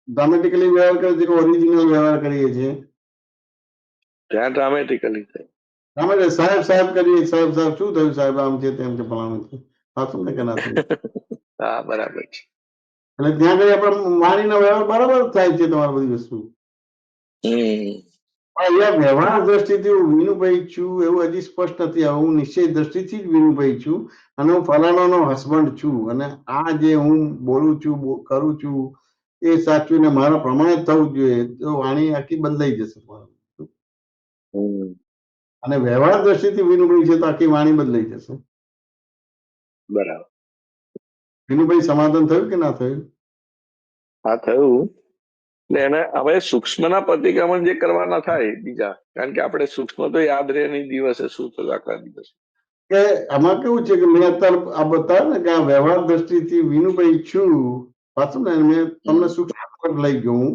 Speaker 2: ડ્રામેટિકલી વ્યવહાર કરે છે કે ઓરિજિનલ વ્યવહાર કરીએ છીએ?
Speaker 4: ત્યાં ડ્રામેટિકલી થાય.
Speaker 2: આપણે સાહેબ સાહેબ કરીએ, સાહેબ સાહેબ શું થયું સાહેબ, આમ છે તેમ છે ફલાણું છે. વાત સમજે કે ના સમજે?
Speaker 4: હા બરાબર છે.
Speaker 2: એટલે ત્યાં આગળ આપણે વાણીનો વ્યવહાર બરાબર થાય છે તમારી બધી વસ્તુ. અહીંયા વ્યવહાર દ્રષ્ટિથી હું વિનુભાઈ છું એવું હજી સ્પષ્ટ નથી. હવે હું નિશ્ચય દ્રષ્ટિથી જ વિનુભાઈ છું અને હું ફલાણાનો હસબન્ડ છું અને આ જે હું બોલું છું કરું છું એ સાચું ને મારા પ્રમાણે જ થવું જોઈએ, તો વાણી આખી બદલાઈ જશે. અને વ્યવહાર દ્રષ્ટિથી વિનુભાઈ છે તો આખી વાણી બદલાઈ જશે.
Speaker 4: બરાબર
Speaker 2: વિનુભાઈ સમાધાન થયું કે ના થયું?
Speaker 4: હા થયું. એટલે એને હવે સૂક્ષ્મના પ્રતિક્રમણ જે કરવાના થાય બીજા, કારણ કે આપણે સૂક્ષ્મ તો યાદ રહે નહીં દિવસે શું થયું આખા દિવસ.
Speaker 2: કે આમાં કેવું છે કે મેં અત્યારે આ બતાવ્યું ને કે આ વ્યવહાર દ્રષ્ટિથી વિનુભાઈ છું, પાછું ને મેં તમને સૂક્ષ્મ લઈ ગયો હું.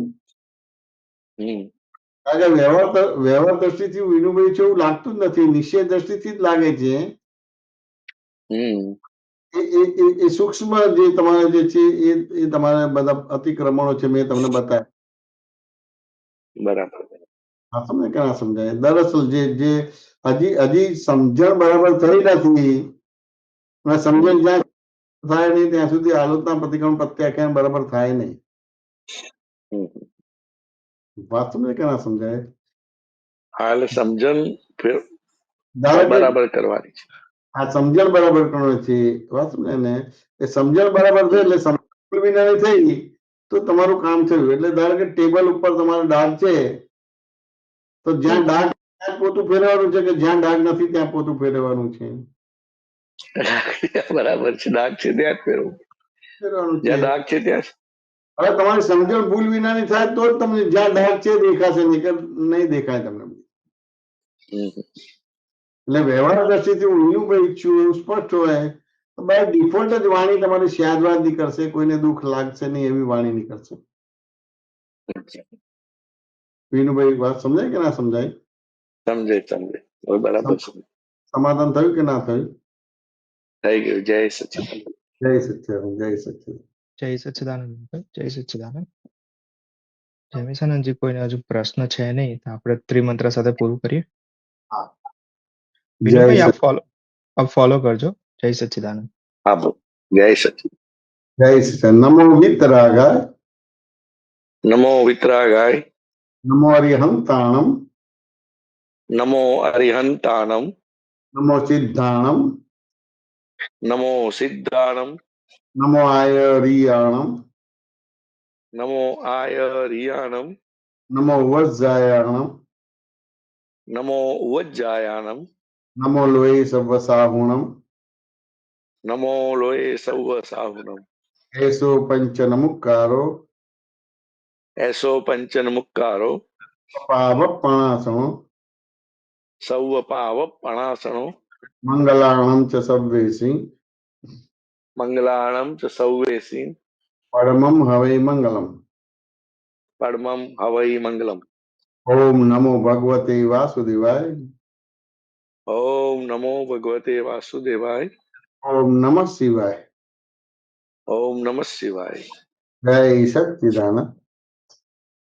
Speaker 2: કારણ કે વ્યવહાર દ્રષ્ટિથી વિનુભાઈ છે એવું લાગતું જ નથી. નિશ્ચય દ્રષ્ટિથી જ લાગે છે. એ સૂક્ષ્મ જે તમારે જે છે એ તમારા બધા અતિક્રમણો છે મેં તમને બતાવ્યા.
Speaker 4: બરાબર
Speaker 2: હા સમજે કે ના સમજાય? દરઅસલ જે જે હજી સમજણ બરાબર થઈ નથી. સમજણ જ્યાં થાય નહીં ત્યાં સુધી આલોચના પ્રતિક્રમણ પ્રત્યાખ્યાન બરાબર થાય નહીં. વાત સમજે કે ના સમજાય?
Speaker 4: હા એટલે સમજણ
Speaker 2: ધારો કે
Speaker 4: બરાબર કરવાની છે.
Speaker 2: આ સમજણ બરાબર કરવાની છે. વાત સમજે ને? એ સમજણ બરાબર છે એટલે સમજણ વિનાની થઈ તો તમારું કામ થયું. એટલે ધારો કે ટેબલ ઉપર તમારો ડાઘ છે તો જ્યાં ડાઘ ત્યાં પોતું ફેરવવાનું છે કે જ્યાં ડાઘ નથી ત્યાં પોતું ફેરવવાનું છે?
Speaker 4: બરાબર છે. દાગ છે ત્યાં જ ફેરવું.
Speaker 2: ફેરવવાનું છે.
Speaker 4: જ્યાં દાગ છે ત્યાં
Speaker 2: હવે તમારી સમજણ ભૂલ વિનાની થાય તો જ તમને જ્યાં ડાઘ છે દેખાશે, નહીં દેખાય તમને. એટલે વ્યવહાર દ્રષ્ટિથી હું વિનુભાઈ છું એવું સ્પષ્ટ હોય તો બાય ડિફોલ્ટ જ વાણી તમારી સ્યાદવાદ નીકળશે, કોઈને દુઃખ લાગશે નહીં એવી વાણી નીકળશે. વિનુભાઈ વાત સમજાય કે ના સમજાય?
Speaker 4: સમજે હવે બરાબર છે.
Speaker 2: સમાધાન થયું કે ના થયું?
Speaker 4: થઈ ગયું. જય સચિદાનંદ.
Speaker 2: જય સચ્ચિદાનંદ, જય સચ્ચિદાનંદ.
Speaker 1: જય સચ્ચિદાનંદ. જય સચ્ચિદાનંદ. જયમિશાનંદજી કોઈને હજુ પ્રશ્ન છે નહીં તો આપણે ત્રિમંત્ર સાથે પૂરું કરીએ.
Speaker 2: જય
Speaker 1: વિનુભાઈ
Speaker 2: સચ્ચિદાનંદ.
Speaker 1: આપ ફોલો કરજો. જય સચ્ચિદાનંદ.
Speaker 4: હા જય સચિદાનંદ.
Speaker 2: જય સચ્ચિદાનંદ. નમો વિતરાગાય,
Speaker 4: નમો વિતરાગાય,
Speaker 2: નમો અરિહંતાણમ,
Speaker 4: નમો અરિહંતાણમ,
Speaker 2: નમો સિદ્ધાણમ,
Speaker 4: નમો સિદ્ધાણમ,
Speaker 2: નમો આયરિયાણમ,
Speaker 4: નમો આયરિયાણમ,
Speaker 2: નમો વજ્જાયાણમ,
Speaker 4: નમો ઉવજ્જાયાણમ,
Speaker 2: નમો લોહી સર્વસાહુણમ,
Speaker 4: નમો લોહે સૌ સાહુણમ,
Speaker 2: એસો પંચ નમુકારો
Speaker 4: એસો પંચન મુક્કારો
Speaker 2: પાવપણાસણો
Speaker 4: સૌ પાવ પણાસણો
Speaker 2: મંગલાણમ ચ સવ્વેસી
Speaker 4: મંગલાણમ ચ સૌવેસી
Speaker 2: પરમમ હવે મંગલમ.
Speaker 4: પડમમ હવૈ મંગલમ.
Speaker 2: ઓમ નમો ભગવતે વાસુદેવાય.
Speaker 4: ઓમ નમો ભગવતે વાસુદેવાય.
Speaker 2: ઓમ નમઃ શિવાય.
Speaker 4: ઓમ નમઃ શિવાય.
Speaker 2: જય સચ્ચિદાનંદ.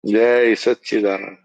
Speaker 4: જય સચ્ચિદાનંદ.